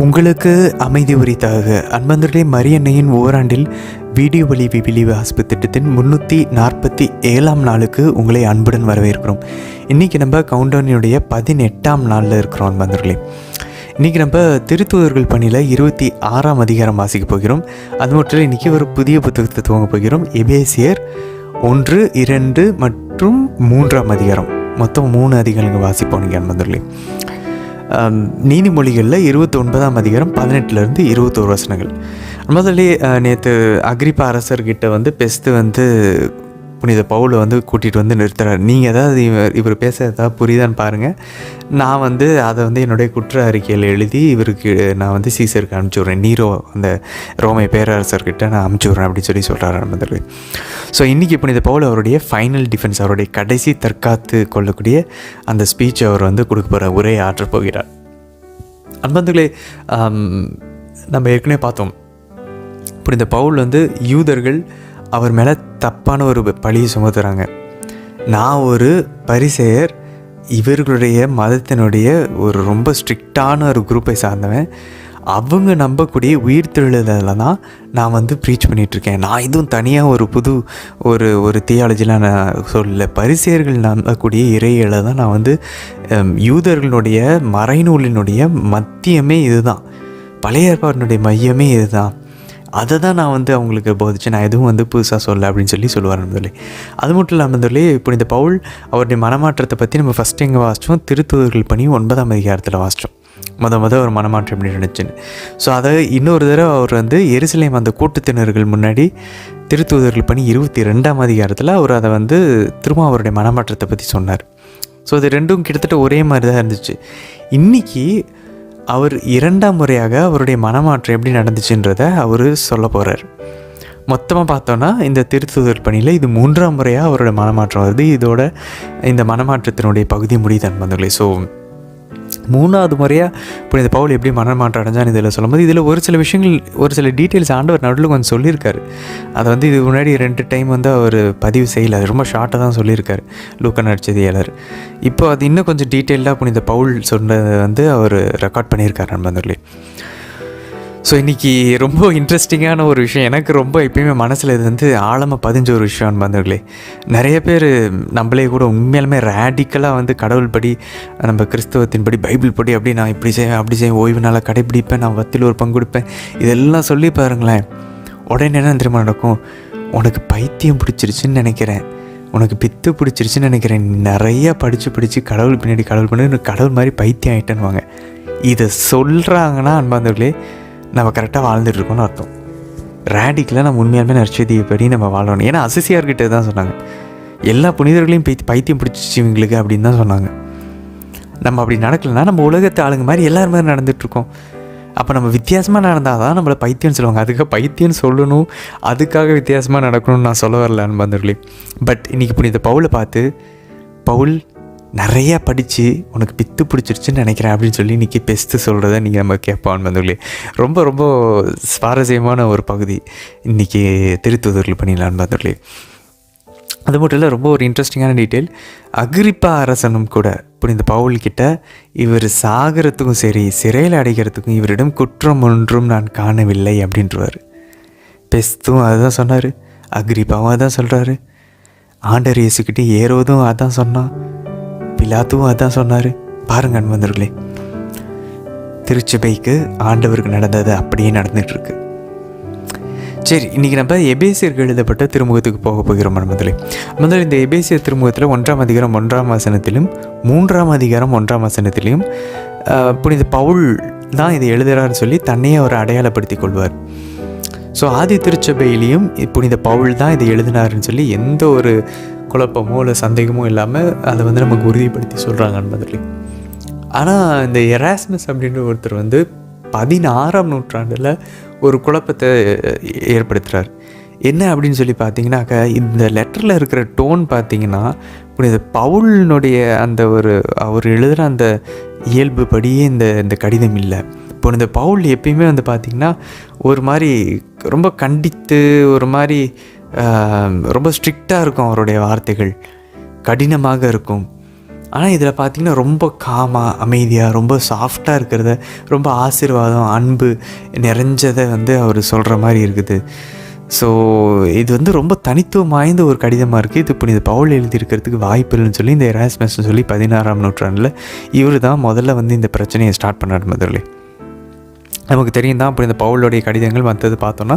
உங்களுக்கு அமைதி உரித்தாக. அன்பந்தர்களே, மரியன்னையின் ஓராண்டில் வீடியோ வழி விழிவு ஆஸ்பத்திரி திட்டத்தின் 347ஆம் நாளுக்கு உங்களை அன்புடன் வரவேற்கிறோம். இன்றைக்கி நம்ம கவுண்டவுனுடைய 18ஆம் நாளில் இருக்கிறோம். அன்பந்தர்களே, இன்றைக்கி நம்ம திருத்தூதர்கள் பணியில் 26ஆம் அதிகாரம் வாசிக்க போகிறோம். அது மட்டும் இல்லை, இன்றைக்கி ஒரு புதிய புத்தகத்தை துவங்க போகிறோம். எபேசியர் 1, 2 மற்றும் 3ஆம் அதிகாரம். மொத்தம் 3 அதிகாரங்கள் வாசிப்போம். நீங்கள் அன்பந்தர்களே, நீதிமொழிகளில் 29ஆம் அதிகாரம் 18லேருந்து 21 வசனங்கள். முதல்ல நேற்று அக்ரிப்பா அரசர்கிட்ட பெஸ்ட்டு புனித பவுலை கூட்டிகிட்டு நிறுத்துறாரு. நீங்கள் ஏதாவது இவர் பேச ஏதாவது புரியுதான்னு பாருங்கள், நான் அதை என்னுடைய குற்ற அறிக்கையில் எழுதி இவருக்கு நான் சீசருக்கு அனுப்பிச்சி விட்றேன், நீரோ அந்த ரோமை பேரரசர்கிட்ட நான் அனுப்பிச்சி விட்றேன் அப்படின்னு சொல்கிறாரு நண்பர்களே. ஸோ இன்றைக்கி புனித பவுல் அவருடைய ஃபைனல் டிஃபென்ஸ், அவருடைய கடைசி தற்காத்து கொள்ளக்கூடிய அந்த ஸ்பீச் அவர் கொடுக்க போகிற உரையை ஆற்றப் போகிறார். அன்பர்களே, நம்ம ஏற்கனவே பார்த்தோம், புனித பவுல் யூதர்கள் அவர் மேலே தப்பான ஒரு பழியை சுமத்துறாங்க. நான் ஒரு பரிசேயர், இவர்களுடைய மதத்தினுடைய ஒரு ரொம்ப ஸ்ட்ரிக்டான ஒரு குரூப்பை சார்ந்தவன், அவங்க நம்பக்கூடிய உயிர்த்தெழுதலில் தான் நான் ப்ரீச் பண்ணிகிட்ருக்கேன். நான் இதுவும் தனியாக ஒரு புது ஒரு தியாலஜிலாம் நான் சொல்லலை. பரிசேயர்கள் நம்பக்கூடிய இறையில தான் நான் யூதர்களுடைய மறைநூலினுடைய மத்தியமே இதுதான், பழைய ஏற்பாட்டினுடைய மையமே இதுதான். அதை தான் நான் அவங்களுக்கு போதிச்சேன். நான் எதுவும் புதுசாக சொல்ல அப்படின்னு சொல்லுவார் நண்பர்களே. அது மட்டும் இல்லாமல் நண்பர்களே, இப்போ இந்த பவுல் அவருடைய மனமாற்றத்தை பற்றி நம்ம ஃபஸ்ட்டு எங்கே வாசித்தோம்? திருத்தூதர்கள் பணி 9ஆம் அதிகாரத்தில் வாசித்தோம். ஒரு மனமாற்றம் எப்படி நினச்சின்னு. ஸோ அதை இன்னொரு தடவை அவர் எருசலேம் அந்த கூட்டத்தினர்கள் முன்னாடி திருத்தூதர்கள் பணி 22ஆம் அதிகாரத்தில் அவர் அதை திரும்ப அவருடைய மனமாற்றத்தை பற்றி சொன்னார். ஸோ அது ரெண்டும் கிட்டத்தட்ட ஒரே மாதிரி தான் இருந்துச்சு. இன்றைக்கி அவர் 2ஆம் முறையாக அவருடைய மனமாற்றம் எப்படி நடந்துச்சுன்றதை அவர் சொல்ல போகிறார். மொத்தமாக பார்த்தோன்னா இந்த திருத்தூதர் பணியில் இது 3ஆம் முறையாக அவரோட மனமாற்றம் வருது. இதோட இந்த மனமாற்றத்தினுடைய பகுதி முடியுது அன்பர்களே. ஸோ 3ஆவது முறையாக புனித பவுல் எப்படி மனமாற்றம் அடைஞ்சான்னு இதில் சொல்லும்போது, இதில் ஒரு சில விஷயங்கள், ஒரு சில டீட்டெயில்ஸ் ஆண்டவர் நடுவில் கொஞ்சம் சொல்லியிருக்காரு. அதை இது முன்னாடி 2 டைம் அவர் பதிவு செய்யலை, அது ரொம்ப ஷார்ட்டாக தான் சொல்லியிருக்காரு லூக்கா நற்செய்தியாளர். இப்போ அது இன்னும் கொஞ்சம் டீட்டெயில்டாக புனித பவுல் சொன்னதை அவர் ரெக்கார்ட் பண்ணியிருக்காரு நண்பர்களே. ஸோ இன்றைக்கி ரொம்ப இன்ட்ரெஸ்டிங்கான ஒரு விஷயம், எனக்கு ரொம்ப எப்பயுமே மனசில் இது ஆழமாக பதிஞ்ச ஒரு விஷயம் நண்பர்களே. நிறைய பேர் நம்மளே கூட உண்மையாலுமே ரேடிக்கலாக கடவுள் படி, நம்ம கிறிஸ்தவத்தின் படி, பைபிள் படி அப்படி நான் இப்படி செய்வேன் அப்படி செய்வேன், ஓய்வு நாளாக கடைப்பிடிப்பேன், நான் வத்தில் ஒரு பங்கு கொடுப்பேன், இதெல்லாம் சொல்லி பாருங்களேன். உடனே என்ன தெரியுமா நடக்கும்? உனக்கு பைத்தியம் பிடிச்சிருச்சுன்னு நினைக்கிறேன், உனக்கு பித்து பிடிச்சிருச்சுன்னு நினைக்கிறேன், நிறையா படித்து கடவுள் பின்னாடி கடவுள் பண்ணி கடவுள் மாதிரி பைத்தியம் ஆகிட்டேன்னுவாங்க. இதை சொல்கிறாங்கன்னா அன்பாந்தவர்களே, நம்ம கரெக்டாக வாழ்ந்துட்டுருக்கோன்னு அர்த்தம். ரேடிக்கலாக நம்ம உண்மையாலுமே நற்செய்தியைப்படி நம்ம வாழணும். ஏன்னா அசிசியார்கிட்ட தான் சொன்னாங்க, எல்லா புனிதர்களையும் பைத்தியம் பிடிச்சிச்சு இவங்களுக்கு அப்படின்னு தான் சொன்னாங்க. நம்ம அப்படி நடக்கலைன்னா நம்ம உலகத்து ஆளுங்க மாதிரி எல்லாரும் மாதிரி நடந்துகிட்ருக்கோம். அப்போ நம்ம வித்தியாசமாக நடந்தால் தான் நம்மளை பைத்தியம்னு சொல்லுவாங்க. அதுக்காக பைத்தியம்னு சொல்லணும், அதுக்காக வித்தியாசமாக நடக்கணும்னு நான் சொல்ல வரல அன்பர்களே. பட் இன்றைக்கி புனித பவுலை பார்த்து, பவுல் நிறையா படித்து உனக்கு பித்து பிடிச்சிருச்சுன்னு நினைக்கிறேன் அப்படின்னு சொல்லி இன்றைக்கி பெஸ்ட்டு சொல்கிறத நீங்கள் நம்ம கேட்போம் நண்பர்களே. ரொம்ப ரொம்ப சுவாரஸ்யமான ஒரு பகுதி இன்றைக்கி திருத்தூதர்கள் பணியில் நண்பர்களே. அது மட்டும் இல்லை, ரொம்ப ஒரு இன்ட்ரெஸ்டிங்கான டீட்டெயில், அக்ரிப்பா அரசனும் கூட புனித பவுல்கிட்ட இவர் சாகிறதுக்கும் சரி சிறையில் அடைக்கிறதுக்கும் இவரிடம் குற்றம் ஒன்றும் நான் காணவில்லை அப்படின்றவார். பெஸ்த்தும் அதுதான் சொன்னார், அக்ரிப்பாவும் அதான் சொல்கிறாரு, ஆண்டவர் இயேசுக்கிட்டே ஏறுவதும் அதான் சொன்னான், பிலாத்துவும் அதான் சொன்னார். பாருங்க அன்பர்களே, திருச்சபைக்கு ஆண்டவருக்கு நடந்தது அப்படியே நடந்துகிட்ருக்கு. சரி, இன்றைக்கி நம்ம எபேசியருக்கு எழுதப்பட்ட திருமுகத்துக்கு போக போகிறோம் அன்பர்களே. முதல்ல இந்த எபேசியர் திருமுகத்தில் 1ஆம் அதிகாரம் 1ஆம் வசனத்திலும் 3ஆம் அதிகாரம் 1ஆம் வசனத்திலையும் புனித பவுல் தான் இதை எழுதுகிறான்னு சொல்லி தன்னையே அவர் அடையாளப்படுத்தி கொள்வார். ஸோ ஆதி திருச்சபையிலையும் புனித பவுல் தான் இதை எழுதினாருன்னு சொல்லி எந்த ஒரு குழப்பமோ இல்லை சந்தேகமோ இல்லாமல் அதை நமக்கு உறுதிப்படுத்தி சொல்கிறாங்க அன்பர்களே. ஆனால் இந்த எராஸ்மஸ் அப்படின்ற ஒருத்தர் 16ஆம் நூற்றாண்டில் ஒரு குழப்பத்தை ஏற்படுத்துகிறார். என்ன அப்படின்னு சொல்லி பார்த்தீங்கன்னாக்கா, இந்த லெட்டரில் இருக்கிற டோன் பார்த்தீங்கன்னா புனித பவுலினுடைய அந்த அவர் எழுதுகிற அந்த இயல்பு படியே இந்த கடிதம் இல்லை. புனித பவுல் எப்பயுமே பார்த்திங்கன்னா ஒரு மாதிரி ரொம்ப கண்டித்து, ஒரு மாதிரி ரொம்ப ஸ்ட்ரிக்டாக இருக்கும், அவருடைய வார்த்தைகள் கடினமாக இருக்கும். ஆனால் இதில் பார்த்திங்கன்னா ரொம்ப காமாக அமைதியாக ரொம்ப சாஃப்டாக இருக்கிறத, ரொம்ப ஆசீர்வாதம் அன்பு நிறைஞ்சதை வந்து அவர் சொல்கிற மாதிரி இருக்குது. ஸோ இது வந்து ரொம்ப தனித்துவம் வாய்ந்த ஒரு கடிதமாக இருக்குது. இது புனித பவுல் எழுதியிருக்கிறதுக்கு வாய்ப்பு இல்லைன்னு சொல்லி இந்த எராஸ்மஸ்ன்னு சொல்லி 16ஆம் நூற்றாண்டில் இவர் தான் முதல்ல வந்து இந்த பிரச்சனையை ஸ்டார்ட் பண்ணார். முதல்ல நமக்கு தெரியும் தான். அப்புறம் இந்த பவுலுடைய கடிதங்கள் மற்றது பார்த்தோன்னா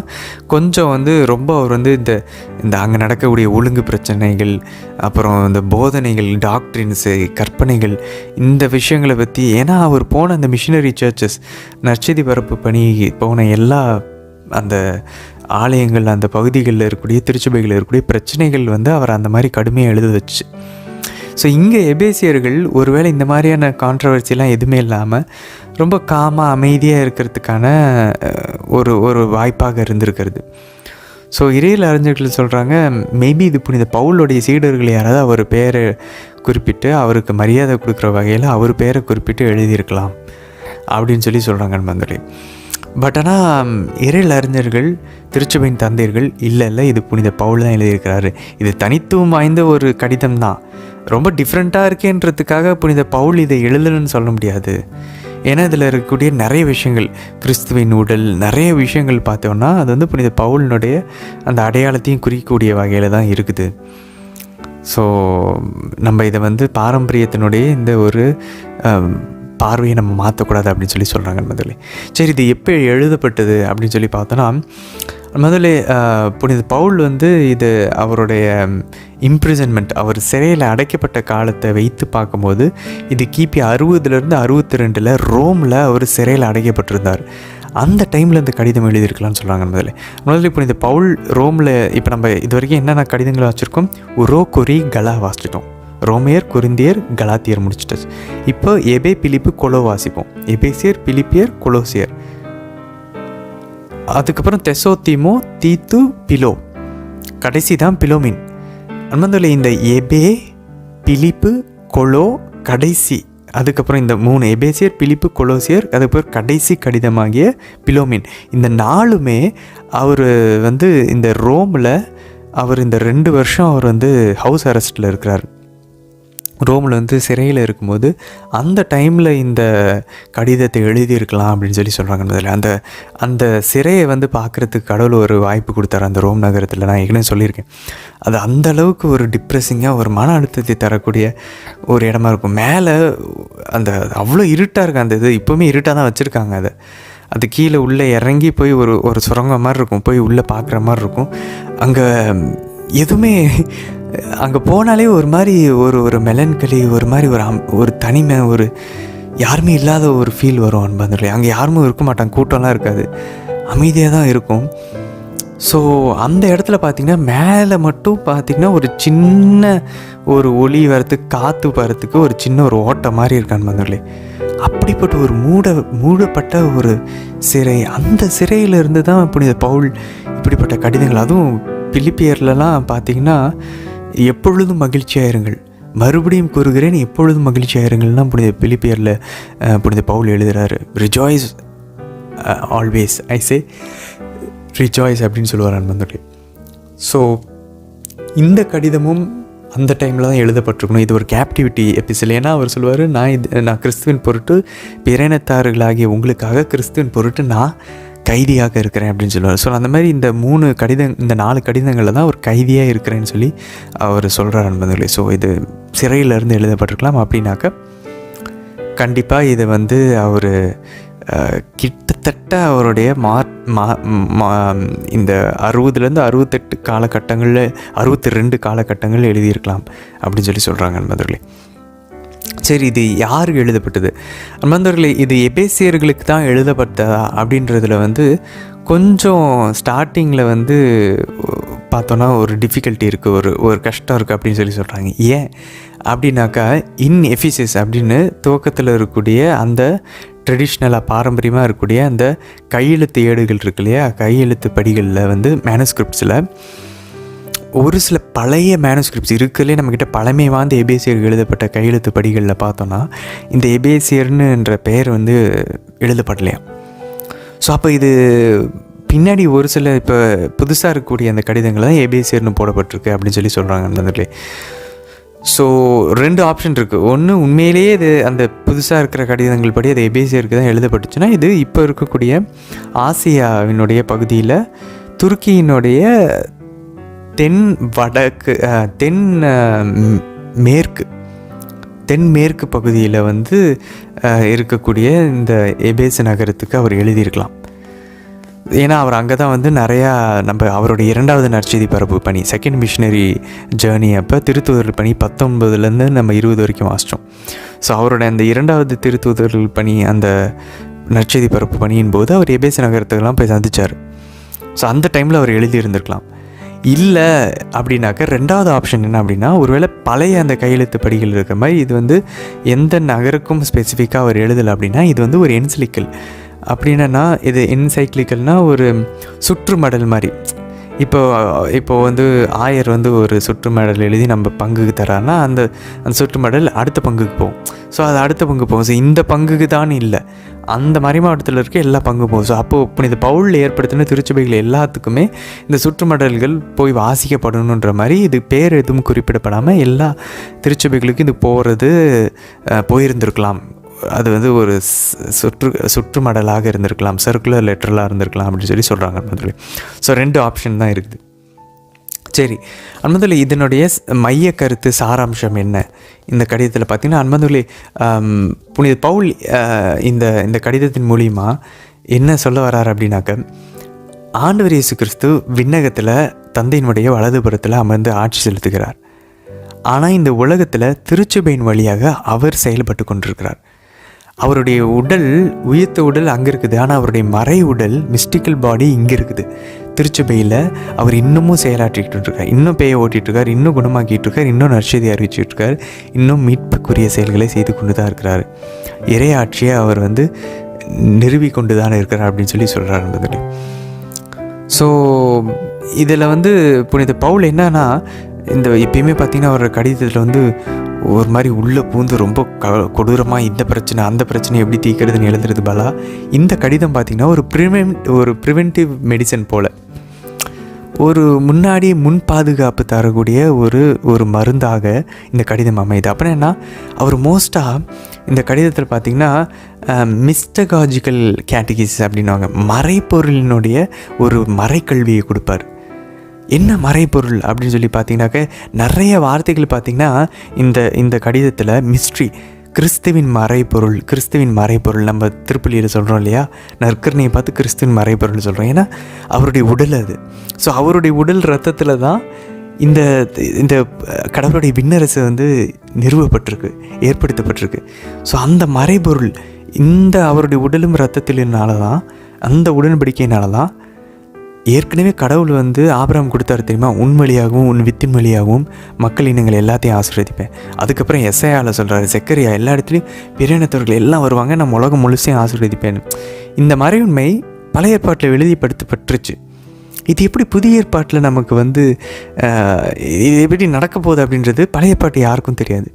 கொஞ்சம் வந்து ரொம்ப அவர் வந்து இந்த அங்கே நடக்கக்கூடிய ஒழுங்கு பிரச்சனைகள், அப்புறம் இந்த போதனைகள், டாக்ட்ரின்ஸு, கற்பனைகள், இந்த விஷயங்களை பற்றி, ஏன்னா அவர் போன அந்த மிஷினரி சர்ச்சஸ் நற்செய்தி பரப்பு பணி போன எல்லா அந்த ஆலயங்கள், அந்த பகுதிகளில் இருக்கக்கூடிய திருச்சபைகளில் இருக்கக்கூடிய பிரச்சனைகள் வந்து அவர் அந்த மாதிரி கடுமையாக எழுத வச்சு. ஸோ இங்கே எபேசியர்கள் ஒருவேளை இந்த மாதிரியான கான்ட்ரவர்சிலாம் எதுவுமே இல்லாமல் ரொம்ப காமாக அமைதியாக இருக்கிறதுக்கான ஒரு வாய்ப்பாக இருந்திருக்கிறது. ஸோ இறையியல் அறிஞர்கள் சொல்கிறாங்க, மேபி இது புனித பவுலுடைய சீடர்கள் யாராவது அவர் பேரை குறிப்பிட்டு அவருக்கு மரியாதை கொடுக்குற வகையில் அவர் பேரை குறிப்பிட்டு எழுதியிருக்கலாம் அப்படின்னு சொல்லி சொல்கிறாங்க நண்பர்களே. பட் ஆனால் இறையியல் அறிஞர்கள், திருச்சபையின் தந்தையர்கள், இல்லை இது புனித பவுல் தான் எழுதியிருக்கிறாரு, இது தனித்துவம் வாய்ந்த ஒரு கடிதம் தான், ரொம்ப டிஃப்ரெண்ட்டாக இருக்கேன்றதுக்காக புனித பவுல் இதை எழுதணும்னு சொல்ல முடியாது. ஏன்னா இதில் இருக்கக்கூடிய நிறைய விஷயங்கள், கிறிஸ்துவின் உடல், நிறைய விஷயங்கள் பார்த்தோன்னா அது வந்து புனித பவுலினுடைய அந்த அடையாளத்தையும் குறிக்கக்கூடிய வகையில் தான் இருக்குது. ஸோ நம்ம இதை வந்து பாரம்பரியத்தினுடைய இந்த ஒரு பார்வையை நம்ம மாற்றக்கூடாது அப்படின்னு சொல்லி சொல்கிறாங்க முதல்ல. சரி, இது எப்போ எழுதப்பட்டது அப்படின்னு சொல்லி பார்த்தோன்னா, முதல்ல புனித பவுல் வந்து இது அவருடைய இம்ப்ரிசன்மெண்ட், அவர் சிறையில் அடைக்கப்பட்ட காலத்தை வைத்து பார்க்கும்போது இது கிபி 60லேருந்து 62 ரோமில் அவர் சிறையில் அடைக்கப்பட்டிருந்தார். அந்த டைமில் இந்த கடிதம் எழுதியிருக்கலாம்னு சொல்கிறாங்க முதல்ல புனித பவுல் ரோமில். இப்போ நம்ம இது வரைக்கும் என்னென்ன கடிதங்களை வச்சுருக்கோம், உரோ கொரி கலா வாசிச்சிட்டோம், ரோமியர், கொரிந்தியர், கலாத்தியர் முடிச்சிட்டாச்சு. இப்போ எபே, பிலிப்பு, கொலோ வாசிப்போம். எபேசியர், பிலிப்பியர், கொலோசியர், அதுக்கப்புறம் தெசோத்தீமோ, தீத்து, பிலோ, கடைசி தான் பிலோமின். அன்மந்தோல இந்த எபே, பிலிப்பு, கொலோ, கடைசி, அதுக்கப்புறம் இந்த 3 எபேசியர், பிலிப்பு, கொலோசியர், அதுக்கப்புறம் கடைசி கடிதமாகிய பிலோமின், இந்த 4மே அவர் வந்து இந்த ரோமில் அவர் இந்த 2 வருஷம் அவர் வந்து ஹவுஸ் அரெஸ்ட்டில் இருக்கிறார். ரோமில் வந்து சிறையில் இருக்கும்போது அந்த டைமில் இந்த கடிதத்தை எழுதியிருக்கலாம் அப்படின்னு சொல்லி சொல்கிறாங்க. முதல்ல அந்த சிறையை வந்து பார்க்குறதுக்கு கடவுள் ஒரு வாய்ப்பு கொடுத்தாரு அந்த ரோம் நகரத்தில். நான் ஏற்கனவே சொல்லியிருக்கேன், அது அந்த அளவுக்கு ஒரு டிப்ரெஸிங்காக ஒரு மன அழுத்தத்தை தரக்கூடிய ஒரு இடமா இருக்கும். மேலே அந்த அவ்வளோ இருட்டாக இருக்குது. அந்த இது இப்போவுமே இருட்டாக தான் வச்சுருக்காங்க. அது கீழே உள்ளே இறங்கி போய் ஒரு சுரங்கம் மாதிரி இருக்கும், போய் உள்ளே பார்க்குற மாதிரி இருக்கும். அங்கே எதுவுமே, அங்கே போனாலே ஒரு மாதிரி ஒரு மெலன்களி, ஒரு மாதிரி ஒரு தனிமை, ஒரு யாருமே இல்லாத ஒரு ஃபீல் வரும் அன்பந்தர்களே. அங்கே யாருமே இருக்க மாட்டாங்க, கூட்டம்லாம் இருக்காது, அமைதியாக தான் இருக்கும். ஸோ அந்த இடத்துல பார்த்திங்கன்னா மேலே மட்டும் பார்த்திங்கன்னா ஒரு சின்ன ஒரு ஒளி வரத்துக்கு, காற்று வரத்துக்கு ஒரு சின்ன ஒரு ஓட்டை மாதிரி இருக்கு அன்பந்தர்களே. அப்படிப்பட்ட ஒரு மூடப்பட்ட ஒரு சிறை, அந்த சிறையிலிருந்து தான் புனித பவுல் இப்படிப்பட்ட கடிதங்கள், அதுவும் பிலிப்பியர்லலாம் பார்த்திங்கன்னா எப்பொழுதும் மகிழ்ச்சியாக இருங்கள், மறுபடியும் கூறுகிறேன் எப்பொழுதும் மகிழ்ச்சியாக இருங்கள்னா புனித பிலிப்பியரில் புனித பவுல் எழுதுகிறாரு. ரிஜாய்ஸ் ஆல்வேஸ், ஐ சே ரிஜாய்ஸ் அப்படின்னு சொல்லுவார் நண்பர்களே. ஸோ இந்த கடிதமும் அந்த டைமில் தான் எழுதப்பட்டிருக்கணும். இது ஒரு கேப்டிவிட்டி எபிசோட். ஏன்னா அவர் சொல்லுவார், நான் கிறிஸ்துவின் பொருட்டு பிறையினத்தார்களாகிய உங்களுக்காக கிறிஸ்துவின் பொருட்டு நான் கைதியாக இருக்கிறேன் அப்படின்னு சொல்லுவார். ஸோ அந்த மாதிரி இந்த 4 கடிதங்களில் தான் ஒரு கைதியாக இருக்கிறேன்னு சொல்லி அவர் சொல்கிறார் நண்பர்களே. ஸோ இது சிறையிலேருந்து எழுதப்பட்டிருக்கலாம். அப்படின்னாக்க கண்டிப்பாக இது வந்து அவர் கிட்டத்தட்ட அவருடைய இந்த 60லேருந்து 68 காலகட்டங்களில் 62 காலகட்டங்கள் எழுதியிருக்கலாம் அப்படின்னு சொல்லி சொல்கிறாங்க நண்பர்களே. சரி, இது யாருக்கு எழுதப்பட்டது நண்பர்களே? இது எபேசியர்களுக்கு தான் எழுதப்பட்டதா அப்படின்றதுல வந்து கொஞ்சம் ஸ்டார்டிங்கில் வந்து பார்த்தோன்னா ஒரு டிஃபிகல்ட்டி இருக்குது, ஒரு கஷ்டம் இருக்குது அப்படின்னு சொல்லி சொல்கிறாங்க. ஏன் அப்படின்னாக்கா, இன் எஃபிசஸ் அப்படின்னு துவக்கத்தில் இருக்கக்கூடிய அந்த ட்ரெடிஷ்னலாக பாரம்பரியமாக இருக்கக்கூடிய அந்த கையெழுத்து ஏடுகள் இருக்கு இல்லையா, கையெழுத்து படிகளில் வந்து மேனுஸ்கிரிப்ட்ஸில் ஒரு சில பழைய மேனுஸ்கிரிப்ட்ஸ் இருக்குல்லையே, நம்மக்கிட்ட பழமை வாய்ந்த எபேசியர் எழுதப்பட்ட கையெழுத்து படிகளில் பார்த்தோன்னா இந்த எபேசியர்னுன்ற பெயர் வந்து எழுதப்படலையா. ஸோ அப்போ இது பின்னாடி ஒரு சில இப்போ புதுசாக இருக்கக்கூடிய அந்த கடிதங்கள் தான் எபேசியர்னு போடப்பட்டிருக்கு அப்படின்னு சொல்லி சொல்கிறாங்க நண்பர்களே. ஸோ 2 ஆப்ஷன் இருக்குது. ஒன்று, உண்மையிலேயே இது அந்த புதுசாக இருக்கிற கடிதங்கள் படி அது எபேசியருக்கு தான் எழுதப்பட்டுச்சுன்னா இது இப்போ இருக்கக்கூடிய ஆசியாவினுடைய பகுதியில் துருக்கியினுடைய தென்மேற்கு பகுதியில் வந்து இருக்கக்கூடிய இந்த எபேசு நகரத்துக்கு அவர் எழுதியிருக்கலாம். ஏன்னா அவர் அங்கே தான் வந்து நிறையா அவருடைய 2வது நற்செய்தி பரப்பு பணி, செகண்ட் மிஷினரி ஜேர்னி அப்போ திருத்தூதர்கள் பணி 19 நம்ம 20 வரைக்கும் வாசித்தோம். ஸோ அவரோட அந்த 2வது திருத்தூதர்கள் பணி, அந்த நற்செய்தி பரப்பு பணியின் போது அவர் எபேசு நகரத்துக்கெல்லாம் போய் சந்தித்தார். ஸோ அந்த டைமில் அவர் எழுதியிருந்திருக்கலாம். இல்லை அப்படின்னாக்க 2வது ஆப்ஷன் என்ன அப்படின்னா, ஒருவேளை பழைய அந்த கையெழுத்து படிகள் இருக்கிற மாதிரி இது வந்து எந்த நகருக்கும் ஸ்பெசிஃபிக்காக அவர் எழுதலை அப்படின்னா இது வந்து ஒரு என்சிலிக்கல். அப்படின்னா இது என்சைக்ளிக்கல்னால் ஒரு சுற்றுமடல் மாதிரி. இப்போ வந்து ஆயர் வந்து ஒரு சுற்றுமடல் எழுதி நம்ம பங்குக்கு தரான்னா அந்த சுற்றுமடல் அடுத்த பங்குக்கு போகும். ஸோ அது அடுத்த பங்கு போகும். ஸோ இந்த பங்குக்கு தான் இல்லை, அந்த மறைமாவட்டத்தில் இருக்க எல்லா பங்கு போகும். ஸோ அப்போது புனித பவுல் ஏற்படுத்தின திருச்சபைகள் எல்லாத்துக்குமே இந்த சுற்றுமடல்கள் போய் வாசிக்கப்படணுன்ற மாதிரி இது பேர் எதுவும் குறிப்பிடப்படாமல் எல்லா திருச்சபைகளுக்கும் இது போயிருந்திருக்கலாம். அது வந்து ஒரு சுற்றுமடலாக இருந்திருக்கலாம், சர்க்குலர் லெட்டரலாக இருந்திருக்கலாம் அப்படின்னு சொல்கிறாங்க அன்பர்களே. ஸோ 2 ஆப்ஷன் தான் இருக்குது. சரி அன்பர்களே, இதனுடைய மைய கருத்து சாராம்சம் என்ன இந்த கடிதத்தில் பார்த்திங்கன்னா, அன்பர்களே புனித பவுல் இந்த கடிதத்தின் மூலிமா என்ன சொல்ல வர்றார் அப்படின்னாக்க, ஆண்டவர் இயேசு கிறிஸ்து விண்ணகத்தில் தந்தையினுடைய வலதுபுறத்தில் அமர்ந்து ஆட்சி செலுத்துகிறார். ஆனால் இந்த உலகத்தில் திருச்சபையின் வழியாக அவர் செயல்பட்டு கொண்டிருக்கிறார். அவருடைய உடல், உயிர்த்த உடல் அங்கே இருக்குது, ஆனால் அவருடைய மறை உடல், மிஸ்டிக்கல் பாடி இங்கே இருக்குது திருச்சபையில். அவர் இன்னமும் செயலாற்றிக்கிட்டு இருக்கார், இன்னும் பேயை ஓட்டிகிட்ருக்கார், இன்னும் குணமாக்கிட்டு இருக்கார், இன்னும் நற்செய்தி அறிவிச்சிட்ருக்கார், இன்னும் மீட்புக்குரிய செயல்களை செய்து கொண்டு தான் இருக்கிறார். இறையாட்சியை அவர் வந்து நிறுவி கொண்டு தான் இருக்கிறார் அப்படின்னு சொல்கிறார் என்பதில். ஸோ இதில் வந்து புனித பவுல் என்னன்னா, இந்த எப்பயுமே பார்த்திங்கன்னா அவர் கடிதத்தில் வந்து ஒரு மாதிரி உள்ளே பூந்து ரொம்ப கொடூரமாக இந்த பிரச்சனை அந்த பிரச்சனை எப்படி தீர்க்கிறதுன்னு எழுதுறது பலா, இந்த கடிதம் பார்த்திங்கன்னா ஒரு ப்ரிவென்டிவ் மெடிசன் போல், ஒரு முன் பாதுகாப்பு தரக்கூடிய ஒரு மருந்தாக இந்த கடிதம் அமையுது. அப்படின்னா அவர் மோஸ்ட்டாக இந்த கடிதத்தில் பார்த்திங்கன்னா மிஸ்டகாஜிக்கல் கேட்டகிஸ் அப்படின்வாங்க, மறைப்பொருளினுடைய ஒரு மறைக்கல்வியை கொடுப்பார். என்ன மறைப்பொருள் அப்படின்னு சொல்லி பார்த்தீங்கன்னாக்க நிறைய வார்த்தைகள் பார்த்திங்கன்னா இந்த கடிதத்தில் மிஸ்ட்ரி, கிறிஸ்துவின் மறைப்பொருள் நம்ம திருப்பலியில் சொல்கிறோம் இல்லையா, நற்கரணையை பார்த்து கிறிஸ்துவின் மறைப்பொருள் சொல்கிறோம். ஏன்னா அவருடைய உடல் அது. ஸோ அவருடைய உடல் ரத்தத்தில் தான் இந்த கடவுளுடைய விண்ணரசு வந்து நிறுவப்பட்டிருக்கு, ஏற்படுத்தப்பட்டிருக்கு. ஸோ அந்த மறைப்பொருள் இந்த அவருடைய உடலும் ரத்தத்தினால தான், அந்த உடன்படிக்கையினால தான் ஏற்கனவே கடவுள் வந்து ஆபிரகாம் கொடுத்தாரு தெரியுமா, உன் வழியாகவும் உன் வித்தின் வழியாகவும் மக்கள் இனங்கள் எல்லாத்தையும் ஆசீர்வதிப்பேன். அதுக்கப்புறம் எஸ்ஐயாவில் சொல்கிறாரு, செக்கரியா எல்லா இடத்துலையும் பிரிவினத்தவர்கள் எல்லாம் வருவாங்க, நம்ம உலகம் முழுசையும் ஆசீர்வதிப்பேன். இந்த மறையுண்மை பழைய ஏற்பாட்டில் எழுதிப்படுத்தப்பட்டுருச்சு. இது எப்படி புதிய ஏற்பாட்டில் நமக்கு வந்து இது எப்படி நடக்க போகுது அப்படின்றது பழைய ஏற்பாட்டு யாருக்கும் தெரியாது.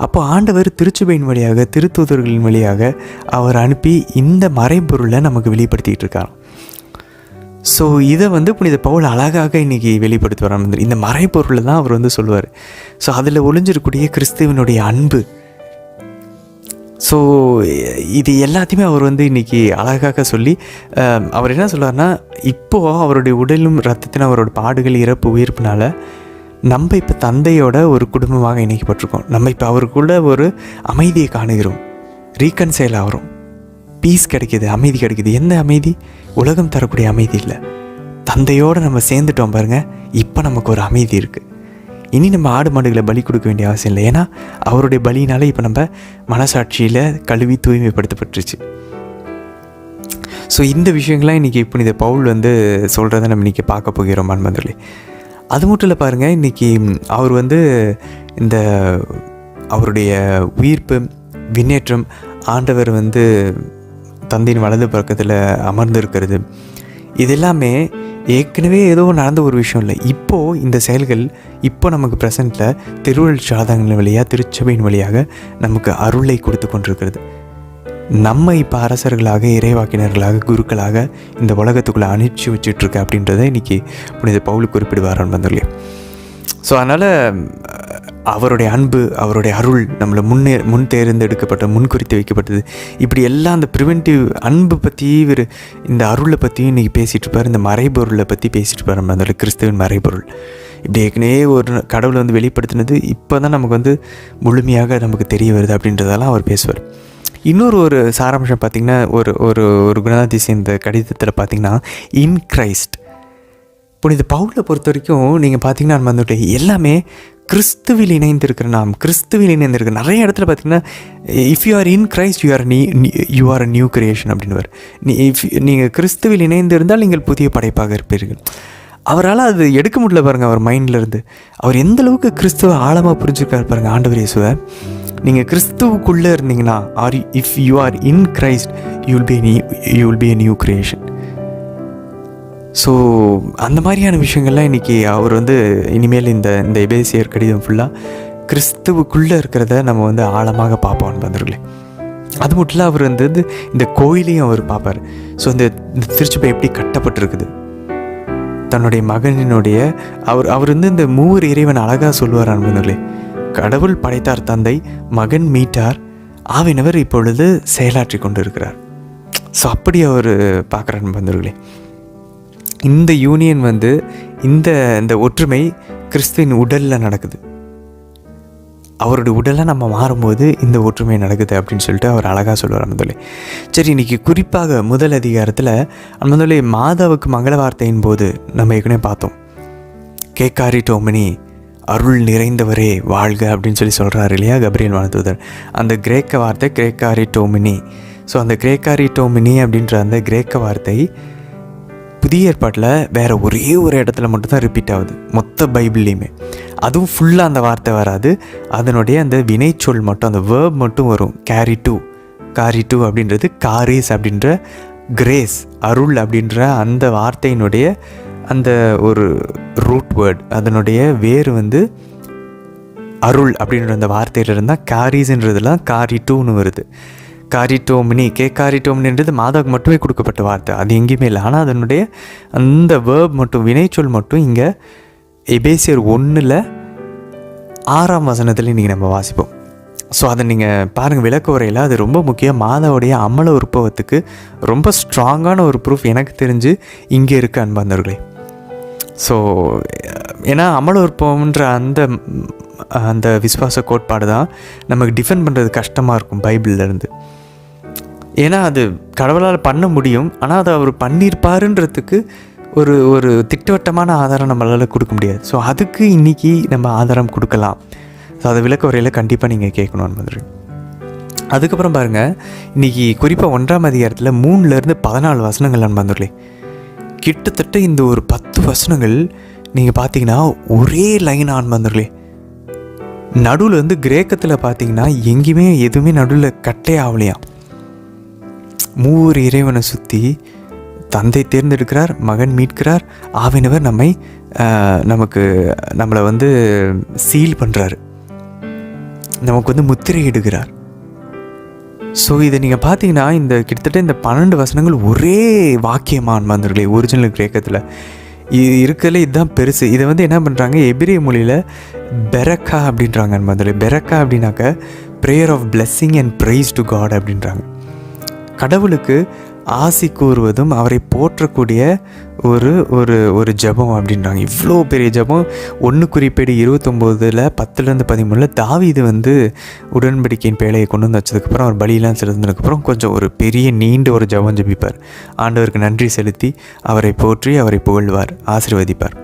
அப்போ ஆண்டவர் திருச்சபையின் வழியாக, திருத்தூதர்களின் வழியாக அவர் அனுப்பி இந்த மறைபொருளை நமக்கு வெளிப்படுத்திகிட்டு இருக்கார். ஸோ இதை வந்து புனித பவுல் அழகாக இன்றைக்கி வெளிப்படுத்துவார். இந்த மறைப்பொருளை தான் அவர் வந்து சொல்லுவார். ஸோ அதில் ஒளிஞ்சிருக்கக்கூடிய கிறிஸ்துவனுடைய அன்பு, ஸோ இது எல்லாத்தையுமே அவர் வந்து இன்றைக்கி அழகாக சொல்லி அவர் என்ன சொல்லுவார்னா, இப்போது அவருடைய உடலும் ரத்தத்தின் அவரோட பாடுகள், இறப்பு, உயிர்ப்புனால நம்ம இப்போ தந்தையோட ஒரு குடும்பமாக இணைக்கப்பட்டிருக்கோம். நம்ம இப்போ அவருக்குள்ள ஒரு அமைதியை காணுகிறோம், ரீகன்சைல் ஆகிறோம், பீஸ் கிடைக்கிது, அமைதி கிடைக்கிது. எந்த அமைதி? உலகம் தரக்கூடிய அமைதி இல்லை, தந்தையோடு நம்ம சேர்ந்துட்டோம் பாருங்கள். இப்போ நமக்கு ஒரு அமைதி இருக்குது. இனி நம்ம ஆடு மாடுகளை பலி கொடுக்க வேண்டிய அவசியம் இல்லை. ஏன்னா அவருடைய பலினால இப்போ நம்ம மனசாட்சியில் கழுவி தூய்மைப்படுத்தப்பட்டுருச்சு. ஸோ இந்த விஷயங்கள்லாம் இன்றைக்கி புனித பவுல் வந்து சொல்கிறத நம்ம இன்றைக்கி பார்க்க போகிறோம் அன்பர்களே. அது மட்டும் இல்லை பாருங்கள், இன்றைக்கி அவர் வந்து இந்த அவருடைய உயிர்ப்பு, விண்ணேற்றம், ஆண்டவர் வந்து தந்தையின் வலது பக்கத்தில் அமர்ந்திருக்கிறது, இது எல்லாமே ஏற்கனவே ஏதோ நடந்த ஒரு விஷயம் இல்லை. இப்போது இந்த செயல்கள் இப்போ நமக்கு ப்ரெசண்ட்டில் திருவருள் சாதனங்கள் வழியாக, திருச்சபையின் வழியாக நமக்கு அருளை கொடுத்து கொண்டிருக்கிறது. நம்ம இப்போ அரசர்களாக, இறைவாக்கினர்களாக, குருக்களாக இந்த உலகத்துக்குள்ளே அனுப்பிச்சி வச்சிட்ருக்க அப்படின்றத இன்றைக்கி புனித பவுல் குறிப்பிடுவார் நண்பர்களே. ஸோ அதனால் அவருடைய அன்பு, அவருடைய அருள், நம்மளை முன் தேர்ந்தெடுக்கப்பட்ட, முன்குறித்து வைக்கப்பட்டது, இப்படி எல்லாம் அந்த ப்ரிவென்டிவ் அன்பு பற்றி இவர் இந்த அருளை பற்றியும் இன்றைக்கி பேசிகிட்டு இருப்பார். இந்த மறைபொருளை பற்றி பேசிகிட்டு இருப்பார். நம்ம அந்த கிறிஸ்துவின் மறைபொருள் இப்படி ஏற்கனவே ஒரு கடவுளை வந்து வெளிப்படுத்தினது இப்போ தான் நமக்கு வந்து முழுமையாக நமக்கு தெரிய வருது அப்படின்றதெல்லாம் அவர் பேசுவார். இன்னொரு சாராம்சம் பார்த்திங்கன்னா, ஒரு குணாதிசயம் இந்த கடிதத்தில் பார்த்திங்கன்னா, இன் கிரைஸ்ட். புனித பவுலை பொறுத்த வரைக்கும் நீங்கள் பார்த்தீங்கன்னா நம்ம வந்துட்டு எல்லாமே கிறிஸ்துவில் இணைந்திருக்கிற, நாம் கிறிஸ்துவில் இணைந்திருக்கிற. நிறைய இடத்துல பார்த்திங்கன்னா, if you are in Christ you are a new creation அப்படின்னுவார். நீங்கள் கிறிஸ்துவில் இணைந்திருந்தால் நீங்கள் புதிய படைப்பாக இருப்பீர்கள். அவரால் அது எடுக்க முடியல பாருங்கள் அவர் மைண்ட்லேருந்து. அவர் எந்தளவுக்கு கிறிஸ்துவ ஆழமாக புரிஞ்சுருக்காரு பாருங்கள் ஆண்டவர் இயேசுவை. நீங்கள் கிறிஸ்துவுக்குள்ளே இருந்தீங்கன்னா, if you are in Christ you will be a new creation. So அந்த மாதிரியான விஷயங்கள்லாம் இன்றைக்கி அவர் வந்து இனிமேல் இந்த எபேசியர் கடிதம் ஃபுல்லாக கிறிஸ்துவுக்குள்ளே இருக்கிறத நம்ம வந்து ஆழமாக பார்ப்போம் வந்துருங்களே. அது மட்டும் இல்லை, அவர் வந்து இந்த கோயிலையும் அவர் பார்ப்பார். ஸோ இந்த திருச்சபை எப்படி கட்டப்பட்டிருக்குது, தன்னுடைய மகனினுடைய அவர் வந்து இந்த மூவர் இறைவன் அழகாக சொல்லுவார் அன்பர்களே. கடவுள் படைத்தார் தந்தை, மகன் மீட்டார், ஆவினவர் இப்பொழுது செயலாற்றி கொண்டு இருக்கிறார். ஸோ அப்படி அவர் பார்க்குறார் அன்பர்களே. இந்த யூனியன் வந்து இந்த ஒற்றுமை கிறிஸ்துவின் உடலில் நடக்குது. அவருடைய உடலை நம்ம மாறும்போது இந்த ஒற்றுமை நடக்குது அப்படின்னு சொல்லிட்டு அவர் அழகாக சொல்லுவார் அன்பர்களே. சரி, இன்றைக்கி குறிப்பாக முதல் அதிகாரத்தில் அன்பர்களே மாதாவுக்கு மங்கள வார்த்தையின் போது நம்ம ஏற்கனவே பார்த்தோம். கேக்காரி டோமினி, அருள் நிறைந்தவரே வாழ்க அப்படின்னு சொல்லி சொல்கிறார் இல்லையா கபிரியேல் வானதூதர். அந்த கிரேக்க வார்த்தை கிரேக்காரி டோமினி. ஸோ அந்த கிரேக்காரி டோமினி அப்படின்ற அந்த கிரேக்க வார்த்தை புதிய ஏற்பாட்டில் வேறு ஒரே ஒரு இடத்துல மட்டும்தான் ரிப்பீட் ஆகுது மொத்த பைபிள்லேயுமே. அதுவும் ஃபுல்லாக அந்த வார்த்தை வராது, அதனுடைய அந்த வினைச்சொல் மட்டும், அந்த வேர்ப் மட்டும் வரும். காரி டூ அப்படின்றது காரிஸ் அப்படின்ற கிரேஸ், அருள் அப்படின்ற அந்த வார்த்தையினுடைய அந்த ஒரு ரூட் வேர்ட், அதனுடைய வேறு வந்து அருள் அப்படின்ற அந்த வார்த்தையில் இருந்தால் காரிஸ்ன்றதுலாம் காரிட்டூன்னு வருது. காரிட்டோமினி, கேக்காரிட்டோமினின்றது மாதாவுக்கு மட்டுமே கொடுக்கப்பட்ட வார்த்தை, அது எங்கேயுமே இல்லை. ஆனால் அதனுடைய அந்த வேர்ப் மட்டும், வினைச்சொல் மட்டும் இங்கே எபேசியர் 1:6 இன்றைக்கி நம்ம வாசிப்போம். ஸோ அதை நீங்கள் பாருங்கள் விளக்க உரையில், அது ரொம்ப முக்கியம். மாதாவுடைய அமல உற்பவத்துக்கு ரொம்ப ஸ்ட்ராங்கான ஒரு ப்ரூஃப் எனக்கு தெரிஞ்சு இங்கே இருக்குது அன்பார்ந்தவர்களே. ஸோ ஏன்னா அமல உற்பவம்ன்ற அந்த விசுவாச கோட்பாடு தான் நமக்கு டிஃபெண்ட் பண்ணுறது கஷ்டமாக இருக்கும் பைபிள்லேருந்து. ஏன்னா அது கடவுளால் பண்ண முடியும், ஆனால் அதை அவர் பண்ணியிருப்பாருன்றதுக்கு ஒரு திட்டவட்டமான ஆதாரம் நம்மளால் கொடுக்க முடியாது. ஸோ அதுக்கு இன்றைக்கி நம்ம ஆதாரம் கொடுக்கலாம். ஸோ அதை விளக்க வரையில் கண்டிப்பாக நீங்கள் கேட்கணும் மாதிரி. அதுக்கப்புறம் பாருங்கள், இன்றைக்கி குறிப்பாக 1ஆம் அதிகாரத்தில் 3-14 வசனங்கள் அன்பர்களே. கிட்டத்தட்ட இந்த ஒரு 10 வசனங்கள் நீங்கள் பார்த்தீங்கன்னா ஒரே லைன் அன்பர்களே. நடுவில் வந்து கிரேக்கத்தில் பார்த்தீங்கன்னா எங்கேயுமே எதுவுமே நடுவில் கட்டே ஆகலையாம். மூவர் இறைவனை சுற்றி தந்தை தேர்ந்தெடுக்கிறார், மகன் மீட்கிறார், ஆவினவர் நம்மளை வந்து சீல் பண்ணுறாரு, நமக்கு வந்து முத்திரையிடுகிறார். ஸோ இதை நீங்கள் பார்த்தீங்கன்னா இந்த கிட்டத்தட்ட இந்த 12 வசனங்கள் ஒரே வாக்கியமான மந்திரங்களே ஒரிஜினல் கிரேக்கத்தில் இருக்கிறதுல இதுதான் பெருசு. இதை வந்து என்ன பண்ணுறாங்க, எபிரேய மொழியில் பெரக்கா அப்படின்றாங்க மந்திரங்களே. பெரக்கா அப்படின்னாக்க prayer of blessing and praise to God அப்படின்றாங்க. கடவுளுக்கு ஆசி கூறுவதும் அவரை போற்றக்கூடிய ஒரு ஜபம் அப்படின்றாங்க. இவ்வளோ பெரிய ஜபம். 1 குறிப்பேடு 29:10-13 தாவீது வந்து உடன்படிக்கையின் பேழையை கொண்டு வந்து வச்சதுக்கப்புறம் அவர் பலியெல்லாம் செலுத்தினதுக்கப்புறம் கொஞ்சம் ஒரு பெரிய நீண்ட ஒரு ஜபம் ஜபிப்பார். ஆண்டவருக்கு நன்றி செலுத்தி அவரை போற்றி அவரை புகழ்வார், ஆசீர்வதிப்பார்.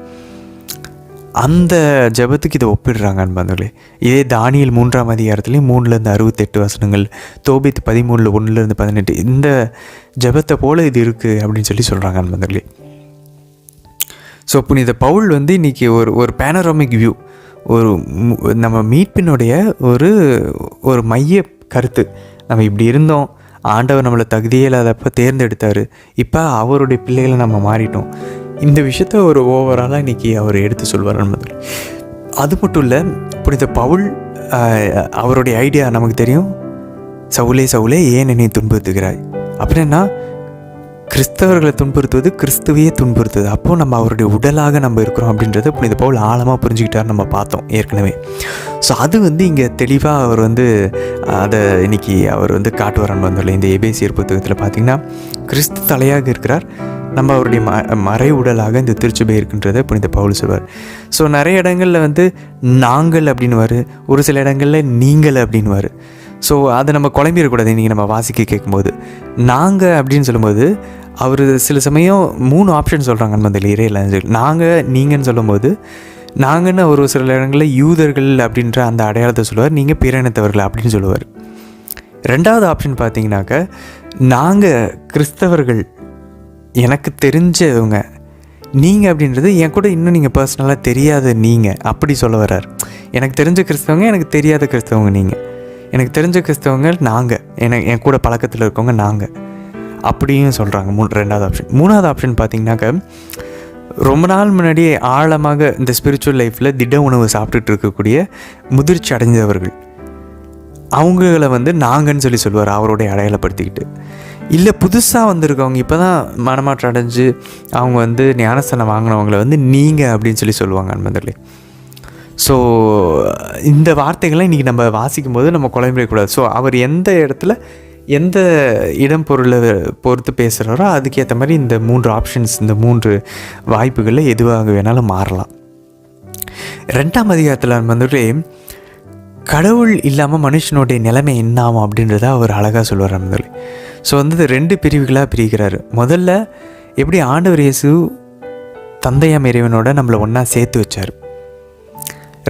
அந்த ஜபத்துக்கு இதை ஒப்பிடுறாங்க அன்பர்களே. இதே தானியேல் 3ஆம் அதிகாரத்துலேயும் 3-68 வசனங்கள், தோபித் 13:1-18 இந்த ஜபத்தை போல் இது இருக்குது அப்படின்னு சொல்கிறாங்க அன்பர்களே. ஸோ புனித பவுல் வந்து இன்றைக்கி ஒரு பேனராமிக் வியூ, நம்ம மீட்பினுடைய ஒரு மைய கருத்து. நம்ம இப்படி இருந்தோம், ஆண்டவர் நம்மளை தகுதியே இல்லாதப்போ தேர்ந்தெடுத்தார், இப்போ அவருடைய பிள்ளைகளை நம்ம மாறிட்டோம். இந்த விஷயத்த ஒரு ஓவராலாக இன்றைக்கி அவர் எடுத்து சொல்வார் என்பது. அது மட்டும் இல்லை, புனித பவுல் அவருடைய ஐடியா நமக்கு தெரியும். சவுலே சவுலே ஏன் என்னை துன்புறுத்துகிறாய் அப்படின்னா, கிறிஸ்தவர்களை துன்புறுத்துவது கிறிஸ்துவையே துன்புறுத்துது. அப்போது நம்ம அவருடைய உடலாக நம்ம இருக்கிறோம் அப்படின்றத புனித பவுல் ஆழமாக புரிஞ்சுக்கிட்டார், நம்ம பார்த்தோம் ஏற்கனவே. ஸோ அது தெளிவாக அவர் அதை இன்னைக்கு அவர் காட்டுவாரான்னு வந்துடல. இந்த எபேசியர் புத்தகத்தில் பார்த்திங்கன்னா கிறிஸ்து தலையாக இருக்கிறார், நம்ம அவருடைய மறை உடலாக இந்த திருச்சபை இருக்குன்றதை புனித பவுல் சொல்வார். ஸோ நிறைய இடங்களில் நாங்கள் அப்படின்னுவார், ஒரு சில இடங்களில் நீங்கள் அப்படின்வார். ஸோ அதை நம்ம குழம்பிடக்கூடாது. இன்றைக்கி நம்ம வாசிக்க கேட்கும்போது நாங்கள் அப்படின்னு சொல்லும்போது அவர் சில சமயம் 3 ஆப்ஷன் சொல்கிறாங்க அந்த இறையில. நாங்கள் நீங்கன்னு சொல்லும்போது நாங்கன்னு ஒரு சில இடங்களில் யூதர்கள் அப்படின்ற அந்த அடையாளத்தை சொல்லுவார், நீங்கள் பிற இனத்தவர்கள் அப்படின்னு சொல்லுவார். 2வது ஆப்ஷன் பார்த்தீங்கன்னாக்க நாங்கள் கிறிஸ்தவர்கள், எனக்கு தெரிஞ்சவங்க, நீங்கள் அப்படின்றது என் கூட இன்னும் நீங்கள் பர்சனலாக தெரியாத நீங்கள் அப்படி சொல்ல வர்றார். எனக்கு தெரிஞ்ச கிறிஸ்தவங்க, எனக்கு தெரியாத கிறிஸ்தவங்க நீங்கள், எனக்கு தெரிஞ்ச கிறிஸ்தவங்க நாங்கள், என் கூட பழக்கத்தில் இருக்கவங்க நாங்கள் அப்படியும் சொல்கிறாங்க. 2வது ஆப்ஷன். 3வது ஆப்ஷன் பார்த்திங்கனாக்கா ரொம்ப நாள் முன்னாடியே ஆழமாக இந்த ஸ்பிரிச்சுவல் லைஃப்பில் திட உணவு சாப்பிட்டுட்டு இருக்கக்கூடிய முதிர்ச்சி அடைஞ்சவர்கள், அவங்கள நாங்கன்னு சொல்லுவார் அவருடைய அடையாளப்படுத்திக்கிட்டு. இல்லை புதுசாக வந்திருக்கவங்க, இப்போ தான் மனமாற்றம் அடைஞ்சு அவங்க ஞானஸ்தானம் வாங்கினவங்களை நீங்கள் அப்படின்னு சொல்லுவாங்க அன்பர்களே. ஸோ இந்த வார்த்தைகள்லாம் இன்றைக்கி நம்ம வாசிக்கும்போது நம்ம குழம்பிடக்கூடாது. ஸோ அவர் எந்த இடத்துல எந்த இடம் பொருளை பொறுத்து பேசுகிறாரோ அதுக்கேற்ற மாதிரி இந்த 3 ஆப்ஷன்ஸ், இந்த 3 வாய்ப்புகளில் எதுவாக வேணாலும் மாறலாம். 2ஆம் அதிகாரத்தில் கடவுள் இல்லாமல் மனுஷனுடைய நிலைமை என்ன ஆகும் அப்படின்றத அவர் அழகாக சொல்லுவார் நண்பர்களே. ஸோ 2 பிரிவுகளாக பிரிக்கிறார். முதல்ல எப்படி ஆண்டவர் இயேசு தந்தையாம் இறைவனோட நம்மளை ஒன்றா சேர்த்து வச்சார்.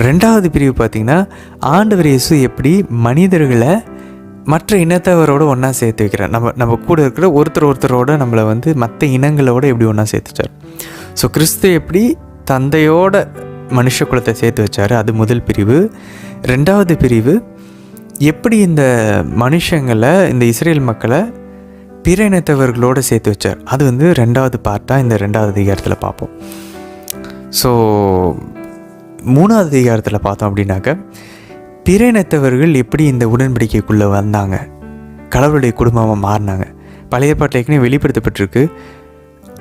2வது பிரிவு பார்த்திங்கன்னா ஆண்டவர் இயேசு எப்படி மனிதர்களை மற்ற இனத்தவரோடு ஒன்றா சேர்த்து வைக்கிறார். நம்ம கூட இருக்கிற ஒருத்தரோட நம்மளை மற்ற இனங்களோடு எப்படி ஒன்றா சேர்த்து வச்சார். ஸோ கிறிஸ்து எப்படி தந்தையோட மனுஷ குலத்தை சேர்த்து வச்சார், அது முதல் பிரிவு. 2வது பிரிவு எப்படி இந்த மனுஷங்களை, இந்த இஸ்ரேல் மக்களை பிற இனத்தவர்களோடு சேர்த்து வச்சார், அது 2வது பார்ட்டாக இந்த 2வது அதிகாரத்தில் பார்ப்போம். ஸோ 3வது அதிகாரத்தில் பார்த்தோம் அப்படின்னாக்க பிற இனத்தவர்கள் எப்படி இந்த உடன்படிக்கைக்குள்ளே வந்தாங்க, கடவுளுடைய குடும்பமாக மாறினாங்க. பழைய பாட்டில் ஏற்கனவே வெளிப்படுத்தப்பட்டிருக்கு,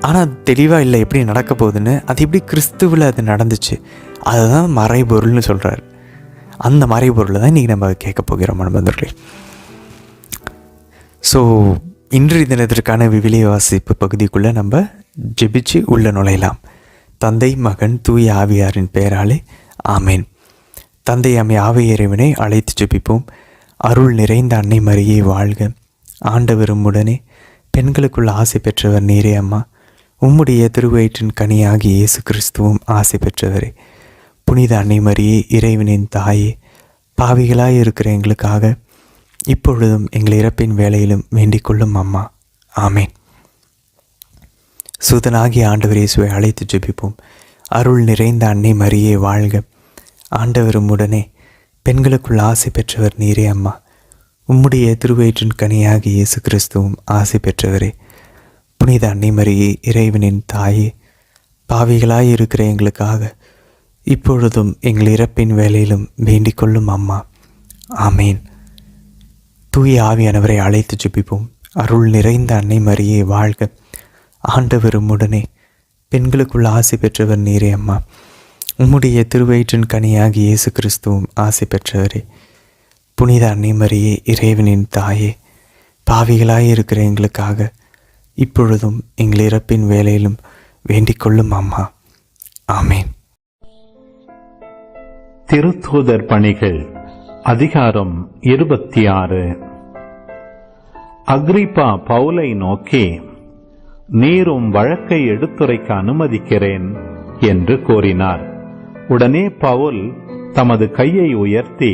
ஆனால் அது தெளிவாக இல்லை எப்படி நடக்க போகுதுன்னு. அது எப்படி கிறிஸ்துவில் அது நடந்துச்சு, அதுதான் மறைபொருள்னு சொல்கிறார். அந்த மறைபொருளை தான் இன்றைக்கி நம்ம கேட்க போகிறோம் நண்பர்களே. ஸோ இன்றைய தினத்திற்கான விவிலிய வாசிப்பு பகுதிக்குள்ளே நம்ம ஜெபிச்சு உள்ள நுழையலாம். தந்தை, மகன், தூய ஆவியாரின் பெயராலே ஆமேன். தந்தை அம்மை ஆவி இறைவனை அழைத்து ஜெபிப்போம். அருள் நிறைந்த அன்னை மரியே வாழ்க, ஆண்டவரும் உடனே பெண்களுக்குள் ஆசை பெற்றவர் நீரே அம்மா. உம்முடைய திருவயிற்றின் கனியாகி இயேசு கிறிஸ்துவும் ஆசை பெற்றவரே. புனித அன்னை மரியே இறைவனின் தாயே, பாவிகளாய் இருக்கிற எங்களுக்காக இப்பொழுதும் எங்கள் இறப்பின் வேளையிலும் வேண்டிக் கொள்ளும் அம்மா. ஆமேன். சுதனாகிய ஆண்டவர் இயேசுவை அழைத்து ஜெபிப்போம். அருள் நிறைந்த அன்னை மரியே வாழ்க, ஆண்டவரும் உடனே பெண்களுக்குள் ஆசை பெற்றவர் நீரே அம்மா. உம்முடைய திருவயிற்றின் கனியாகி இயேசு கிறிஸ்துவும் ஆசை பெற்றவரே. புனித அன்னை மரியே இறைவனின் தாயே, பாவிகளாய் இருக்கிற எங்களுக்காக இப்பொழுதும் எங்கள் இறப்பின் வேளையிலும் வேண்டிக் கொள்ளும் அம்மா. ஆமேன். தூய ஆவியானவரை அழைத்து ஜெபிப்போம். அருள் நிறைந்த அன்னை மரியே வாழ்க, ஆண்டவரும் உடனே பெண்களுக்குள் ஆசை பெற்றவர் நீரே அம்மா. உம்முடைய திருவயிற்றின் கனியாகி இயேசு கிறிஸ்துவும் ஆசை பெற்றவரே. புனித அன்னை மரியே இறைவனின் தாயே, பாவிகளாய் இருக்கிற எங்களுக்காக இப்பொழுதும் எங்கள் இறப்பின் வேளையிலும் வேண்டிக் கொள்ளும் அம்மா. ஆமேன். திருத்தூதர் பணிகள் அதிகாரம் 26. அக்ரிப்பா பவுலை நோக்கி, நீரும் வழக்கை எடுத்துரைக்க அனுமதிக்கிறேன் என்று கூறினார். உடனே பவுல் தமது கையை உயர்த்தி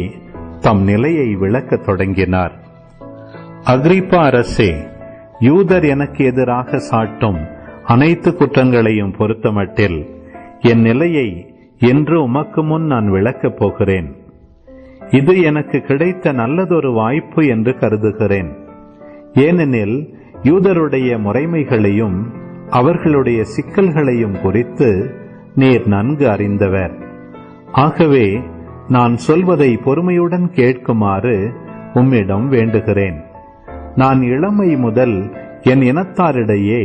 தம் நிலையை விளக்கத் தொடங்கினார். அக்ரிப்பா அரசே, யூதர் எனக்கு எதிராக சாட்டும் அனைத்து குற்றங்களையும் பொறுத்தமட்டில் என் நிலையை என்று உமக்கு முன் நான் விளக்கப் போகிறேன். இது எனக்கு கிடைத்த நல்லதொரு வாய்ப்பு என்று கருதுகிறேன். ஏனெனில் யூதருடைய முறைமைகளையும் அவர்களுடைய சிக்கல்களையும் குறித்து நீர் நன்கு அறிந்தவர். ஆகவே நான் சொல்வதை பொறுமையுடன் கேட்குமாறு உம்மிடம் வேண்டுகிறேன். நான் இளமை முதல் என் இனத்தாரிடையே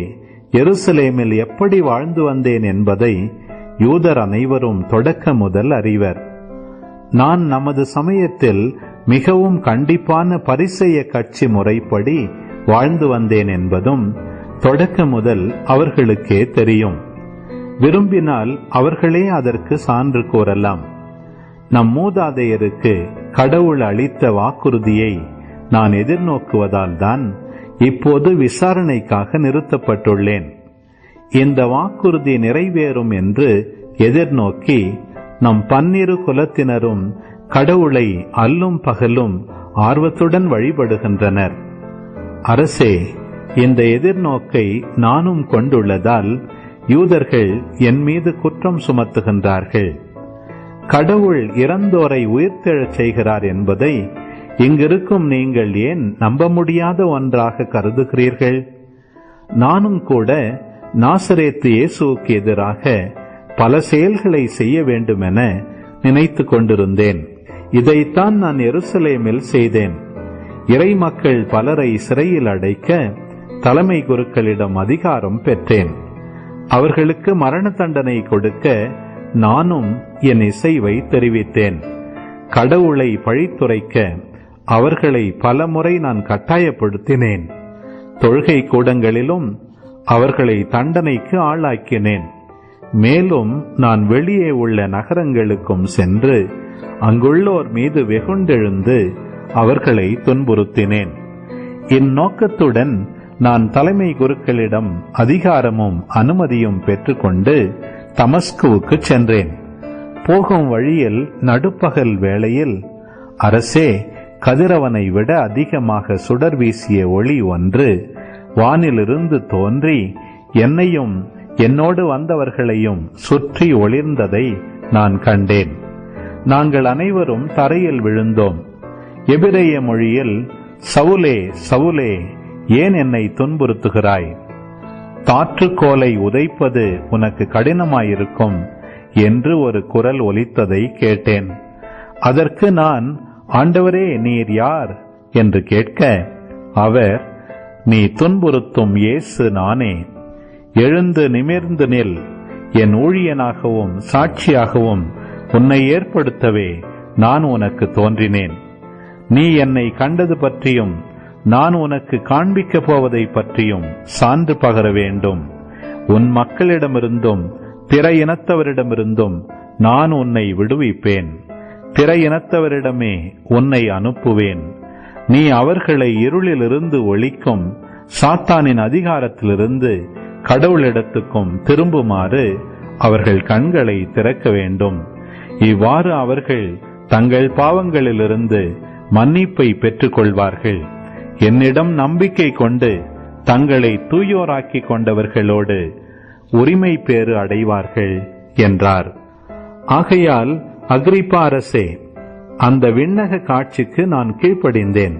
எருசலேமில் எப்படி வாழ்ந்து வந்தேன் என்பதை யூதர் அனைவரும் தொடக்க முதல் அறிவர். நான் நமது சமயத்தில் மிகவும் கண்டிப்பான பரிசேய கட்சி முறைப்படி வாழ்ந்து வந்தேன் என்பதும் தொடக்க முதல் அவர்களுக்கே தெரியும். விரும்பினால் அவர்களே அதற்கு சான்று கூறலாம். நம் மூதாதையருக்கு கடவுள் அளித்த வாக்குறுதியை நான் எதிர்நோக்குவதால் தான் இப்போது விசாரணைக்காக நிறுத்தப்பட்டுள்ளேன். இந்த வாக்குறுதி நிறைவேறும் என்று எதிர்நோக்கி நம் 12 குலத்தினரும் கடவுளை அல்லும் பகலும் ஆர்வத்துடன் வழிபடுகின்றனர். அரசே, இந்த எதிர்நோக்கை நானும் கொண்டுள்ளதால் யூதர்கள் என் மீது குற்றம் சுமத்துகின்றார்கள். கடவுள் இறந்தோரை உயிர்த்தெழச் செய்கிறார் என்பதை இங்கிருக்கும் நீங்கள் ஏன் நம்ப முடியாத ஒன்றாக கருதுகிறீர்கள்? நானும் கூட நாசரேத்து இயேசுவுக்கு எதிராக பல செயல்களை செய்ய வேண்டுமென நினைத்து கொண்டிருந்தேன். இதைத்தான் நான் எருசலேமில் செய்தேன். இறை மக்கள் பலரை சிறையில் அடைக்க தலைமை குருக்களிடம் அதிகாரம் பெற்றேன். அவர்களுக்கு மரண தண்டனை கொடுக்க நானும் என் இசைவை தெரிவித்தேன். கடவுளை பழித்துரைக்க அவர்களை பலமுறை நான் கட்டாயப்படுத்தினேன். தொழுகை கூடங்களிலும் அவர்களை தண்டனைக்கு ஆளாக்கினேன். மேலும் நான் வெளியே உள்ள நகரங்களுக்கும் சென்று அங்குள்ளோர் மீது வெகுண்டெழுந்து அவர்களை துன்புறுத்தினேன். இந்நோக்கத்துடன் நான் தலைமை குருக்களிடம் அதிகாரமும் அனுமதியும் பெற்றுக்கொண்டு தமஸ்குவுக்கு சென்றேன். போகும் வழியில் நடுப்பகல் வேளையில், அரசே, கதிரவனை விட அதிகமாக சுடர் வீசிய ஒளி ஒன்று வானிலிருந்து தோன்றி என்னையும் என்னோடு வந்தவர்களையும் சுற்றி ஒளிர்ந்ததை நான் கண்டேன். நாங்கள் அனைவரும் தரையில் விழுந்தோம். எபிரேய மொழியில், சவுலே சவுலே, ஏன் என்னை துன்புறுத்துகிறாய்? தாற்றுக்கோலை உதைப்பது உனக்கு கடினமாயிருக்கும் என்று ஒரு குரல் ஒலித்ததை கேட்டேன். அதற்கு நான், ஆண்டவரே, நீர் யார் என்று கேட்க, அவர், நீ துன்புறுத்தும் இயேசு நானே. எழுந்து நிமிர்ந்து நில். என் ஊழியனாகவும் சாட்சியாகவும் உன்னை ஏற்படுத்தவே நான் உனக்கு தோன்றினேன். நீ என்னை கண்டது பற்றியும் நான் உனக்கு காண்பிக்கப் போவதை பற்றியும் சான்று பகர வேண்டும். உன் மக்களிடமிருந்தும் பிற இனத்தவரிடமிருந்தும் நான் உன்னை விடுவிப்பேன். பிற இனத்தவரிடமே உன்னை அனுப்புவேன். நீ அவர்களை இருளிலிருந்து ஒழிக்கும் சாத்தானின் அதிகாரத்திலிருந்து கடவுளிடத்துக்கும் திரும்புமாறு அவர்கள் கண்களை திறக்க வேண்டும். இவ்வாறு அவர்கள் தங்கள் பாவங்களிலிருந்து மன்னிப்பை பெற்றுக் கொள்வார்கள். என்னிடம் நம்பிக்கை கொண்டு தங்களை தூயோராக்கிக் கொண்டவர்களோடு உரிமை பேறு அடைவார்கள் என்றார். ஆகையால் அகிரிப்பா அரசே, அந்த விண்ணக காட்சிக்கு நான் கீழ்ப்படிந்தேன்.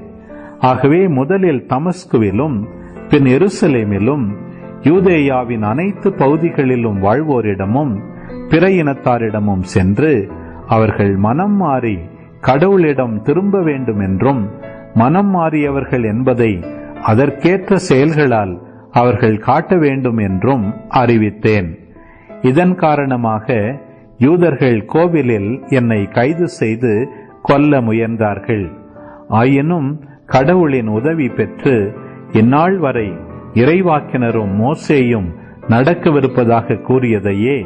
ஆகவே முதலில் தமஸ்குவிலும் பின் எருசலேமிலும் யூதேயாவின் அனைத்து பகுதிகளிலும் வாழ்வோரிடமும் பிற இனத்தாரிடமும் சென்று அவர்கள் மனம் மாறி கடவுளிடம் திரும்ப வேண்டும் என்றும், மனம் மாறியவர்கள் என்பதை அதற்கேற்ற செயல்களால் அவர்கள் காட்ட வேண்டும் என்றும் அறிவித்தேன். இதன் காரணமாக யூதர்கள் கோவிலில் என்னை கைது செய்து கொல்ல முயன்றார்கள். ஆயினும் கடவுளின் உதவி பெற்று இந்நாள் வரை இறைவாக்கினரும் மோசேயும் நடக்கவிருப்பதாக கூறியதையே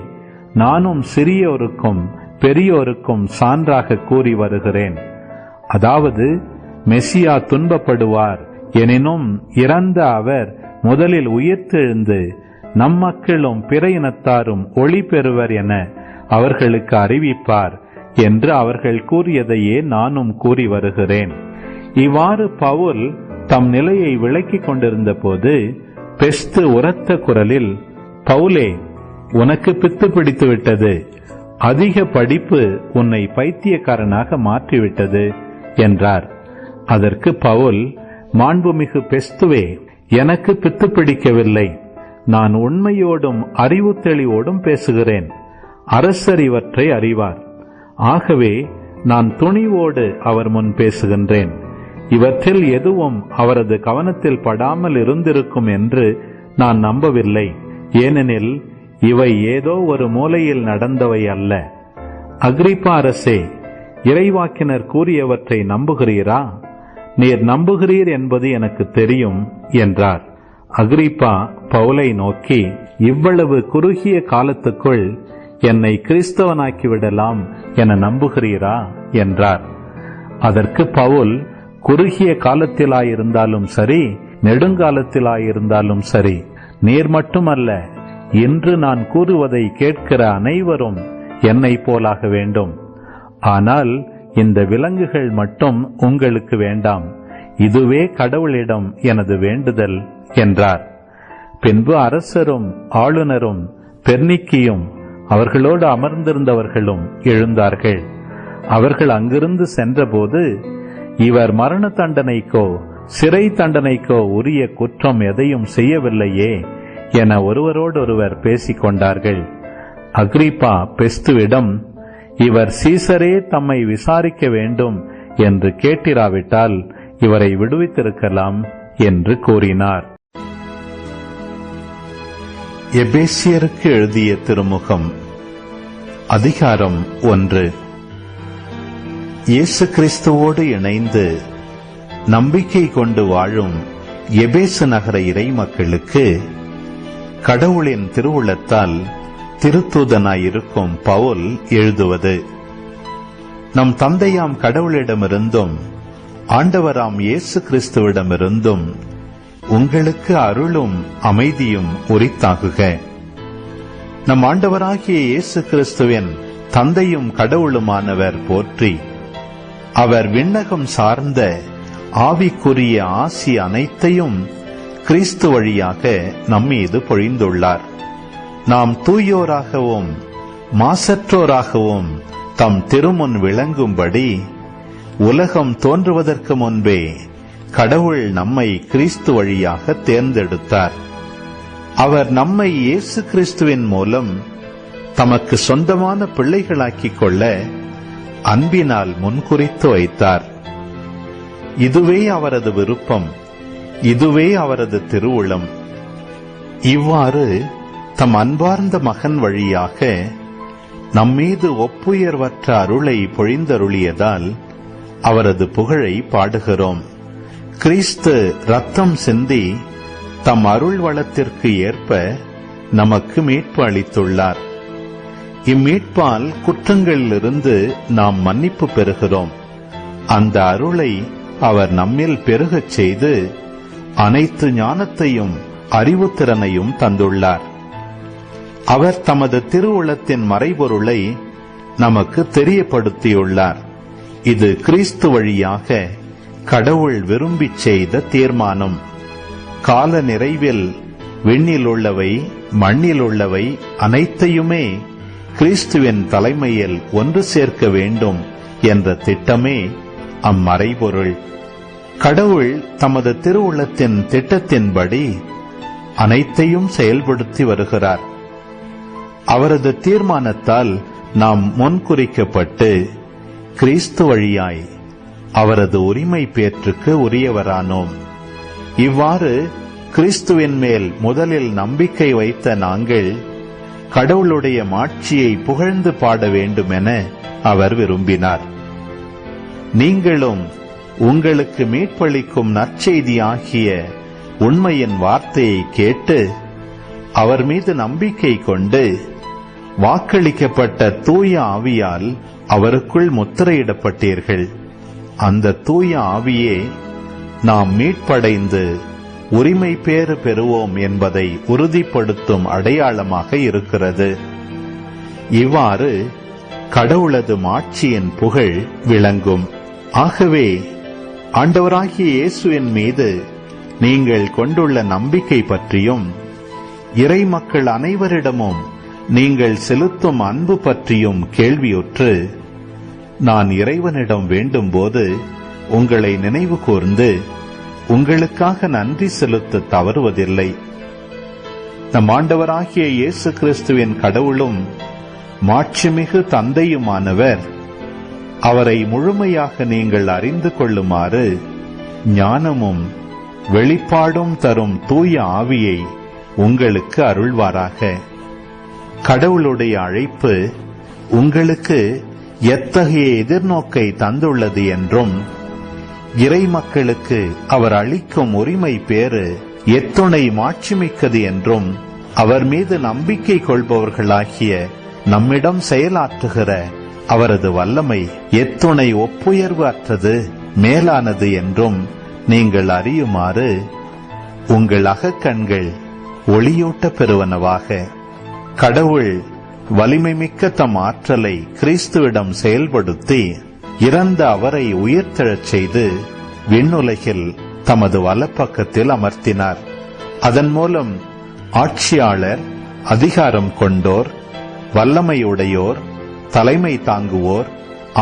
நானும் சிறியோருக்கும் பெரியோருக்கும் சான்றாக கூறி வருகிறேன். அதாவது, மெசியா துன்பப்படுவார், எனினும் இறந்த அவர் முதலில் உயிர்த்தெழுந்து நம் மக்களும் பிற இனத்தாரும் ஒளி பெறுவர் என அவர்களுக்கு அறிவிப்பார் என்று அவர்கள் கூறியதையே நானும் கூறி வருகிறேன். இவ்வாறு பவுல் தம் நிலையை விளக்கிக் கொண்டிருந்த போது பெஸ்து உரத்த குரலில், பவுலே, உனக்கு பித்து பிடித்து விட்டது, அதிக படிப்பு உன்னை பைத்தியக்காரனாக மாற்றிவிட்டது என்றார். அதற்கு பவுல், மாண்புமிகு பெஸ்துவே, எனக்கு பித்து பிடிக்கவில்லை, நான் உண்மையோடும் அறிவு தெளிவோடும் பேசுகிறேன். அரசர் இவற்றை அறிவார். ஆகவே நான் துணிவோடு அவர் முன் பேசுகின்றேன். இவற்றில் எதுவும் அவரது கவனத்தில் படாமல் இருந்திருக்கும் என்று நான் நம்பவில்லை. ஏனெனில் இவை ஏதோ ஒரு மூலையில் நடந்தவை அல்ல. அகிரிப்பா அரசே, இறைவாக்கினர் கூறியவற்றை நம்புகிறீரா? நீர் நம்புகிறீர் என்பது எனக்கு தெரியும் என்றார். அகிரிப்பா பவுலை நோக்கி, இவ்வளவு குறுகிய காலத்துக்குள் என்னை கிறிஸ்தவனாக்கிவிடலாம் என நம்புகிறீரா என்றார். அதற்கு பவுல், குறுகிய காலத்திலாயிருந்தாலும் சரி, நெடுங்காலத்திலாயிருந்தாலும் சரி, நீர் மட்டுமல்ல, இன்று நான் கூறுவதை கேட்கிற அனைவரும் என்னை போலாக வேண்டும். ஆனால் இந்த விலங்குகள் மட்டும் உங்களுக்கு வேண்டாம். இதுவே கடவுளிடம் எனது வேண்டுதல் என்றார். பின்பு அரசரும் ஆளுநரும் பெர்னிக்கியும் அவர்களோடு அமர்ந்திருந்தவர்களும் எழுந்தார்கள். அவர்கள் அங்கிருந்து சென்றபோது, இவர் மரண தண்டனைக்கோ சிறை தண்டனைக்கோ உரிய குற்றம் எதையும் செய்யவில்லையே என ஒருவரோடொருவர் பேசிக் கொண்டார்கள். அகிரிப்பா பெஸ்துவிடம், இவர் சீசரே தம்மை விசாரிக்க வேண்டும் என்று கேட்டிராவிட்டால் இவரை விடுவித்திருக்கலாம் என்று கூறினார். எபேசியருக்கு எழுதிய திருமுகம், அதிகாரம் 1. இயேசு கிறிஸ்துவோடு இணைந்து நம்பிக்கை கொண்டு வாழும் எபேசு நகர இறை மக்களுக்கு கடவுளின் திருவுளத்தால் திருத்தூதனாயிருக்கும் பவுல் எழுதுவது. நம் தந்தையாம் கடவுளிடமிருந்தும் ஆண்டவராம் இயேசு கிறிஸ்துவிடமிருந்தும் உங்களுக்கு அருளும் அமைதியும் உரித்தாகுக. நம் ஆண்டவராகிய இயேசு கிறிஸ்துவின் தந்தையும் கடவுளுமானவர் போற்றி, அவர் விண்ணகம் சார்ந்த ஆவிக்குரிய ஆசி அனைத்தையும் கிறிஸ்து வழியாக நம்மீது பொழிந்துள்ளார். நாம் தூயோராகவும் மாசற்றோராகவும் தம் திருமுன் விளங்கும்படி உலகம் தோன்றுவதற்கு முன்பே கடவுள் நம்மை கிறிஸ்து வழியாக தேர்ந்தெடுத்தார். அவர் நம்மை இயேசு கிறிஸ்துவின் மூலம் தமக்கு சொந்தமான பிள்ளைகளாக்கிக் கொள்ள அன்பினால் முன்குறித்து வைத்தார். இதுவே அவரது விருப்பம், இதுவே அவரது திருவுளம். இவ்வாறு தம் அன்பார்ந்த மகன் வழியாக நம்மீது ஒப்புயர்வற்ற அருளை பொழிந்தருளியதால் அவரது புகழை பாடுகிறோம். கிறிஸ்து இரத்தம் சிந்தி தம் அருள் வளத்திற்கு ஏற்ப நமக்கு மீட்பு அளித்துள்ளார். இம்மீட்பால் குற்றங்களிலிருந்து நாம் மன்னிப்பு பெறுகிறோம். அந்த அருளை அவர் நம்மில் பெருகச் செய்து அனைத்து ஞானத்தையும் அறிவுத்திறனையும் தந்துள்ளார். அவர் தமது திருவுளத்தின் மறைபொருளை நமக்கு தெரியப்படுத்தியுள்ளார். இது கிறிஸ்து வழியாக கடவுள் விரும்பிச் செய்த தீர்மானம். கால நிறைவில் விண்ணில் உள்ளவை மண்ணில் உள்ளவை அனைத்தையுமே கிறிஸ்துவின் தலைமையில் ஒன்று சேர்க்க வேண்டும் என்ற திட்டமே அம்மறைபொருள். கடவுள் தமது திருவுளத்தின் திட்டத்தின்படி அனைத்தையும் செயல்படுத்தி வருகிறார். அவரது தீர்மானத்தால் நாம் முன்குறிக்கப்பட்டு கிறிஸ்து வழியாய் அவரது உரிமை பேற்றுக்கு உரியவரானோம். இவ்வாறு கிறிஸ்துவின் மேல் முதலில் நம்பிக்கை வைத்த நாங்கள் கடவுளுடைய மாட்சியை புகழ்ந்து பாட வேண்டுமென அவர் விரும்பினார். நீங்களும் உங்களுக்கு மீட்பளிக்கும் நற்செய்தி ஆகிய உண்மையின் வார்த்தையை கேட்டு அவர் மீது நம்பிக்கை கொண்டு வாக்களிக்கப்பட்ட தூய ஆவியால் அவருக்குள் முத்திரையிடப்பட்டீர்கள். அந்த தூய ஆவியே நாம் மீட்படைந்து உரிமை பேறு பெறுவோம் என்பதை உறுதிப்படுத்தும் அடையாளமாக இருக்கிறது. இவ்வாறு கடவுளது மாட்சியின் புகழ் விளங்கும். ஆகவே ஆண்டவராகிய இயேசுவின் மீது நீங்கள் கொண்டுள்ள நம்பிக்கை பற்றியும் இறை மக்கள் அனைவரிடமும் நீங்கள் செலுத்தும் அன்பு பற்றியும் கேள்வியுற்று நான் இறைவனிடம் வேண்டும் போது உங்களை நினைவு கூர்ந்து உங்களுக்காக நன்றி செலுத்த தவறுவதில்லை. நம் ஆண்டவராகிய இயேசு கிறிஸ்துவின் கடவுளும் மாட்சிமிகு தந்தையுமானவர் அவரை முழுமையாக நீங்கள் அறிந்து கொள்ளுமாறு ஞானமும் வெளிப்பாடும் தரும் தூய ஆவியை உங்களுக்கு அருள்வாராக. கடவுளுடைய அழைப்பு உங்களுக்கு எத்தகைய எதிர்நோக்கை தந்துள்ளது என்றும், இறை மக்களுக்கு அவர் அளிக்கும் உரிமை பேறு எத்துணை மாட்சிமிக்கது என்றும், அவர் மீது நம்பிக்கை கொள்பவர்களாகிய நம்மிடம் செயலாற்றுகிற அவரது வல்லமை எத்துணை ஒப்புயர்வு அற்றது, மேலானது என்றும் நீங்கள் அறியுமாறு உங்கள் அகக்கண்கள் ஒளியூட்ட பெறுவனவாக. கடவுள் வலிமை மிக்க தம் ஆற்றலை கிறிஸ்துவிடம் செயல்படுத்தி இறந்த அவரை உயிர்த்தெழச் செய்து விண்ணுலகில் தமது வலப்பக்கத்தில் அமர்த்தினார். அதன் மூலம் ஆட்சியாளர், அதிகாரம் கொண்டோர், வல்லமையுடையோர், தலைமை தாங்குவோர்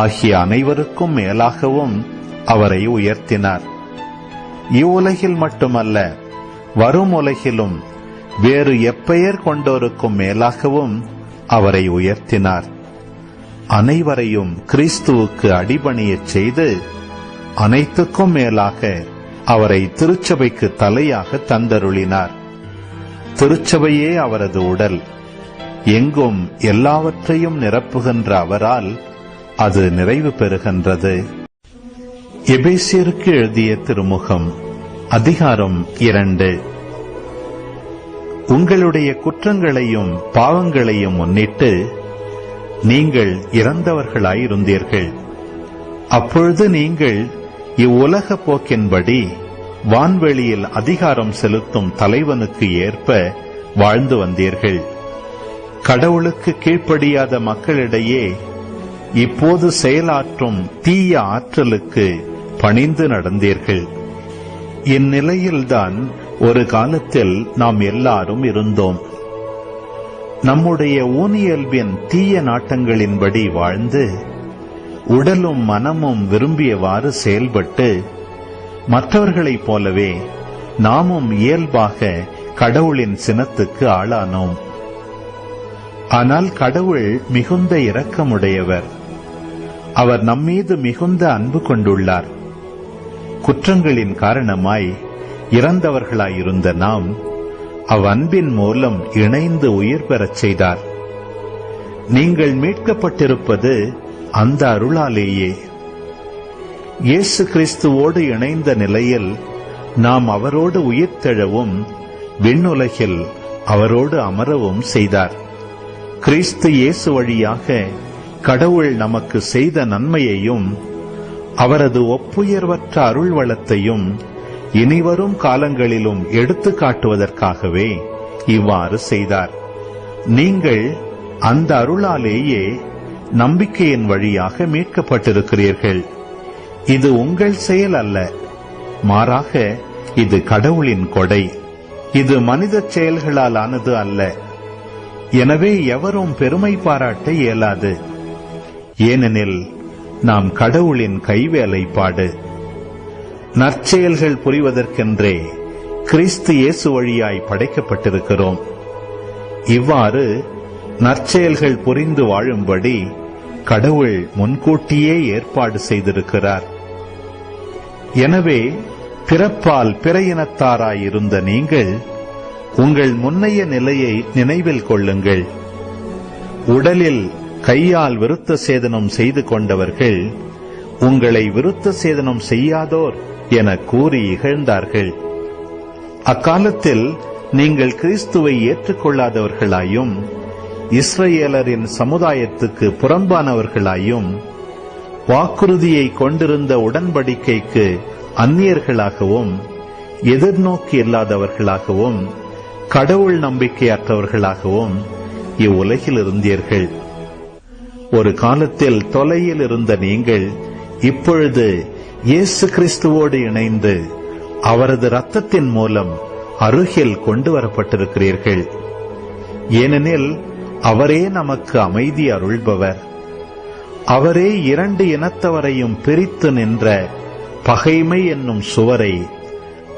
ஆகிய அனைவருக்கும் மேலாகவும் அவரை உயர்த்தினார். இவ்வுலகில் மட்டுமல்ல, வரும் உலகிலும் வேறு எப்பெயர் கொண்டோருக்கும் மேலாகவும் அவரை உயர்த்தினார். அனைவரையும் கிறிஸ்துவுக்கு அடிபணியச் செய்து அனைத்துக்கும் மேலாக அவரை திருச்சபைக்கு தலையாக தந்தருளினார். திருச்சபையே அவரது உடல். எங்கும் எல்லாவற்றையும் நிரப்புகின்ற அவரால் அது நிறைவு பெறுகின்றது. எபேசியருக்கு எழுதிய திருமுகம், அதிகாரம் 2. உங்களுடைய குற்றங்களையும் பாவங்களையும் முன்னிட்டு நீங்கள் இறந்தவர்களாயிருந்தீர்கள். அப்பொழுது நீங்கள் இவ்வுலக போக்கின்படி வான்வெளியில் அதிகாரம் செலுத்தும் தலைவனுக்கு ஏற்ப வாழ்ந்து வந்தீர்கள். கடவுளுக்கு கீழ்ப்படியாத மக்களிடையே இப்போது செயலாற்றும் தீய ஆற்றலுக்கு பணிந்து நடந்தீர்கள். இந்நிலையில்தான் ஒரு காலத்தில் நாம் எல்லாரும் இருந்தோம். நம்முடைய ஊனியல்பின் தீய நாட்டங்களின்படி வாழ்ந்து, உடலும் மனமும் விரும்பியவாறு செயல்பட்டு, மற்றவர்களைப் போலவே நாமும் இயல்பாக கடவுளின் சினத்துக்கு ஆளானோம். ஆனால் கடவுள் மிகுந்த இரக்கமுடையவர். அவர் நம்மீது மிகுந்த அன்பு கொண்டுள்ளார். குற்றங்களின் காரணமாய் இறந்தவர்களாயிருந்த நாம் அவ்வன்பின் மூலம் இணைந்து உயிர் பெறச் செய்தார். நீங்கள் மீட்கப்பட்டிருப்பது அந்த அருளாலேயே. இயேசு கிறிஸ்துவோடு இணைந்த நிலையில் நாம் அவரோடு உயிர்த்தெழவும் விண்ணுலகில் அவரோடு அமரவும் செய்தார். கிறிஸ்து இயேசு வழியாக கடவுள் நமக்கு செய்த நன்மையையும் அவரது ஒப்புயர்வற்ற அருள் வளத்தையும் இனிவரும் காலங்களிலும் எடுத்து காட்டுவதற்காகவே இவ்வாறு செய்தார். நீங்கள் அந்த அருளாலேயே நம்பிக்கையின் வழியாக மீட்கப்பட்டிருக்கிறீர்கள். இது உங்கள் செயல் அல்ல, மாறாக இது கடவுளின் கொடை. இது மனித செயல்களால் ஆனது அல்ல. எனவே எவரும் பெருமை பாராட்ட இயலாது. ஏனெனில் நாம் கடவுளின் கைவேலைப்பாடு. நற்செயல்கள் புரிவதற்கென்றே கிறிஸ்து இயேசு வழியாய் படைக்கப்பட்டிருக்கிறோம். இவ்வாறு நற்செயல்கள் புரிந்து வாழும்படி கடவுள் முன்கூட்டியே ஏற்பாடு செய்திருக்கிறார். எனவே பிறப்பால் பிற இனத்தாராயிருந்த நீங்கள் உங்கள் முன்னைய நிலையை நினைவில் கொள்ளுங்கள். உடலில் கையால் விருத்த சேதனம் செய்து கொண்டவர்கள் உங்களை விருத்த சேதனம் செய்யாதோர் என கூறி இகழ்ந்தார்கள். அக்காலத்தில் நீங்கள் கிறிஸ்துவை ஏற்றுக்கொள்ளாதவர்களாயும் இஸ்ரவேலரின் சமுதாயத்துக்கு புறம்பானவர்களாயும் வாக்குறுதியை கொண்டிருந்த உடன்படிக்கைக்கு அந்நியர்களாகவும் எதிர்நோக்கி இல்லாதவர்களாகவும் கடவுள் நம்பிக்கையற்றவர்களாகவும் இவ்வுலகில் இருந்தீர்கள். ஒரு காலத்தில் தொலையில் இருந்த நீங்கள் இப்பொழுது இயேசு கிறிஸ்துவோடு இணைந்து அவரது இரத்தத்தின் மூலம் அருகில் கொண்டு வரப்பட்டிருக்கிறீர்கள். ஏனெனில் அவரே நமக்கு அமைதி அருள்பவர். அவரே இரண்டு இனத்தவரையும் பிரித்து நின்ற பகைமை என்னும் சுவரை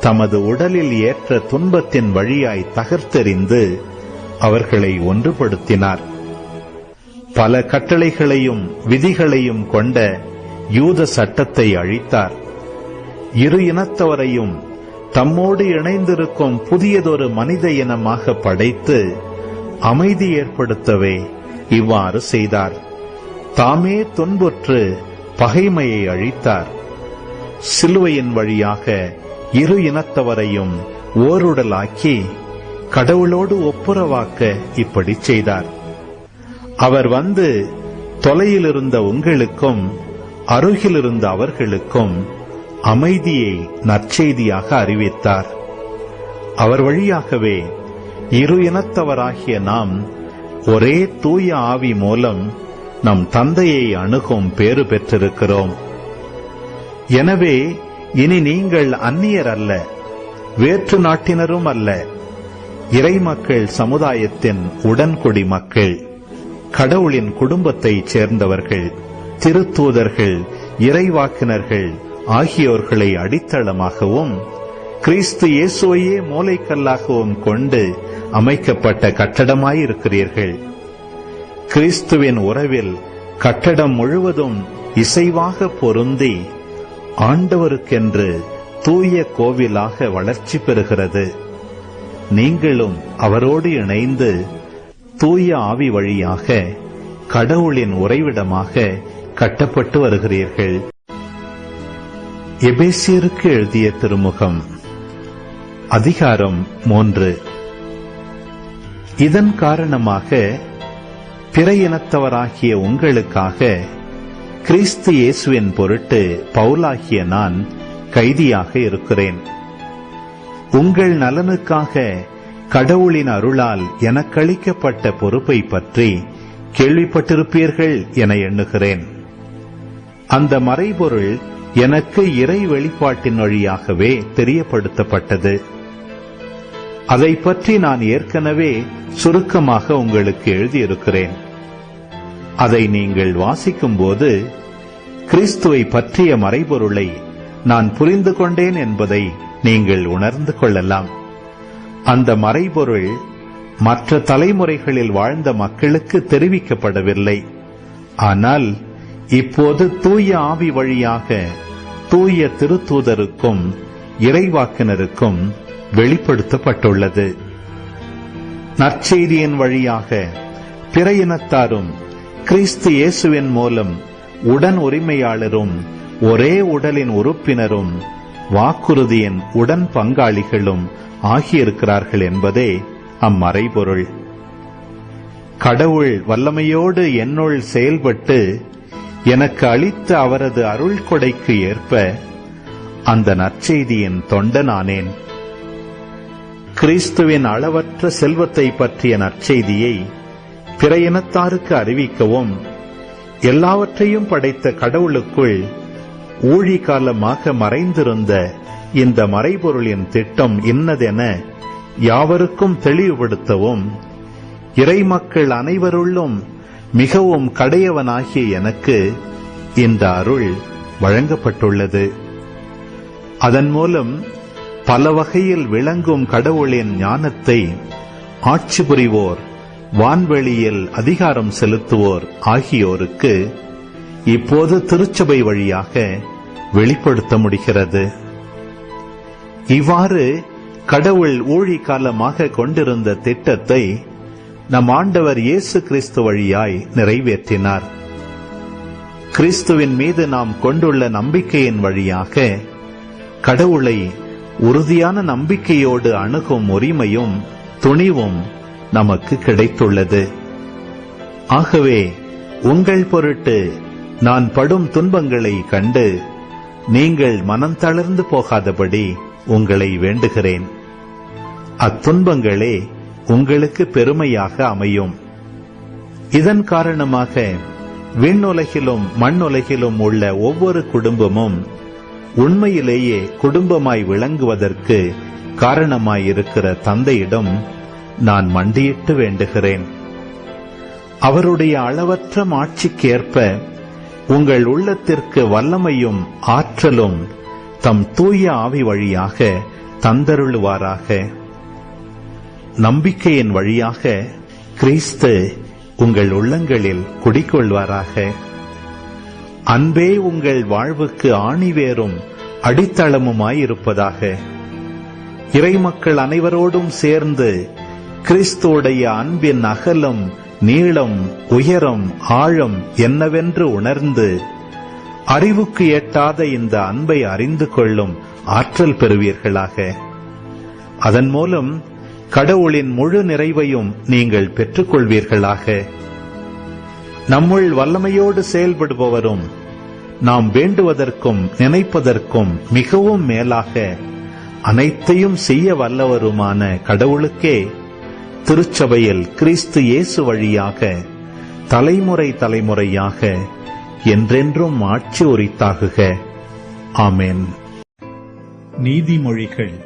தமது உடலில் ஏற்ற துன்பத்தின் வழியாய் தகர்த்தெறிந்து அவர்களை ஒன்றுபடுத்தினார். பல கட்டளைகளையும் விதிகளையும் கொண்ட யூத சட்டத்தை அழித்தார். இரு இனத்தவரையும் தம்மோடு இணைந்திருக்கும் புதியதொரு மனித இனமாக படைத்து அமைதி ஏற்படுத்தவே இவ்வாறு செய்தார். தாமே துன்புற்று பகைமையை அழித்தார். சிலுவையின் வழியாக இரு இனத்தவரையும் ஓருடலாக்கி கடவுளோடு ஒப்புரவாக்க இப்படி செய்தார். அவர் வந்து தொலையிலிருந்த உங்களுக்கும் அருகிலிருந்த அவர்களுக்கும் அமைதியை நற்செய்தியாக அறிவித்தார். அவர் வழியாகவே இரு இனத்தவராகிய நாம் ஒரே தூய ஆவி மூலம் நம் தந்தையை அணுகும் பேறு பெற்றிருக்கிறோம். எனவே இனி நீங்கள் அந்நியர் அல்ல, வேற்று நாட்டினரும் அல்ல, இறைமக்கள் சமுதாயத்தின் உடன்குடி மக்கள், கடவுளின் குடும்பத்தைச் சேர்ந்தவர்கள், திருத்தூதர்கள், இறைவாக்கினர்கள் ஆகியோர்களை அடித்தளமாகவும் கிறிஸ்து இயேசுவையே மூலைக்கல்லாகவும் கொண்டு அமைக்கப்பட்ட கட்டடமாயிருக்கிறீர்கள். கிறிஸ்துவின் உறவில் கட்டடம் முழுவதும் இசைவாக பொருந்தி ஆண்டவருக்கென்று தூய கோவிலாக வளர்ச்சி பெறுகிறது. நீங்களும் அவரோடு இணைந்து தூய ஆவி வழியாக கடவுளின் உறைவிடமாக கட்டப்பட்டு வருகிறீர்கள். எபேசியருக்கு எழுதிய திருமுகம் அதிகாரம் 3. இதன் காரணமாக பிற இனத்தவராகிய உங்களுக்காக கிறிஸ்து இயேசுவின் பொருட்டு பவுலாகிய நான் கைதியாக இருக்கிறேன். உங்கள் நலனுக்காக கடவுளின் அருளால் எனக்களிக்கப்பட்ட பொறுப்பை பற்றி கேள்விப்பட்டிருப்பீர்கள் என எண்ணுகிறேன். அந்த மறைபொருள் எனக்கு இறை வெளிப்பாட்டின் வழியாகவே தெரியப்படுத்தப்பட்டது. அதை பற்றி நான் ஏற்கனவே சுருக்கமாக உங்களுக்கு எழுதியிருக்கிறேன். அதை நீங்கள் வாசிக்கும்போது கிறிஸ்துவை பற்றிய மறைபொருளை நான் புரிந்து கொண்டேன் என்பதை நீங்கள் உணர்ந்து கொள்ளலாம். அந்த மறைபொருள் மற்ற தலைமுறைகளில் வாழ்ந்த மக்களுக்கு தெரிவிக்கப்படவில்லை. ஆனால் இப்போது தூய ஆவி வழியாக தூய திருத்தூதருக்கும் இறைவாக்கினருக்கும் வெளிப்படுத்தப்பட்டுள்ளது. நற்செய்தியின் வழியாக பிற இனத்தாரும் கிறிஸ்து இயேசுவின் மூலம் உடன் உரிமையாளரும் ஒரே உடலின் உறுப்பினரும் வாக்குறுதியின் உடன் பங்காளிகளும் ஆகியிருக்கிறார்கள் என்பதே அம்மறைபொருள். கடவுள் வல்லமையோடு என்னுள் செயல்பட்டு எனக்கு அளித்த அவரது அருள் கொடைக்கு ஏற்ப அந்த நற்செய்தியின் தொண்டனானேன். கிறிஸ்துவின் அளவற்ற செல்வத்தை பற்றிய நற்செய்தியை பிற இனத்தாருக்கு அறிவிக்கவும், எல்லாவற்றையும் படைத்த கடவுளுக்குள் ஊழிகாலமாக மறைந்திருந்த இந்த மறைபொருளின் திட்டம் இன்னதென யாவருக்கும் தெளிவுபடுத்தவும், இறைமக்கள் அனைவருள்ளும் மிகவும் கடையவனாகிய எனக்கு இந்த அருள் வழங்கப்பட்டுள்ளது. அதன் மூலம் பல வகையில் விளங்கும் கடவுளின் ஞானத்தை ஆட்சி புரிவோர், வான்வெளியில் அதிகாரம் செலுத்துவோர் ஆகியோருக்கு இப்போது திருச்சபை வழியாக வெளிப்படுத்த முடிகிறது. இவ்வாறு கடவுள் ஊழிகாலமாக கொண்டிருந்த திட்டத்தை நம் ஆண்டவர் இயேசு கிறிஸ்து வழியாய் நிறைவேற்றினார். கிறிஸ்துவின் மீது நாம் கொண்டுள்ள நம்பிக்கையின் வழியாக கடவுளை உறுதியான நம்பிக்கையோடு அணுகும் உரிமையும் துணிவும் நமக்கு கிடைத்துள்ளது. ஆகவே உங்கள் பொருட்டு நான் படும் துன்பங்களை கண்டு நீங்கள் மனம் தளர்ந்து போகாதபடி உங்களை வேண்டுகிறேன். அத்துன்பங்களே உங்களுக்கு பெருமையாக அமையும். இதன் காரணமாக விண்ணுலகிலும் மண்ணுலகிலும் உள்ள ஒவ்வொரு குடும்பமும் உண்மையிலேயே குடும்பமாய் விளங்குவதற்கு காரணமாயிருக்கிற தந்தையிடம் நான் மண்டியிட்டு வேண்டுகிறேன். அவருடைய அளவற்ற மாட்சிக்கேற்ப உங்கள் உள்ளத்திற்கு வல்லமையும் ஆற்றலும் தம் தூய ஆவி வழியாக தந்தருளுவாராக. நம்பிக்கையின் வழியாக கிறிஸ்து உங்கள் உள்ளங்களில் குடிகொள்வாராக. அன்பே உங்கள் வாழ்வுக்கு ஆணிவேரும் அடித்தளமுமாயிருப்பதாக. இறைமக்கள் அனைவரோடும் சேர்ந்து கிறிஸ்துவுடைய அன்பின் அகலம், நீளம், உயரம், ஆழம் என்னவென்று உணர்ந்து அறிவுக்கு எட்டாத இந்த அன்பை அறிந்து கொள்ளும் ஆற்றல் பெறுவீர்களாக. அதன் மூலம் கடவுளின் முழு நிறைவையும் நீங்கள் பெற்றுக்கொள்வீர்களாக. நம்முள் வல்லமையோடு செயல்படுபவரும் நாம் வேண்டுவதற்கும் நினைப்பதற்கும் மிகவும் மேலாக அனைத்தையும் செய்ய வல்லவருமான கடவுளுக்கே திருச்சபையில் கிறிஸ்து இயேசு வழியாக தலைமுறை தலைமுறையாக என்றென்றும் ஆட்சி உரித்தாகுக. ஆமென். நீதிமொழிகள்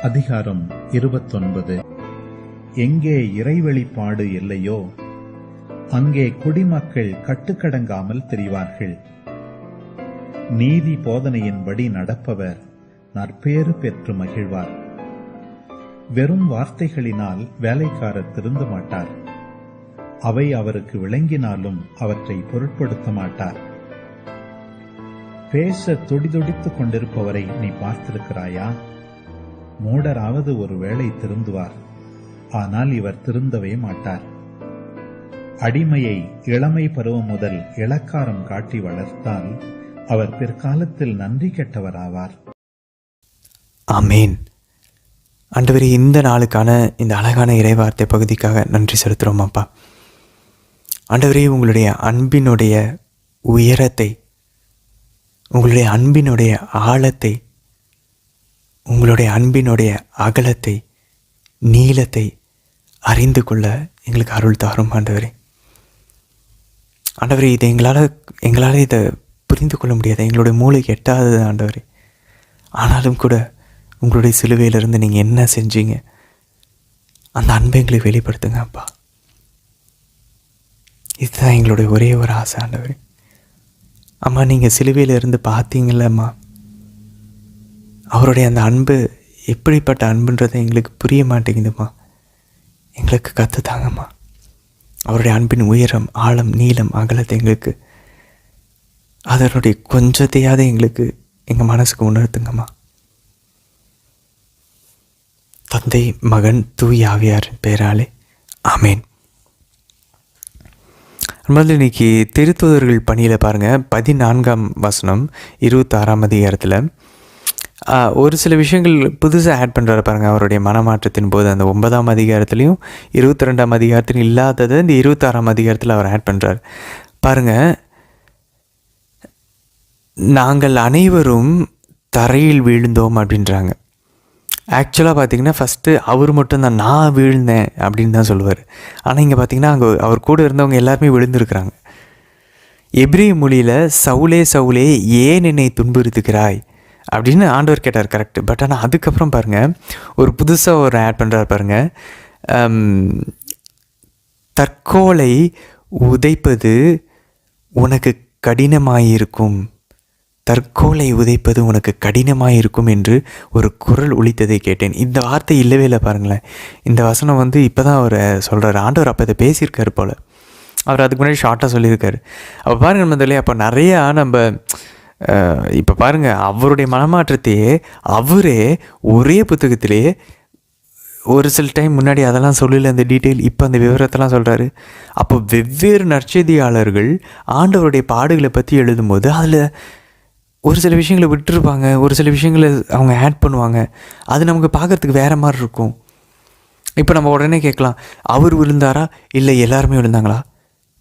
அதிகாரம் 29. எங்கே இறைவழிபாடு இல்லையோ அங்கே குடிமக்கள் கட்டுக்கடங்காமல் திரிவார்கள். நீதி போதனையின்படி நடப்பவர் நற்பேறு பெற்று மகிழ்வார். வெறும் வார்த்தைகளினால் வேலைக்காரர் திருந்த மாட்டார். அவை அவருக்கு விளங்கினாலும் அவற்றை பொருட்படுத்த மாட்டார். பேச துடிதுடித்துக் கொண்டிருப்பவரை நீ பார்த்திருக்கிறாயா? மூடராவது ஒரு வேளை திருந்துவார், ஆனால் இவர் திருந்தவே மாட்டார். அடிமையை இளமை பருவம் முதல் இளக்காரம் காட்டி வளர்த்தால் அவர் பிற்காலத்தில் நன்றி கெட்டவராவார். ஆமேன். ஆண்டவரே, இந்த நாளுக்கான இந்த அழகான இறைவார்த்தை பகுதிக்காக நன்றி செலுத்துகிறோம் அப்பா. ஆண்டவரே, உங்களுடைய அன்பினுடைய உயரத்தை, உங்களுடைய அன்பினுடைய ஆழத்தை, உங்களுடைய அன்பினுடைய அகலத்தை, நீளத்தை அறிந்து கொள்ள எங்களுக்கு அருள் தாரும் ஆண்டவரே. ஆண்டவரே, இதை எங்களால் இதை புரிந்து கொள்ள முடியாது, எங்களுடைய மூளைக்கு எட்டாதது ஆண்டவரே. ஆனாலும் கூட உங்களுடைய சிலுவையிலிருந்து நீங்கள் என்ன செஞ்சீங்க, அந்த அன்பை எங்களுக்கு வெளிப்படுத்துங்க அப்பா. இதுதான் எங்களுடைய ஒரே ஒரு ஆசை ஆண்டவரே. அம்மா, நீங்கள் சிலுவையிலிருந்து பார்த்தீங்களம்மா, அவருடைய அந்த அன்பு எப்படிப்பட்ட அன்புன்றதை எங்களுக்கு புரிய மாட்டேங்குதும்மா. எங்களுக்கு கற்றுத்தாங்கம்மா. அவருடைய அன்பின் உயரம், ஆழம், நீளம், அகலத்தை எங்களுக்கு அதனுடைய கொஞ்சத்தையாவது எங்களுக்கு எங்கள் மனசுக்கு உணர்த்துங்கம்மா. தந்தை, மகன், தூய் ஆவியாரின் பெயராலே ஆமேன். முதல்ல இன்னைக்கு திருத்தூதர்கள் பணியில் பாருங்கள், 14ஆம் வசனம் 26ஆம் அதிகாரத்தில் ஒரு சில விஷயங்கள் புதுசாக ஆட் பண்ணுறாரு பாருங்கள். அவருடைய மனமாற்றத்தின் போது அந்த 9ஆம் அதிகாரத்துலேயும் 22ஆம் அதிகாரத்திலும் இல்லாததை இந்த 26ஆம் அதிகாரத்தில் அவர் ஆட் பண்ணுறார் பாருங்கள். நாங்கள் அனைவரும் தரையில் வீழ்ந்தோம் அப்படின்றாங்க. ஆக்சுவலாக பார்த்திங்கன்னா ஃபஸ்ட்டு அவர் மட்டும்தான் நான் வீழ்ந்தேன் அப்படின்னு தான் சொல்லுவார். ஆனால் இங்கே பார்த்திங்கன்னா அங்கே அவர் கூட இருந்தவங்க எல்லாருமே விழுந்திருக்கிறாங்க. எபிரேய மொழியில் சவுலே சவுலே ஏன் என்னை துன்புறுத்துகிறாய் அப்படின்னு ஆண்டவர் கேட்டார், கரெக்டு. பட் ஆனால் அதுக்கப்புறம் பாருங்கள், ஒரு புதுசாக ஒரு ஆட் பண்ணுறார் பாருங்கள். தற்கொலை உதைப்பது உனக்கு கடினமாயிருக்கும், தற்கொலை உதைப்பது உனக்கு கடினமாயிருக்கும் என்று ஒரு குரல் ஒலித்ததை கேட்டேன். இந்த வார்த்தை இல்லவே இல்லை பாருங்களேன். இந்த வசனம் வந்து இப்போ தான் அவர் சொல்கிறார். ஆண்டவர் அப்போ இதை பேசியிருக்காரு போல். அவர் அதுக்கு முன்னாடி ஷார்ட்டாக சொல்லியிருக்காரு. அப்போ பாருங்கள் முதல்ல, அப்போ நிறையா நம்ம இப்போ பாருங்கள், அவருடைய மனமாற்றத்தையே அவரே ஒரே புத்தகத்திலே ஒரு சில டைம் முன்னாடி அதெல்லாம் சொல்லல, அந்த டீட்டெயில், இப்போ அந்த விவரத்தெல்லாம் சொல்கிறாரு. அப்போ வெவ்வேறு நற்செய்தியாளர்கள் ஆண்டவருடைய பாடுகளை பற்றி எழுதும்போது அதில் ஒரு சில விஷயங்களை விட்டுருப்பாங்க, ஒரு சில விஷயங்களை அவங்க ஆட் பண்ணுவாங்க. அது நமக்கு பார்க்குறதுக்கு வேறு மாதிரி இருக்கும். இப்போ நம்ம உடனே கேட்கலாம், அவர் விழுந்தாரா இல்லை எல்லாருமே விழுந்தாங்களா?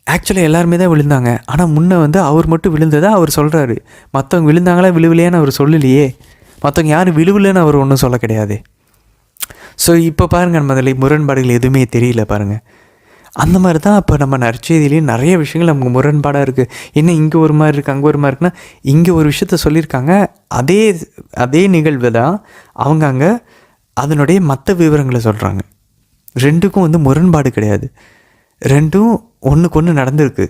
ஆக்சுவலாக எல்லாருமே தான் விழுந்தாங்க. ஆனால் முன்னே வந்து அவர் மட்டும் விழுந்ததாக அவர் சொல்கிறாரு. மற்றவங்க விழுந்தாங்களா விழுவிலையான்னு அவர் சொல்லலையே. மற்றவங்க யாரும் விழுவில்லைன்னு அவர் ஒன்றும் சொல்ல கிடையாது. ஸோ இப்போ பாருங்கள், நம்ம அதில் முரண்பாடுகள் எதுவுமே தெரியல பாருங்கள். அந்த மாதிரி தான் இப்போ நம்ம நற்செய்தியிலேயும் நிறைய விஷயங்கள் நமக்கு முரண்பாடாக இருக்குது. என்ன இங்கே ஒரு மாதிரி இருக்குது, அங்கே ஒரு மாதிரி இருக்குன்னா, இங்கே ஒரு விஷயத்த சொல்லியிருக்காங்க, அதே நிகழ்வு தான் அவங்க அங்கே அதனுடைய மற்ற விவரங்களை சொல்கிறாங்க. ரெண்டுக்கும் வந்து முரண்பாடு கிடையாது, ரெண்டும் ஒன்றுக்கு ஒன்று நடந்திருக்கு.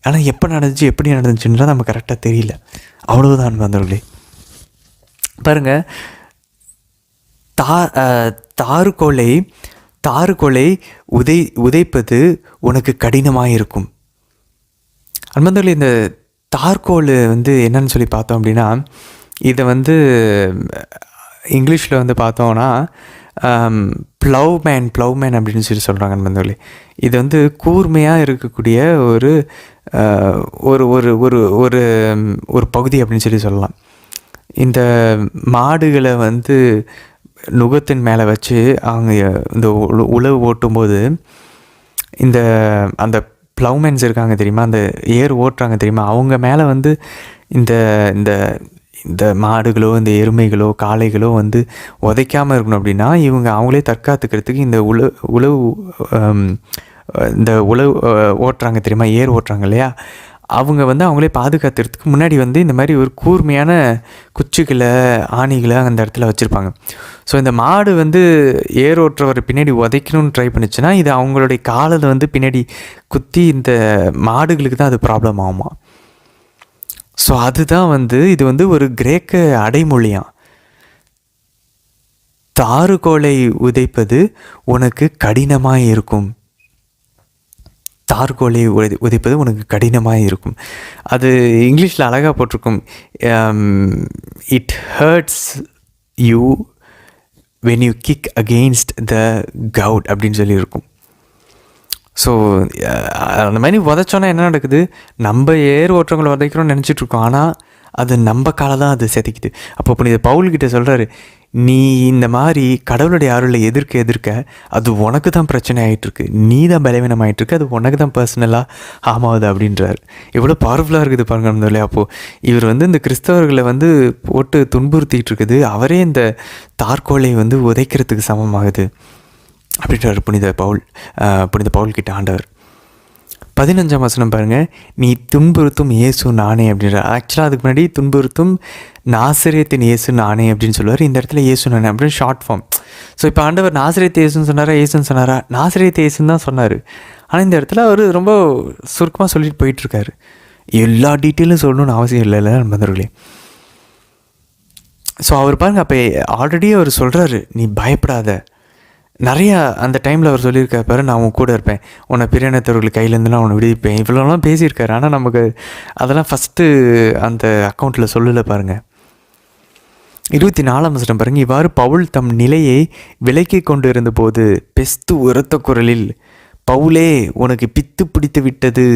ஆனால் எப்போ நடந்துச்சு, எப்படி நடந்துச்சுன்றது நம்ம கரெக்டாக தெரியல. அவ்வளவுதான் வந்தவர்களே. பாருங்கள், தாறுகோலை உதைப்பது உனக்கு கடினமாக இருக்கும். அன்பந்தவர்களே, இந்த தார்கோல் வந்து என்னன்னு சொல்லி பார்த்தோம் அப்படின்னா, இதை வந்து இங்கிலீஷில் வந்து பார்த்தோன்னா ப்ளவ்மேன் அப்படின்னு சொல்லி சொல்கிறாங்க நண்பர்களே. இது வந்து கூர்மையாக இருக்கக்கூடிய ஒரு ஒரு ஒரு ஒரு ஒரு ஒரு பகுதி அப்படின்னு சொல்லி சொல்லலாம். இந்த மாடுகளை வந்து நுகத்தின் மேலே வச்சு அவங்க இந்த உழவு ஓட்டும்போது இந்த அந்த ப்ளவ்மேன்ஸ் இருக்காங்க தெரியுமா, அந்த ஏர் ஓட்டுறாங்க தெரியுமா, அவங்க மேலே வந்து இந்த இந்த இந்த மாடுகளோ இந்த எருமைகளோ காளைகளோ வந்து உதைக்காமல் இருக்கணும் அப்படின்னா இவங்க அவங்களே தற்காத்துக்கிறதுக்கு இந்த உழவு இந்த உழவு ஓட்டுறாங்க தெரியுமா, ஏர் ஓட்டுறாங்க இல்லையா, அவங்க வந்து அவங்களே பாதுகாத்துறதுக்கு முன்னாடி வந்து இந்த மாதிரி ஒரு கூர்மையான குச்சிகளை ஆணிகளை அந்த இடத்துல வச்சுருப்பாங்க. ஸோ இந்த மாடு வந்து ஏர் ஓட்டுறவர் பின்னாடி உதைக்கணும்னு ட்ரை பண்ணிச்சுன்னா இது அவங்களுடைய காலில் வந்து பின்னாடி குத்தி இந்த மாடுகளுக்கு தான் அது ப்ராப்ளம் ஆகுமா. ஸோ அதுதான் வந்து இது வந்து ஒரு கிரேக்க அடைமொழியாம். தாறுகோலை உதைப்பது உனக்கு கடினமாக இருக்கும், தார்கோலை உதைப்பது உனக்கு கடினமாக இருக்கும். அது இங்கிலீஷில் அழகாக போட்டிருக்கும், it hurts you when you kick against the goad அப்படின்னு சொல்லியிருக்கும். ஸோ அந்த மாதிரி உதைச்சோன்னா என்ன நடக்குது, நம்ம ஏர் ஓட்டுறவங்களை உதைக்கிறோம்னு நினச்சிட்ருக்கோம், ஆனால் அது நம்ம காலை தான் அது செதைக்குது. அப்போ புனித பவுல்கிட்ட சொல்கிறாரு, நீ இந்த மாதிரி கடவுளுடைய அருளை எதிர்க்க அது உனக்கு தான் பிரச்சனை ஆகிட்டுருக்கு, நீ தான் பலவீனம் ஆகிட்டுருக்கு, அது உனக்கு தான் பர்சனலாக ஆமாவது அப்படின்றார். எவ்வளோ பவர்ஃபுல்லாக இருக்குது பாருங்க நம்மளே. அப்போது இவர் வந்து இந்த கிறிஸ்தவர்களை வந்து போட்டு துன்புறுத்திகிட்டு இருக்குது, அவரே இந்த தார்கோலை வந்து உதைக்கிறதுக்கு சமமாகுது அப்படின்றார் புனித பவுல் கிட்ட ஆண்டவர். 15ஆம் வசனம் பாருங்கள், நீ துன்புறுத்தும் இயேசு நானே அப்படின்றார். ஆக்சுவலாக அதுக்கு முன்னாடி துன்புறுத்தும் நாசரேத்தின் இயேசு நானே அப்படின்னு சொல்லுவார். இந்த இடத்துல இயேசு நானே அப்படின்னு ஷார்ட் ஃபார்ம். ஸோ இப்போ ஆண்டவர் நாசரேத் இயேசுன்னு சொன்னாரா இயேசுன்னு சொன்னாரா, நாசரேத் இயேசுன்னு தான் சொன்னார். ஆனால் இந்த இடத்துல அவர் ரொம்ப சுருக்கமாக சொல்லிட்டு போயிட்டுருக்காரு, எல்லா டீட்டெயிலும் சொல்லணும்னு அவசியம் இல்லைல்ல நண்பர்களே. ஸோ அவர் பாருங்கள், அப்போ ஆல்ரெடி அவர் சொல்கிறாரு, நீ பயப்படாத. நிறையா அந்த டைமில் அவர் சொல்லியிருக்காரு பாரு, நான் உன் கூட இருப்பேன், உன்னை பிரியாணத்தவர்கள் கையிலேருந்து நான் உன்னை விடுவிப்பேன், இவ்வளோலாம் பேசியிருக்காரு. ஆனால் நமக்கு அதெல்லாம் ஃபஸ்ட்டு அந்த அக்கௌண்ட்டில் சொல்லலை பாருங்கள். 24ஆம் வசனம் பாருங்கள், இவ்வாறு பவுல் தம் நிலையை விலக்கி கொண்டு இருந்தபோது பெஸ்து உரத்த குரலில், பவுலே உனக்கு பித்து பிடித்து விட்டது,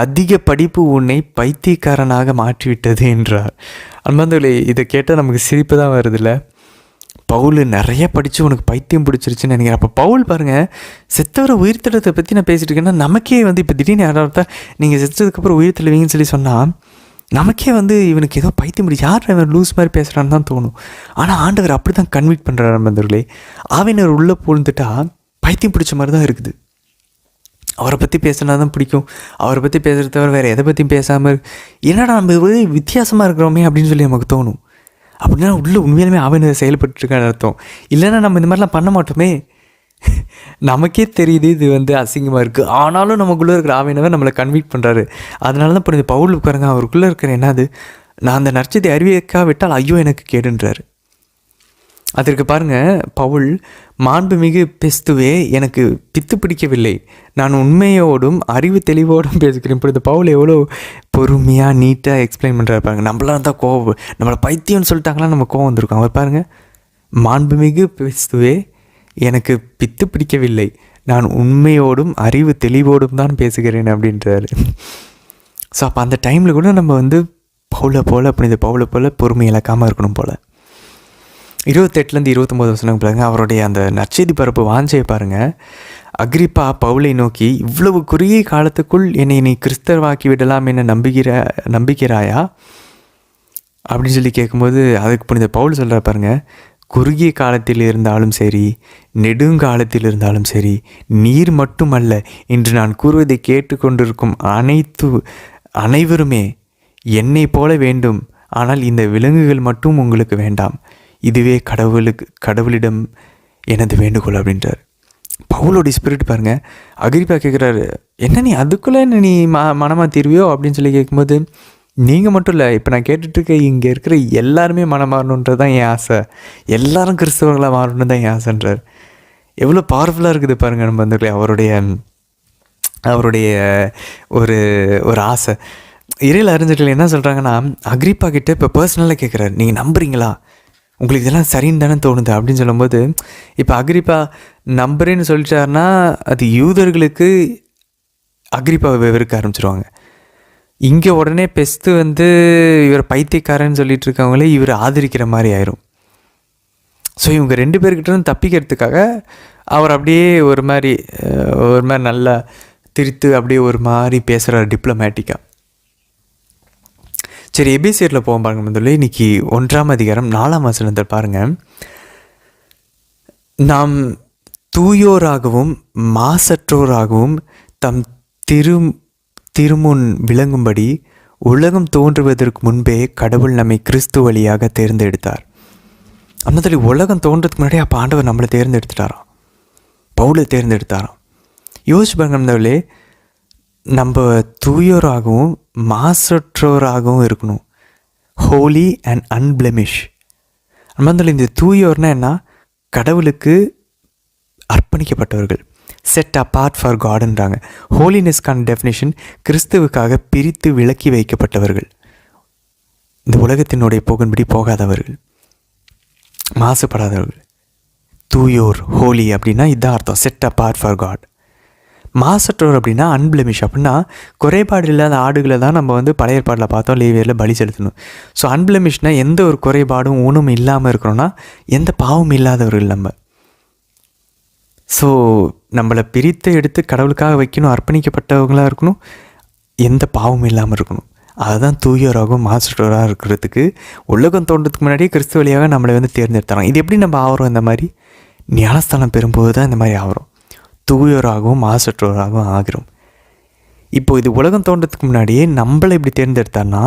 அதிக படிப்பு உன்னை பைத்தியக்காரனாக மாற்றிவிட்டது என்றார். அன்பாந்தவர்களே, இதை கேட்டால் நமக்கு சிரிப்பு தான் வருதில்ல. பவுல் நிறைய படித்து உனக்கு பைத்தியம் பிடிச்சிருச்சுன்னு நினைக்கிறேன். அப்போ பவுல் பாருங்கள், செத்தவரை உயிர்த்தெழுத்தை பற்றி நான் பேசிகிட்டு இருக்கேன்னா நமக்கே வந்து இப்போ திடீர்னு யாராவது நீங்கள் செத்ததுக்கப்புறம் உயிர்த்தெழுவீங்கன்னு சொல்லி சொன்னால் நமக்கே வந்து இவனுக்கு ஏதோ பைத்தியம் பிடிச்சி, யார் இவன் லூஸ் மாதிரி பேசுகிறான்னு தான் தோணும். ஆனால் ஆண்டவர் அப்படி தான் கன்விக்ட் பண்ணுறாரு நண்பர்களே. ஆவினர் உள்ளே பூந்துட்டா பைத்தியம் பிடிச்ச மாதிரி தான் இருக்குது. அவரை பற்றி பேசினா தான் பிடிக்கும், அவரை பற்றி பேசுகிறத தவிர வேறு எதை பற்றியும் பேசாமல் என்னடா நம்ம வித்தியாசமாக இருக்கிறோமே அப்படின்னு சொல்லி நமக்கு தோணும். அப்படின்னா உள்ள உண்மையிலுமே ஆவினர் செயல்பட்டுருக்கான்னு அர்த்தம். இல்லைன்னா நம்ம இந்த மாதிரிலாம் பண்ண மாட்டோமே. நமக்கே தெரியுது இது வந்து அசிங்கமாக இருக்குது, ஆனாலும் நமக்குள்ளே இருக்கிற ஆவினவர் நம்மளை கன்விக்ட் பண்ணுறாரு. அதனால தான் இப்போ பவுல் உட்காருங்க, அவருக்குள்ளே இருக்கிற என்னது, நான் அந்த நற்செய்தி அறிவிக்காவிட்டால் ஐயோ எனக்கு கேடுன்றாரு. அதற்கு பாருங்கள், பவுல் மாண்புமிகு பெஸ்துவே எனக்கு பித்து பிடிக்கவில்லை, நான் உண்மையோடும் அறிவு தெளிவோடும் பேசுகிறேன். இப்போ இந்த பவுல் எவ்வளோ பொறுமையாக நீட்டாக எக்ஸ்பிளைன் பண்ணுறாரு பாருங்கள். நம்மளாம் தான் கோவம், நம்மளை பைத்தியம்னு சொல்லிட்டாங்களா நம்ம கோவம் வந்திருக்கோம். அவர் பாருங்கள், மாண்புமிகு பெஸ்துவே எனக்கு பித்து பிடிக்கவில்லை, நான் உண்மையோடும் அறிவு தெளிவோடும் தான் பேசுகிறேன் அப்படின்றாரு. ஸோ அப்போ அந்த டைமில் கூட நம்ம வந்து பவுலை போல் பொறுமை இழக்காமல் இருக்கணும் போல். 28லேருந்து 29 வசனம் பாருங்கள், அவருடைய அந்த நற்செய்தி பரப்பு வாஞ்சையை பாருங்கள். அக்ரிப்பா பவுலை நோக்கி, இவ்வளவு குறுகிய காலத்துக்குள் என்னை நீ கிறிஸ்தவாக்கி விடலாம் என நம்பிக்கிறாயா அப்படின்னு சொல்லி கேட்கும்போது அதுக்கு புனித பவுல் சொல்கிற பாருங்கள், குறுகிய காலத்தில் இருந்தாலும் சரி நெடுங்காலத்தில் இருந்தாலும் சரி, நீர் மட்டுமல்ல, இன்று நான் கூறுவதை கேட்டுக்கொண்டிருக்கும் அனைவருமே என்னை போல வேண்டும், ஆனால் இந்த விலங்குகள் மட்டும் உங்களுக்கு வேண்டாம், இதுவே கடவுளிடம் எனது வேண்டுகோள் அப்படின்றார். பவுலோட ஸ்பிரிட் பாருங்கள். அகிரிப்பா கேட்குறாரு, என்ன நீ அதுக்குள்ளே நீ மனமாக தீர்வியோ அப்படின்னு சொல்லி கேட்கும்போது, நீங்கள் மட்டும் இல்லை, இப்போ நான் கேட்டுட்ருக்க இங்கே இருக்கிற எல்லாருமே மனம் மாறணுன்றது தான் என் ஆசை, எல்லாரும் கிறிஸ்தவர்களாக மாறணுன்னு தான் என் ஆசைன்றார். எவ்வளோ பவர்ஃபுல்லாக இருக்குது பாருங்கள் நம்ம வந்து அவருடைய ஒரு ஆசை. இறையில் அறிஞர்கள் என்ன சொல்கிறாங்கன்னா, அக்ரிப்பா கிட்ட இப்போ பர்சனலாக கேட்குறாரு, நீங்கள் நம்புறீங்களா, உங்களுக்கு இதெல்லாம் சரின்னு தானே தோணுது அப்படின்னு சொல்லும்போது, இப்போ அக்ரிப்பா நம்புறேன்னு சொல்லிட்டாருன்னா அது யூதர்களுக்கு அக்ரிப்பாவை வெறுக்க ஆரம்பிச்சிருவாங்க. இங்கே உடனே பெஸ்து வந்து இவர் பைத்தியக்காரன்னு சொல்லிட்டு இருக்கவங்களே இவர் ஆதரிக்கிற மாதிரி ஆயிரும். ஸோ இவங்க 2 பேர்கிட்ட தப்பிக்கிறதுக்காக அவர் அப்படியே ஒரு மாதிரி நல்லா திரித்து அப்படியே ஒரு மாதிரி பேசுகிறார் டிப்ளமேட்டிக்காக. சரி, எபேசியரில் போவோம் பாருங்க. முதல்ல இன்னைக்கு 1ஆம் அதிகாரம் 4ஆம் வசனத்தை பாருங்கள். நாம் தூயோராகவும் மாசற்றோராகவும் தம் திருமுன் விளங்கும்படி உலகம் தோன்றுவதற்கு முன்பே கடவுள் நம்மை கிறிஸ்து வழியாக தேர்ந்தெடுத்தார். அந்த உலகம் தோன்றதுக்கு முன்னாடி அப்போ ஆண்டவர் நம்மளை தேர்ந்தெடுத்துட்டாராம், பவுலை தேர்ந்தெடுத்தாராம். யோசிச்சு பாருங்க நம்மளே, நம்ம தூயோராகவும் மாசற்றோராகவும் இருக்கணும். ஹோலி அண்ட் அன்பிளெமிஷ். நம்ம இந்த தூயோர்னா என்ன, கடவுளுக்கு அர்ப்பணிக்கப்பட்டவர்கள், செட் அப்பார்ட் ஃபார் காடுன்றாங்க. ஹோலினஸ்க்கான டெஃபினேஷன் கிறிஸ்துவுக்காக பிரித்து விலக்கி வைக்கப்பட்டவர்கள், இந்த உலகத்தினுடைய போகின்படி போகாதவர்கள், மாசுபடாதவர்கள். தூயோர், ஹோலி அப்படின்னா இதுதான் அர்த்தம், செட் அப்பார்ட் ஃபார் காட். மாசற்றோர் அப்படின்னா அன்பிளமிஷ், அப்படின்னா குறைபாடு இல்லாத ஆடுகளை தான் நம்ம வந்து பழைய ஏற்பாட்டில் பார்த்தோம், லேவியரில் பலி செலுத்தணும். ஸோ அன்பிளமிஷ்னால் எந்த ஒரு குறைபாடும் ஊனும் இல்லாமல் இருக்கிறோன்னா எந்த பாவமும் இல்லாதவர்கள் நம்ம. ஸோ நம்மளை பிரித்து எடுத்து கடவுளுக்காக வைக்கணும், அர்ப்பணிக்கப்பட்டவங்களாக இருக்கணும், எந்த பாவமும் இல்லாமல் இருக்கணும். அதுதான் தூயோராகவும் மாசற்றோராக இருக்கிறதுக்கு உலகம் தோன்றதுக்கு முன்னாடியே கிறிஸ்து வழியாக நம்மளை வந்து தேர்ந்தெடுத்தாங்க. இது எப்படி நம்ம ஆகிறோம், இந்த மாதிரி ஞானஸ்தானம் பெறும்போது தான் இந்த மாதிரி ஆகிறோம், தூயோராகவும் மாசற்றோராகவும் ஆகிறோம். இப்போது இது உலகம் தோன்றதுக்கு முன்னாடியே நம்மளை இப்படி தேர்ந்தெடுத்தான்னா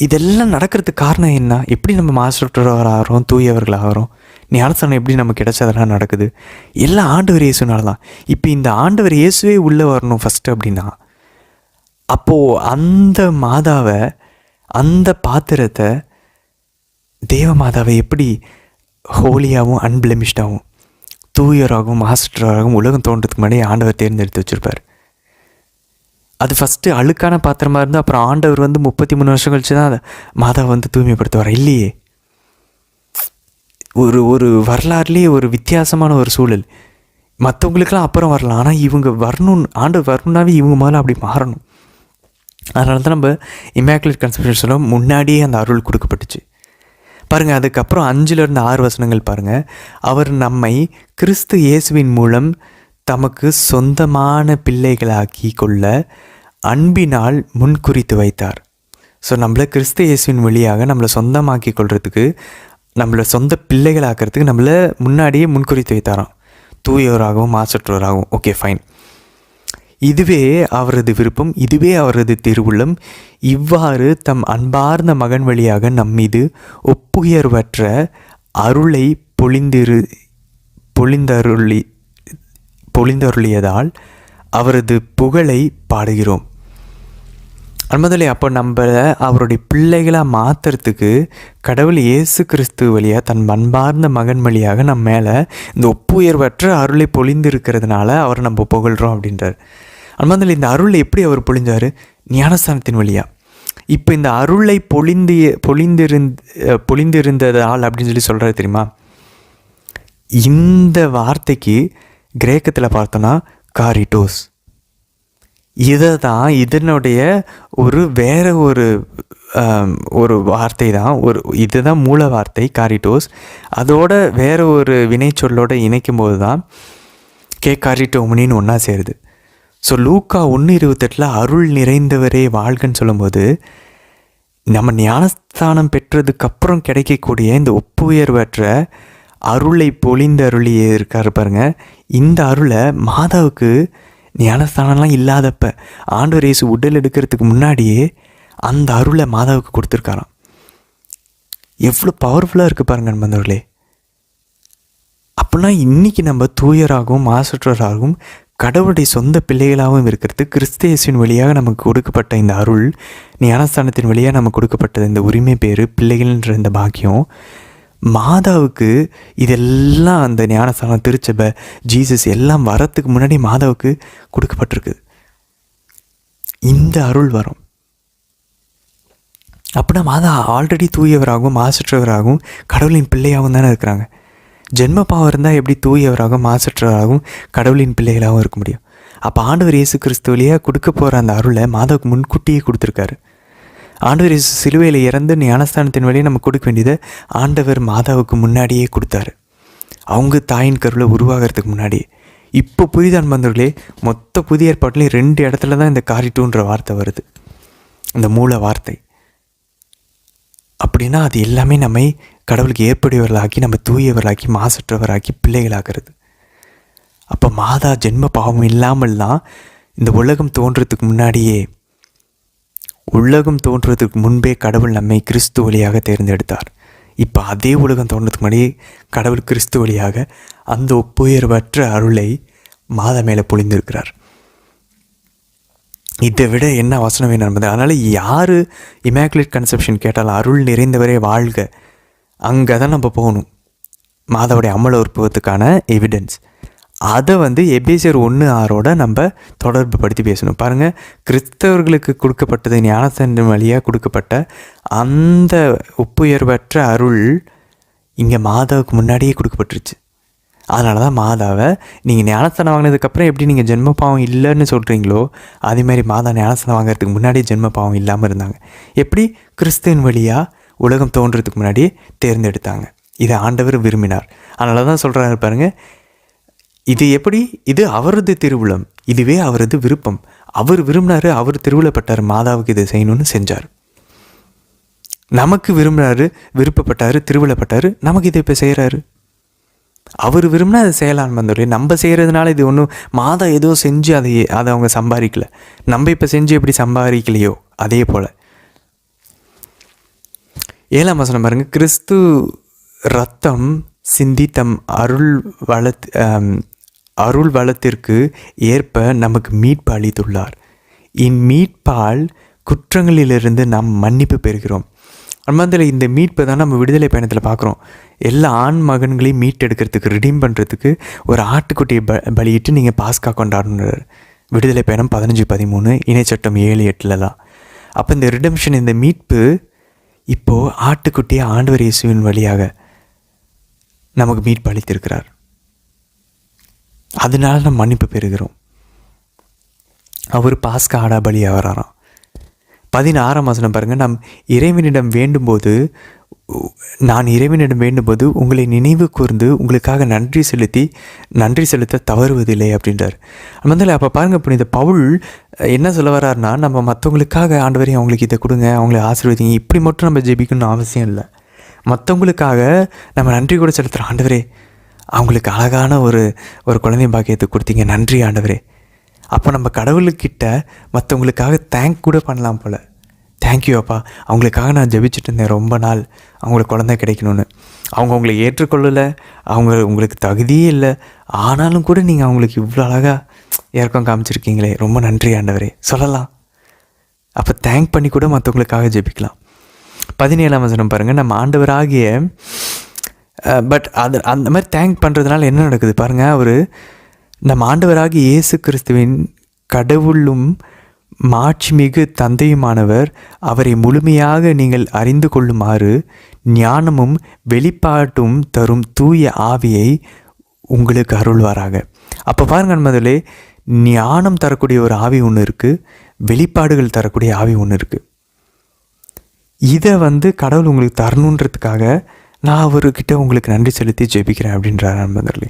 இதெல்லாம் நடக்கிறதுக்கு காரணம் என்ன, எப்படி நம்ம மாசற்றோராக ஆகிறோம், தூயவர்கள் ஆகிறோம், ஞானஸ்தானம் எப்படி நமக்கு கிடைச்சதெல்லாம் நடக்குது, எல்லாம் ஆண்டவர் இயேசுனால தான். இப்போ இந்த ஆண்டவர் இயேசுவே உள்ளே வரணும் ஃபஸ்ட்டு அப்படின்னா, அப்போது அந்த மாதாவை, அந்த பாத்திரத்தை, தேவ மாதாவை எப்படி ஹோலியாகவும் அன்பிளமிஷ்டாகவும் தூயராகவும் மாஸ்டராகவும் உலகம் தோன்றதுக்கு முன்னாடி ஆண்டவர் தேர்ந்தெடுத்து வச்சுருப்பார். அது ஃபஸ்ட்டு அழுக்கான பாத்திரமாக இருந்து அப்புறம் ஆண்டவர் வந்து 33 வருஷம் கழிச்சு தான் அதை மாதாவை வந்து தூய்மைப்படுத்துவார். இல்லையே, ஒரு வரலாறுலேயே ஒரு வித்தியாசமான ஒரு சூழல். மற்றவங்களுக்கெல்லாம் அப்புறம் வரலாம், ஆனால் இவங்க வரணும், ஆண்டவர் வரணுன்னாவே இவங்க முதல்ல அப்படி மாறணும். அதனால தான் நம்ம இம்மாக்குலேட் கன்செப்ஷன் சொல்ல முன்னாடியே அந்த அருள் கொடுக்கப்பட்டுச்சு பாருங்கள். அதுக்கப்புறம் 5-6 வசனங்கள் பாருங்கள். அவர் நம்மை கிறிஸ்து இயேசுவின் மூலம் தமக்கு சொந்தமான பிள்ளைகளாக்கி கொள்ள அன்பினால் முன்குறித்து வைத்தார். ஸோ நம்மளை கிறிஸ்து இயேசுவின் வழியாக நம்மளை சொந்தமாக்கி கொள்றதுக்கு, நம்மளை சொந்த பிள்ளைகளாக்கிறதுக்கு நம்மளை முன்னாடியே முன்குறித்து வைத்தாராம், தூயோராகவும் மாசற்றோராகவும். Okay, fine. இதுவே அவரது விருப்பம், இதுவே அவரது திருவுள்ளம். இவ்வாறு தம் அன்பார்ந்த மகன் வழியாக நம்மீது ஒப்புயர்வற்ற அருளை பொழிந்தருளியதால் அவரது புகழை பாடுகிறோம். அன்பதில்லை, அப்போ நம்ம அவருடைய பிள்ளைகளாக மாற்றுறதுக்கு கடவுள் இயேசு கிறிஸ்து வழியாக தன் அன்பார்ந்த மகன் வழியாக நம்ம மேலே இந்த ஒப்புயர்வற்ற அருளை பொழிந்திருக்கிறதுனால அவரை நம்ம புகழ்கிறோம் அப்படின்றார். அன்பதில்லை, இந்த அருளை எப்படி அவர் பொழிஞ்சார், ஞானஸ்தானத்தின் வழியாக. இப்போ இந்த அருளை பொழிந்திருந்ததால் அப்படின்னு சொல்லி சொல்கிறாரு தெரியுமா. இந்த வார்த்தைக்கு கிரேக்கத்தில் பார்த்தோன்னா காரிட்டோஸ். இதை தான் இதனுடைய வேற ஒரு வார்த்தை தான், இதுதான் மூல வார்த்தை காரிட்டோஸ். அதோட வேற ஒரு வினைச்சொல்லோட இணைக்கும் போது தான் காரிட்டோமனின்னு ஒன்றா சேருது. ஸோ லூக்கா 1:28 அருள் நிறைந்தவரே வாழ்கன்னு சொல்லும்போது நம்ம ஞானஸ்தானம் பெற்றதுக்கப்புறம் கிடைக்கக்கூடிய இந்த ஒப்புயர்வற்ற அருளை பொழிந்தருளியே இருக்காரு பாருங்க. இந்த அருளை மாதாவுக்கு ஞானஸ்தானம்லாம் இல்லாதப்ப ஆண்டவர் இயேசு உடல் எடுக்கிறதுக்கு முன்னாடியே அந்த அருளை மாதாவுக்கு கொடுத்துருக்காராம். எவ்வளோ பவர்ஃபுல்லாக இருக்குது பாருங்க நண்பர்களே. அப்படின்னா இன்றைக்கி நம்ம தூயராகவும் மாசற்றராகவும் கடவுளுடைய சொந்த பிள்ளைகளாகவும் இருக்கிறது கிறிஸ்து இயேசுவின் வழியாக நமக்கு கொடுக்கப்பட்ட இந்த அருள், ஞானஸ்தானத்தின் வழியாக நமக்கு கொடுக்கப்பட்ட இந்த உரிமை பேர், பிள்ளைகள்ன்ற இந்த பாக்கியம் மாதாவுக்கு இதெல்லாம் அந்த ஞானஸ்தானம், திருச்சபை, ஜீசஸ் எல்லாம் வரத்துக்கு முன்னாடி மாதாவுக்கு கொடுக்கப்பட்டிருக்குது. இந்த அருள் வரும். அப்படின்னா மாதா ஆல்ரெடி தூயவராகவும் மாசற்றவராகவும் கடவுளின் பிள்ளையாகவும் தானே இருக்கிறாங்க. ஜென்ம பாவம் இருந்தால் எப்படி தூயவராகவும் மாசற்றவராகவும் கடவுளின் பிள்ளைகளாகவும் இருக்க முடியும்? அப்போ ஆண்டவர் இயேசு கிறிஸ்து வழியாக கொடுக்க போகிற அந்த அருளை மாதாவுக்கு முன்கூட்டியே கொடுத்துருக்காரு. ஆண்டவர் இயேசு சிலுவையில் இறந்து ஞானஸ்தானத்தின் வழியை நம்ம கொடுக்க வேண்டியதை ஆண்டவர் மாதாவுக்கு முன்னாடியே கொடுத்தாரு, அவங்க தாயின் கருவில் உருவாகிறதுக்கு முன்னாடியே. இப்போ புதிய அன்பர்களே, மொத்த புதிய ஏற்பாட்டிலையும் 2 இடத்துல தான் இந்த காரிட்டூன்ற வார்த்தை வருது, இந்த மூல வார்த்தை. அப்படின்னா அது எல்லாமே நம்மை கடவுளுக்கு ஏற்புடையவர்களாக்கி, நம்ம தூயவர்களாக்கி, மாசற்றவராக்கி, பிள்ளைகளாகிறது. அப்போ மாதா ஜென்ம பாவம் இல்லாமல் தான் இந்த உலகம் தோன்றதுக்கு முன்னாடியே, உலகம் தோன்றுவதற்கு முன்பே கடவுள் நம்மை கிறிஸ்து வழியாக தேர்ந்தெடுத்தார். இப்போ அதே உலகம் தோன்றதுக்கு முன்னாடியே கடவுள் கிறிஸ்து வழியாக அந்த ஒப்புயர்வற்ற அருளை மாதா மேலே பொழிந்திருக்கிறார். இதை விட என்ன வசனம் வேணும் என்பது. அதனால் யார் இமாக்குலேட் கன்செப்ஷன் கேட்டாலும் அருள் நிறைந்தவரே வாழ்க, அங்கே தான் நம்ம போகணும். மாதாவுடைய அமல உற்பவத்துக்கான எவிடன்ஸ் அதை எபேசியர் 1:6 நம்ம தொடர்பு படுத்தி பேசணும். பாருங்கள், கிறிஸ்தவர்களுக்கு கொடுக்கப்பட்டது ஞானஸ்தானம் வழியாக கொடுக்கப்பட்ட அந்த ஒப்புயர்வற்ற அருள் இங்கே மாதாவுக்கு முன்னாடியே கொடுக்கப்பட்டுருச்சு. அதனால தான் மாதாவை நீங்கள் ஞானஸ்தானம் வாங்கினதுக்கப்புறம் எப்படி நீங்கள் ஜென்ம பாவம் இல்லைன்னு சொல்கிறீங்களோ, அதேமாதிரி மாதா ஞானஸ்தானம் வாங்கிறதுக்கு முன்னாடியே ஜென்ம பாவம் இல்லாமல் இருந்தாங்க. எப்படி? கிறிஸ்துவின் வழியாக உலகம் தோன்றதுக்கு முன்னாடியே தேர்ந்தெடுத்தாங்க. இதை ஆண்டவர் விரும்பினார். அதனால தான் சொல்கிறாரு பாருங்கள், இது எப்படி? இது அவரது திருவுளம், இதுவே அவரது விருப்பம். அவர் விரும்பினார், அவர் திருவிழப்பட்டார், மாதாவுக்கு இதை செய்யணும்னு செஞ்சார். நமக்கு விரும்பினார், விருப்பப்பட்டார், திருவிழப்பட்டார், நமக்கு இதை இப்போ செய்கிறாரு. அவர் விரும்பினா அதை செய்யலான்னு வந்துடும். நம்ம செய்கிறதுனால இது ஒன்றும் மாதா ஏதோ செஞ்சு அதை அவங்க சம்பாதிக்கலை. நம்ம இப்போ செஞ்சு எப்படி சம்பாதிக்கலையோ அதே போல். 7ஆம் வசனம் பாருங்கள், கிறிஸ்து ரத்தம் சிந்தி தம் அருள் வளத்திற்கு ஏற்ப நமக்கு மீட்பு அளித்துள்ளார். இம்மீட்பால் குற்றங்களிலிருந்து நாம் மன்னிப்பு பெறுகிறோம். அதில் இந்த மீட்பை தான் நம்ம விடுதலை பயணத்தில் பார்க்குறோம். எல்லா ஆண் மகன்களையும் மீட்டெடுக்கிறதுக்கு, ரிடீம் பண்ணுறதுக்கு ஒரு ஆட்டுக்குட்டியை பலியிட்டு நீங்கள் பாஸ்கா கொண்டாடணும். விடுதலை பயணம் 15:13, இணைச்சட்டம் 7:8 அப்போ இந்த ரிடம்ஷன், இந்த மீட்பு இப்போது ஆட்டுக்குட்டியை ஆண்டவர் இயேசுவின் வழியாக நமக்கு மீட்பு அளித்திருக்கிறார். அதனால நம்ம மன்னிப்பு பெறுகிறோம். அவர் பாஸ்கா ஆடா பலியாக வராராம். 16ஆம் வசனம் பாருங்கள், நான் இறைவனிடம் வேண்டும்போது உங்களை நினைவு கூர்ந்து உங்களுக்காக நன்றி செலுத்த தவறுவதில்லை அப்படின்றார். அப்போ பாருங்கள், இப்போ இந்த பவுல் என்ன சொல்ல வர்றாருன்னா, நம்ம மற்றவங்களுக்காக ஆண்டவரே அவங்களுக்கு இதை கொடுங்க, அவங்கள ஆசீர்வதிங்க, இப்படி மட்டும் நம்ம ஜெபிக்கணும்னு அவசியம் இல்லை. மற்றவங்களுக்காக நம்ம நன்றி கூட செலுத்துகிற ஆண்டவரே, அவங்களுக்கு அழகான ஒரு குழந்தை பாக்கியத்தை கொடுத்தீங்க, நன்றி ஆண்டவரே. அப்போ நம்ம கடவுளுக்கிட்ட மற்றவங்களுக்காக தேங்க் கூட பண்ணலாம் போல். தேங்க்யூ அப்பா, அவங்களுக்காக நான் ஜெபிச்சுட்டு இருந்தேன் ரொம்ப நாள், அவங்களுக்கு குழந்தை கிடைக்கணும்னு. அவங்க உங்களை ஏற்றுக்கொள்ளலை, உங்களுக்கு தகுதியே இல்லை, ஆனாலும் கூட நீங்கள் அவங்களுக்கு இவ்வளோ அழகாக இறக்கம் காமிச்சிருக்கீங்களே, ரொம்ப நன்றி ஆண்டவரே சொல்லலாம். அப்போ தேங்க் பண்ணி கூட மற்றவங்களுக்காக ஜெபிக்கலாம். 17ஆம் வசனம் பாருங்கள், நம்ம ஆண்டவராகிய அந்த மாதிரி தேங்க் பண்ணுறதுனால என்ன நடக்குது பாருங்கள். அவர் நம்ம ஆண்டவராகிய இயேசு கிறிஸ்துவின் கடவுளும் மாட்சிமிகு தந்தையுமானவர் அவரை முழுமையாக நீங்கள் அறிந்து கொள்ளுமாறு ஞானமும் வெளிப்பாட்டும் தரும் தூய ஆவியை உங்களுக்கு அருள்வாராக. அப்போ பாருங்கள், முதல்ல ஞானம் தரக்கூடிய ஒரு ஆவி ஒன்று இருக்குது, வெளிப்பாடுகள் தரக்கூடிய ஆவி ஒன்று இருக்குது. இதை கடவுள் உங்களுக்கு தரணுன்றதுக்காக நான் அவர்கிட்ட உங்களுக்கு நன்றி செலுத்தி ஜெபிக்கிறேன் அப்படின்றார் நண்பர்களே.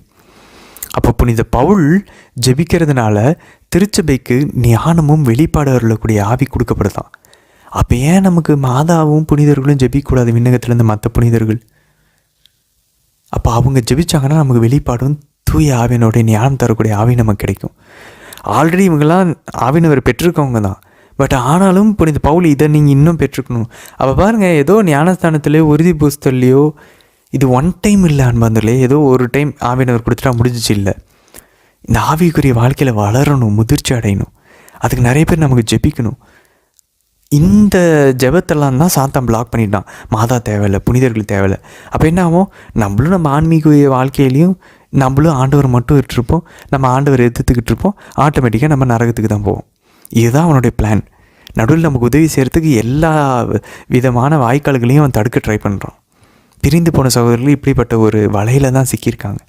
அப்போ புனித பவுல் ஜெபிக்கிறதுனால திருச்சபைக்கு ஞானமும் வெளிப்பாடு அருளக்கூடிய ஆவி கொடுக்கப்படுதான். அப்போ ஏன் நமக்கு மாதாவும் புனிதர்களும் ஜெபிக்கக்கூடாது விண்ணகத்திலேருந்து மற்ற புனிதர்கள்? அப்போ அவங்க ஜெபிச்சாங்கன்னா நமக்கு வெளிப்பாடும் தூய ஆவியனோடைய ஞானம் தரக்கூடிய ஆவி நமக்கு கிடைக்கும். ஆல்ரெடி இவங்கெல்லாம் ஆவினவர் பெற்றிருக்கவங்க தான், பட் ஆனாலும் புனித பவுல் இதை நீங்கள் இன்னும் பெற்றுக்கணும். அப்போ பாருங்கள், ஏதோ ஞானஸ்தானத்துலேயோ உறுதி பூஸ்தல்லையோ இது ஒன் டைம் இல்லை அன்பாந்தர்களே, ஏதோ ஒரு டைம் ஆவினவர் கொடுத்துட்டா முடிஞ்சிச்சு இல்லை. இந்த ஆவிக்குரிய வாழ்க்கையில் வளரணும், முதிர்ச்சி அடையணும். அதுக்கு நிறைய பேர் நமக்கு ஜெபிக்கணும். இந்த ஜெபத்தெல்லாம் தான் சாத்தான் பிளாக் பண்ணிட்டான். மாதா தேவையில்லை, புனிதர்கள் தேவையில்லை. அப்போ என்ன ஆகும், நம்மளும் நம்ம ஆன்மீக வாழ்க்கையிலையும் நம்மளும் ஆண்டவர் மட்டும் விட்டுருப்போம், நம்ம ஆண்டவர் எதிர்த்துக்கிட்டு இருப்போம், ஆட்டோமேட்டிக்காக நம்ம நரகத்துக்கு தான் போவோம். இதுதான் அவனுடைய பிளான். நடுவில் நமக்கு உதவி செய்கிறதுக்கு எல்லா விதமான வாய்க்கால்களையும் அவன் தடுக்க ட்ரை பண்ணுறான். பிரிந்து போன சகோதரர்கள் இப்படிப்பட்ட ஒரு வலையில தான் சிக்கியிருக்காங்க.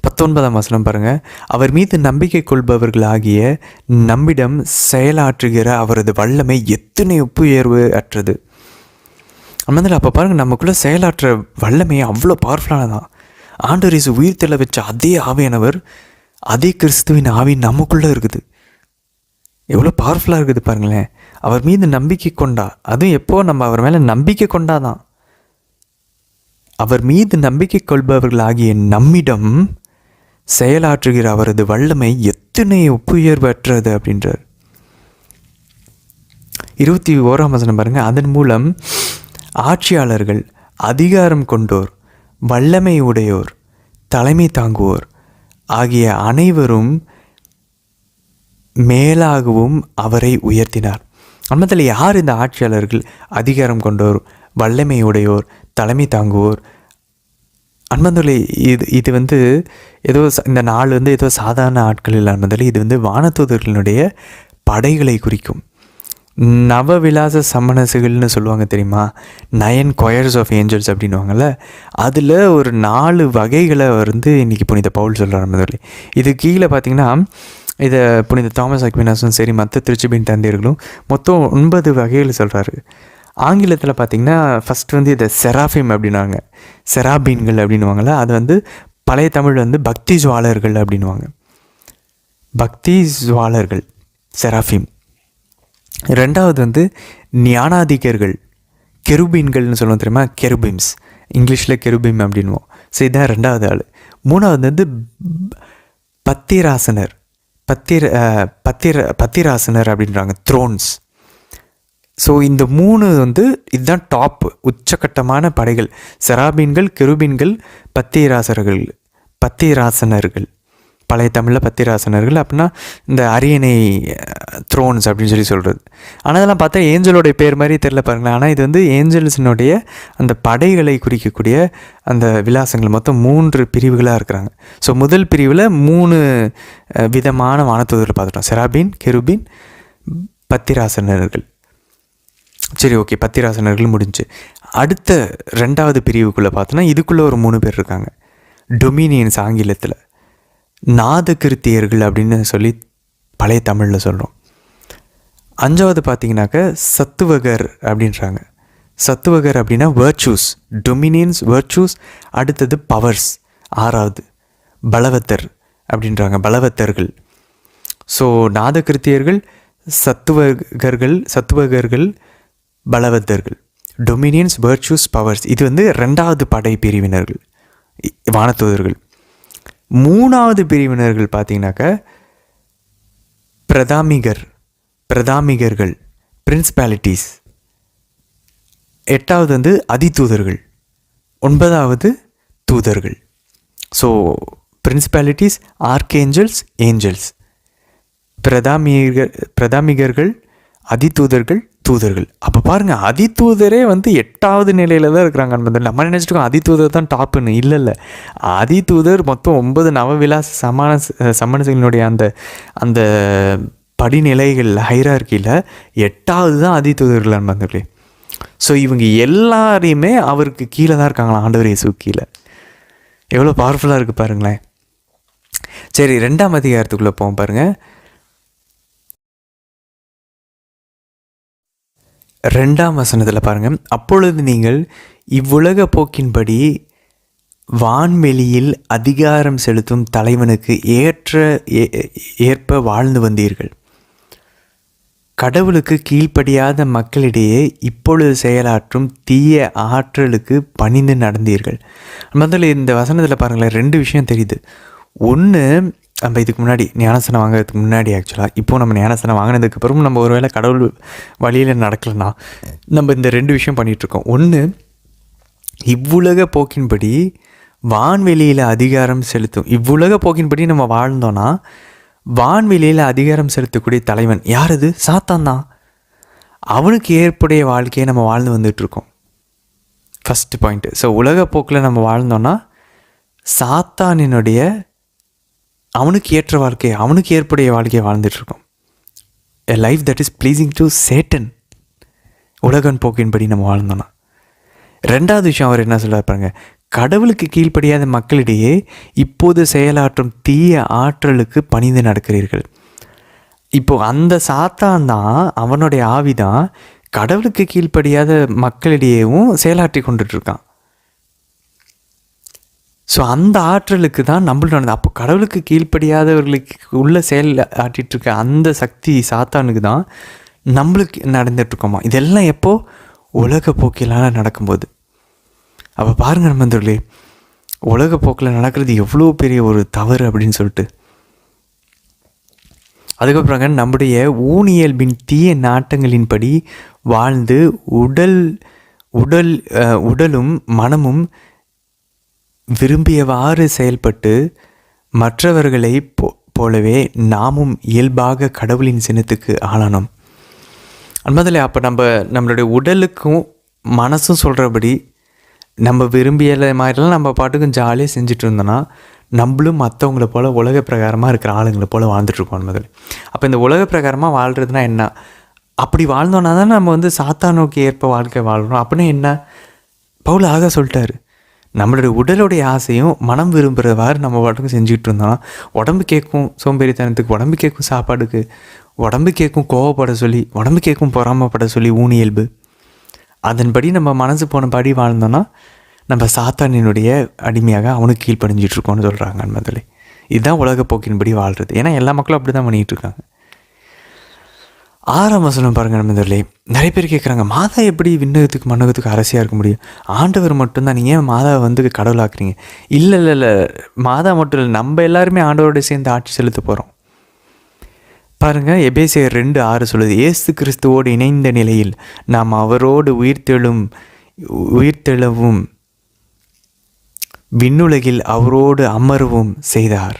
19ஆம் வசனம் பாருங்கள். அவர் மீது நம்பிக்கை கொள்பவர்களாகிய நம்மிடம் செயலாற்றுகிற அவரது வல்லமை எத்தனை ஒப்புயர்வு அற்றது. அந்த அப்போ பாருங்கள், நமக்குள்ளே செயலாற்ற வல்லமை அவ்வளோ பவர்ஃபுல்லானதான். ஆண்டவர் இயேசு உயிர் தெள்ள வச்ச அதே ஆவியானவர், அதே கிறிஸ்துவின் ஆவி நமக்குள்ளே இருக்குது. எவ்வளோ பவர்ஃபுல்லாக இருக்குது பாருங்களேன். அவர் மீது நம்பிக்கை கொண்டா, அதுவும் எப்போ நம்ம அவர் மேலே நம்பிக்கை கொண்டாதான். அவர் மீது நம்பிக்கை கொள்பவர்களாகிய நம்மிடம் செயலாற்றுகிற அவரது வல்லமை எத்தனை ஒப்புயர்வற்றது அப்படின்றார். 21ஆம் வசனம் பாருங்கள். அதன் மூலம் ஆட்சியாளர்கள், அதிகாரம் கொண்டோர், வல்லமை உடையோர், தலைமை தாங்குவோர் ஆகிய அனைவரும் மேலாகவும் அவரை உயர்த்தினார். அம்மத்தில் யார் இந்த ஆட்சியாளர்கள், அதிகாரம் கொண்டோர், வல்லமை உடையோர், தலைமை தாங்குவோர்? அன்பந்தோலை, இது வந்து ஏதோ இந்த நாள் வந்து ஏதோ சாதாரண ஆட்கள் இல்லை அன்பந்தோலை. இது வந்து வானதூதர்களுடைய படைகளை குறிக்கும். நவவிலாச சம்மனசுகள்னு சொல்லுவாங்க தெரியுமா, 9 கொயர்ஸ் ஆஃப் ஏஞ்சல்ஸ் அப்படின்வாங்கள்ல. அதில் ஒரு 4 வகைகளை வந்து இன்றைக்கி புனித பவுல் சொல்கிறார் அன்பந்தோலை. இது கீழே பார்த்திங்கன்னா, இதை புனித தாமஸ் அக்வினாஸும் சரி மற்ற திருச்சபையின் தந்தையர்களும் மொத்தம் 9 வகைகள் சொல்கிறாரு. ஆங்கிலத்தில் பார்த்திங்கன்னா ஃபஸ்ட் வந்து இதை செராஃபிம் அப்படின்வாங்க, செராபீன்கள் அப்படின்வாங்கள்ல. அது வந்து பழைய தமிழ் வந்து பக்தி ஜுவாலர்கள் அப்படின்வாங்க. பக்தி ஜுவாலர்கள், செராஃபிம். ரெண்டாவது வந்து ஞானாதிகர்கள், கெருபீன்கள்னு சொல்லுவோம் தெரியுமா, கெருபிம்ஸ், இங்கிலீஷில் கெருபிம் அப்படின்வோம். ஸோ இதுதான் ரெண்டாவது ஆள். மூணாவது வந்து பத்திராசனர், பத்திராசனர் அப்படின்றாங்க, த்ரோன்ஸ். ஸோ இந்த 3 வந்து இதுதான் டாப், உச்சக்கட்டமான படைகள். செராபீன்கள், கெருபீன்கள், பத்திராசனர்கள், பழைய தமிழில் பத்திராசனர்கள் அப்படின்னா இந்த அரியணை, த்ரோன்ஸ் அப்படின்னு சொல்லி சொல்கிறது. ஆனால் அதெல்லாம் பார்த்தா ஏஞ்சலோடைய பேர் மாதிரி தெரில பாருங்களேன். ஆனால் இது வந்து ஏஞ்சல்ஸினுடைய அந்த படைகளை குறிக்கக்கூடிய அந்த விலாசங்கள். மொத்தம் 3 பிரிவுகளாக இருக்கிறாங்க. ஸோ முதல் பிரிவில் 3 விதமான வானதூதர்கள் பார்த்துட்டோம், செராபீன், கெருபீன், பத்திராசனர்கள். சரி, ஓகே, பத்திராசனர்கள் முடிஞ்சு. அடுத்த 2வது பிரிவுக்குள்ளே பார்த்தோன்னா இதுக்குள்ளே ஒரு 3 பேர் இருக்காங்க, டொமினியன்ஸ் ஆங்கிலத்தில். நாதகிருத்தியர்கள் அப்படின்னு சொல்லி பழைய தமிழில் சொல்கிறோம். 5வது பார்த்தீங்கன்னாக்க சத்துவகர் அப்படின்றாங்க. சத்துவகர் அப்படின்னா வேர்ச்சூஸ், டொமினியன்ஸ், வேர்ச்சூஸ். அடுத்தது பவர்ஸ், 6வது பலவத்தர் அப்படின்றாங்க, பலவத்தர்கள். ஸோ நாதகிருத்தியர்கள், சத்துவகர்கள், பலவத்தர்கள், டொமினியன்ஸ், வேர்ச்சூஸ், பவர்ஸ். இது வந்து 2வது படை பிரிவினர்கள், வானதூதர்கள். 3வது பிரிவினர்கள் பார்த்தீங்கன்னாக்க பிரதாமிகர்கள், பிரின்சிபாலிட்டிஸ். 8வது வந்து அதிதூதர்கள், 9வது தூதர்கள். ஸோ பிரின்சிபாலிட்டிஸ், ஆர்கேஞ்சல்ஸ், ஏஞ்சல்ஸ், பிரதாமிகர்கள், அதிதூதர்கள், தூதர்கள். அப்போ பாருங்கள், அதிதூதரே வந்து 8வது நிலையில் தான் இருக்கிறாங்க. நம்ம நினச்சிட்டோம் அதிதூதர் தான் டாப்புன்னு. இல்லை, அதிதூதர் மொத்தம் 9 நவவிலாச சம்மனசுகளினுடைய அந்த படிநிலைகள், ஹைரார்க்கியில் 8வது தான் அதிதூதர்கள் அன்பர்களே. ஸோ இவங்க எல்லாரையுமே அவருக்கு கீழே தான் இருக்காங்களா, ஆண்டவர் இயேசு கீழே. எவ்வளோ பவர்ஃபுல்லாக இருக்குது பாருங்களேன். சரி, 2ஆம் அதிகாரத்துக்குள்ளே போவோம் பாருங்கள். 2ஆம் வசனத்தில் பாருங்கள். அப்பொழுது நீங்கள் இவ்வுலக போக்கின்படி வான்வெளியில் அதிகாரம் செலுத்தும் தலைவனுக்கு ஏற்ப வாழ்ந்து வந்தீர்கள். கடவுளுக்கு கீழ்ப்படியாத மக்களிடையே இப்பொழுது செயலாற்றும் தீய ஆற்றலுக்கு பணிந்து நடந்தீர்கள். முதல்ல இந்த வசனத்தில் பாருங்களேன், 2 விஷயம் தெரியுது. ஒன்று, நம்ம இதுக்கு முன்னாடி ஞானசனம் வாங்குறதுக்கு முன்னாடி, ஆக்சுவலாக இப்போது நம்ம ஞானசனம் வாங்கினதுக்கப்புறம் நம்ம ஒருவேளை கடவுள் வழியில் நடக்கலைன்னா நம்ம இந்த 2 விஷயம் பண்ணிகிட்ருக்கோம். ஒன்று, இவ்வுலக போக்கின்படி வான்வெளியில் அதிகாரம் செலுத்தும். இவ்வுலக போக்கின்படி நம்ம வாழ்ந்தோன்னா வான்வெளியில் அதிகாரம் செலுத்தக்கூடிய தலைவன் யார்? அது சாத்தான் தான். அவனுக்கு ஏற்புடைய வாழ்க்கையை நம்ம வாழ்ந்து வந்துட்டுருக்கோம். First point. ஸோ உலக போக்கில் நம்ம வாழ்ந்தோன்னா சாத்தானினுடைய அவனுக்கு ஏற்ற வாழ்க்கையை, அவனுக்கு ஏற்புடைய வாழ்க்கையை வாழ்ந்துட்டுருக்கோம். A life that is pleasing to Satan. உலகன் போக்கின்படி நம்ம வாழ்ந்தோன்னா. ரெண்டாவது விஷயம் அவர் என்ன சொல்ல பாருங்க, கடவுளுக்கு கீழ்ப்படியாத மக்களிடையே இப்போது செயலாற்றும் தீய ஆற்றலுக்கு பணிந்து நடக்கிறீர்கள். இப்போ அந்த சாத்தான் தான், அவனுடைய ஆவிதான் கடவுளுக்கு கீழ்ப்படியாத மக்களிடையேவும் செயலாற்றி கொண்டுட்ருக்கான். ஸோ அந்த ஆற்றலுக்கு தான் நம்மளும் நடந்தது. அப்போ கடவுளுக்கு கீழ்ப்படியாதவர்களுக்கு உள்ள செயல் ஆட்டிகிட்ருக்க அந்த சக்தி சாத்தானுக்கு தான் நம்மளுக்கு நடந்துகிட்ருக்கோமா. இதெல்லாம் எப்போது உலக போக்கிலான நடக்கும்போது. அப்போ பாருங்கள் நண்பர்களே, உலக போக்கில் நடக்கிறது எவ்வளோ பெரிய ஒரு தவறு அப்படின்னு சொல்லிட்டு. அதுக்கப்புறங்க நம்முடைய ஊனியல்பின் தீய நாட்டங்களின்படி வாழ்ந்து உடலும் மனமும் விரும்பியவாறு செயல்பட்டு மற்றவர்களை போலவே நாமும் இயல்பாக கடவுளின் சினத்துக்கு ஆளானோம். அன்பதில் அப்போ நம்மளுடைய உடலுக்கும் மனசும் சொல்கிறபடி நம்ம விரும்பிய மாதிரிலாம் நம்ம பாட்டுக்கும் ஜாலியாக செஞ்சுட்டு இருந்தோன்னா நம்மளும் மற்றவங்கள போல் உலக பிரகாரமாக இருக்கிற ஆளுங்களை போல் வாழ்ந்துட்டுருக்கோம் அன்பதில். அப்போ இந்த உலக பிரகாரமாக வாழ்கிறதுனா என்ன? அப்படி வாழ்ந்தோன்னா தான் நம்ம சாத்தானுக்கு ஏற்ப வாழ்க்கை வாழ்கிறோம். அப்படின்னா என்ன? பவுல் அழகாக சொல்லிட்டாரு, நம்மளுடைய உடலுடைய ஆசையும் மனம் விரும்புகிறவாறு நம்ம பாட்டுக்கும் செஞ்சுக்கிட்டு இருந்தோம்னா உடம்பு கேட்கும் சோம்பேறித்தனத்துக்கு, உடம்பு கேட்கும் சாப்பாடுக்கு, உடம்பு கேட்கும் கோவப்பட சொல்லி, உடம்பு கேட்கும் பொறாமப்பட சொல்லி ஊனியல்பு. அதன்படி நம்ம மனசு போனபடி வாழ்ந்தோன்னா நம்ம சாத்தானினுடைய அடிமையாக அவனுக்கு கீழ்ப்படிஞ்சிட்ருக்கோன்னு சொல்கிறாங்க அன்பதிலே. இதுதான் உலக போக்கின்படி வாழ்கிறது. ஏன்னா எல்லா மக்களும் அப்படி தான் பண்ணிகிட்ருக்காங்க. 6ஆம் வசனம் பாருங்கள் நண்பர்களே. நிறைய பேர் கேட்குறாங்க, மாதா எப்படி விண்ணகத்துக்கு மண்ணகத்துக்கு அரசியாக இருக்க முடியும்? ஆண்டவர் மட்டும்தான், நீங்கள் ஏன் மாதாவை கடவுளாக்குறீங்க? இல்லை, மாதா மட்டும் இல்லை, நம்ம எல்லாருமே ஆண்டவரோட சேர்ந்து ஆட்சி செலுத்த போகிறோம். பாருங்கள், எபேசியர் 2:6 சொல்லுது, இயேசு கிறிஸ்துவோடு இணைந்த நிலையில் நாம் அவரோடு உயிர்த்தெழவும் விண்ணுலகில் அவரோடு அமர்வும் செய்தார்.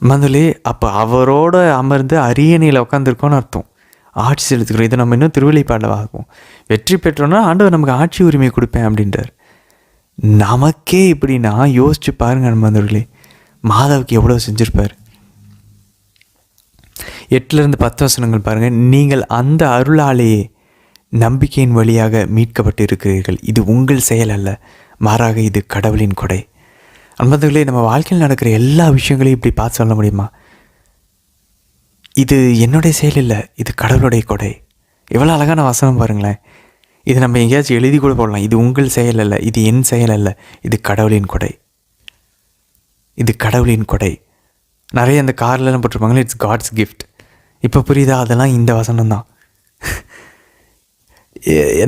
மந்தலே அப்போ அவரோட அமர்ந்து அரியணையில் உட்காந்துருக்கோன்னு அர்த்தம். ஆட்சி செலுத்துக்கிறோம். இதை நம்ம இன்னும் திருவிழிப்பாடில் பார்ப்போம். வெற்றி பெற்றோன்னா ஆண்டவர் நமக்கு ஆட்சி உரிமை கொடுப்பேன் அப்படின்றார். நமக்கே இப்படின்னா யோசிச்சு பாருங்க நண்பர்களே, மாதாவுக்கு எவ்வளோ செஞ்சுருப்பார். 8-10 வசனங்கள் பாருங்கள். நீங்கள் அந்த அருளாலேயே நம்பிக்கையின் வழியாக மீட்கப்பட்டு இருக்கிறீர்கள். இது உங்கள் செயல் அல்ல, மாறாக இது கடவுளின் கொடை. அன்பர்களே, நம்ம வாழ்க்கையில் நடக்கிற எல்லா விஷயங்களையும் இப்படி பார்த்து சொல்ல முடியுமா? இது என்னுடைய செயல் இல்லை, இது கடவுளுடைய கொடை. எவ்வளோ அழகான வசனம் பாருங்களேன். இது நம்ம எங்கேயாச்சும் எழுதி கூட போடலாம். இது உங்கள் செயல் அல்ல, இது என் செயல் அல்ல, இது கடவுளின் கொடை. இது கடவுளின் கொடை. நிறைய அந்த கார்லலாம் போட்டிருப்பாங்களே, இட்ஸ் காட்ஸ் கிஃப்ட். இப்போ புரியுதா? அதெல்லாம் இந்த வசனம் தான்.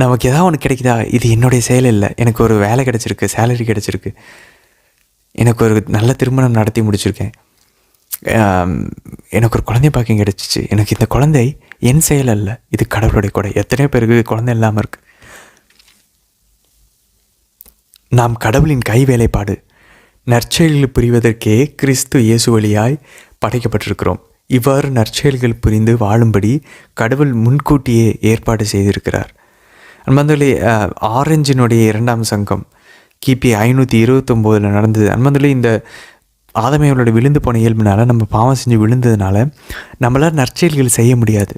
நமக்கு ஏதாவது ஒன்று கிடைக்குதா? இது என்னுடைய செயல் இல்லை. எனக்கு ஒரு வேலை கிடச்சிருக்கு, சேலரி கிடச்சிருக்கு, எனக்கு ஒரு நல்ல திருமணம் நடத்தி முடிச்சிருக்கேன், எனக்கு ஒரு குழந்தை பாக்கியம் கிடச்சிச்சு, எனக்கு இந்த குழந்தை என் செயல் அல்ல, இது கடவுளுடைய கொடை. எத்தனையோ பேருக்கு குழந்தை இல்லாமல் இருக்குது. நாம் கடவுளின் கை வேலைப்பாடு. நற்செயல்கள் புரிவதற்கே கிறிஸ்து இயேசு வழியாய் படைக்கப்பட்டிருக்கிறோம். இவ்வாறு நற்செயல்கள் புரிந்து வாழும்படி கடவுள் முன்கூட்டியே ஏற்பாடு செய்திருக்கிறார். அன்பர்களே, ஆரஞ்சினுடைய 2ஆம் சங்கம் கிபி 529 நடந்தது. அன்பர்களே, இந்த ஆதமையோட விழுந்து போன இயல்புனால, நம்ம பாவம் செஞ்சு விழுந்ததுனால நம்மளால் நற்செயல்கள் செய்ய முடியாது.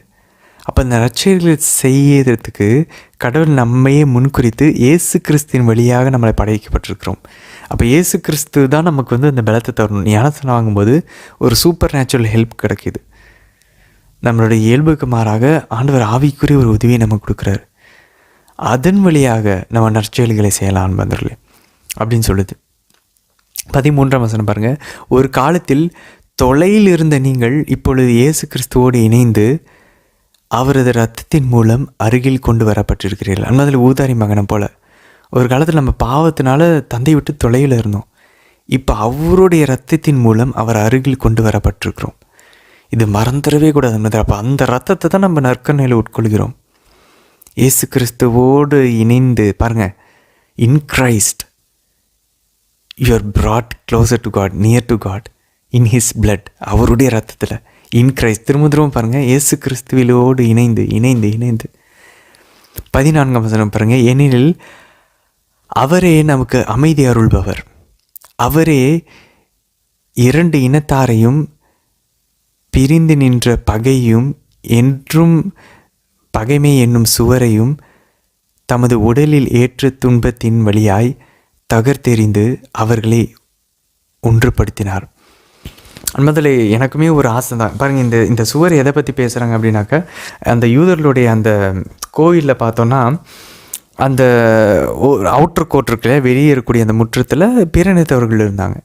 அப்போ இந்த நற்செயல்கள் செய்யறதுக்கு கடவுள் நம்மையே முன்குறித்து இயேசு கிறிஸ்துவின் வழியாக நம்மளை படைக்கப்பட்டிருக்கிறோம். அப்போ இயேசு கிறிஸ்து தான் நமக்கு அந்த பலத்தை தரணும். ஞானத்தை வாங்கும்போது ஒரு சூப்பர் நேச்சுரல் ஹெல்ப் கிடைக்கிது. நம்மளுடைய இயல்புக்கு மாறாக ஆண்டவர் ஆவிக்குரிய ஒரு உதவியை நமக்கு கொடுக்குறாரு. அதன் வழியாக நம்ம நற்செயல்களை செய்யலாம் அன்பர்களே அப்படின்னு சொல்லுது. 13ஆம் வசனம் பாருங்கள். ஒரு காலத்தில் தொலையில் இருந்த நீங்கள் இப்பொழுது இயேசு கிறிஸ்துவோடு இணைந்து அவரது இரத்தத்தின் மூலம் அருகில் கொண்டு வரப்பட்டிருக்கிறீர்கள். அன்பதில் ஊதாரி மகனை போல் ஒரு காலத்தில் நம்ம பாவத்தினால தந்தை விட்டு தொலைவில் இருந்தோம். இப்போ அவருடைய இரத்தத்தின் மூலம் அவர் அருகில் கொண்டு வரப்பட்டிருக்கிறோம். இது மறந்துடவே கூடாது. அப்போ அந்த ரத்தத்தை தான் நம்ம நற்கண்ணையில் உட்கொள்கிறோம். இயேசு கிறிஸ்துவோடு இணைந்து பாருங்கள், இன் Christ you R brought closer to God, near to God in his blood. அவருடைய ரத்தத்தில் இன் கிரைஸ்ட். திரும்ப பாருங்கள், இயேசு கிறிஸ்துவிலோடு இணைந்து இணைந்து இணைந்து. 14ஆம் வசனம் பாருங்கள். ஏனெனில் அவரே நமக்கு அமைதி அருள்பவர். அவரே இரண்டு இனத்தாரையும் பிரிந்து நின்ற பகையும் என்றும் பகைமை என்னும் சுவரையும் தமது உடலில் ஏற்ற துன்பத்தின் வழியாய் தகர்த்தெறிந்து அவர்களை ஒன்றுபடுத்தினார். முதல்ல எனக்குமே ஒரு ஆசை தான். பாருங்கள், இந்த சுவர் எதை பற்றி பேசுகிறாங்க அப்படின்னாக்கா, அந்த யூதர்களுடைய அந்த கோவிலில் பார்த்தோன்னா அந்த அவுட்டர் கோர்ட் இருக்குல்ல, வெளியே இருக்கக்கூடிய அந்த முற்றத்தில் பிறனித்தவர்கள் இருந்தாங்க.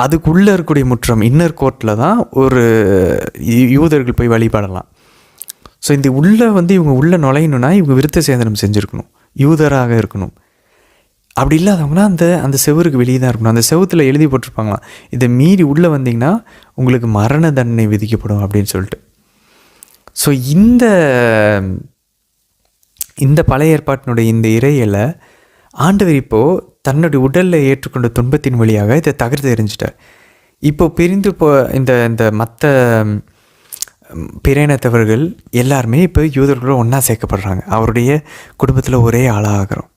அதுக்குள்ளே இருக்கக்கூடிய முற்றம் இன்னர் கோர்ட்டில் தான் ஒரு யூதர்கள் போய் வழிபடலாம். ஸோ இந்த உள்ளே இவங்க உள்ளே நுழையணுன்னா இவங்க விருத்த சேதனம் செஞ்சுருக்கணும், யூதராக இருக்கணும். அப்படி இல்லாதவங்கன்னா அந்த செவருக்கு வெளியே தான் இருக்கணும். அந்த செவத்தில் எழுதி போட்டிருப்பாங்களாம், இதை மீறி உள்ளே வந்தீங்கன்னா உங்களுக்கு மரண தண்டனை விதிக்கப்படும் அப்படின்னு சொல்லிட்டு. ஸோ இந்த பழைய ஏற்பாட்டினுடைய இந்த இறையலை ஆண்டவர் இப்போது தன்னுடைய உடலில் ஏற்றுக்கொண்ட துன்பத்தின் வழியாக இதை தகர்த்து எறிஞ்சிட்டார். இப்போது பிரிந்து இந்த மற்ற பிறையினத்தவர்கள் எல்லாருமே இப்போ யூதர்களோடு ஒன்றா சேர்க்கப்படுறாங்க. அவருடைய குடும்பத்தில் ஒரே ஆளாகிறோம்.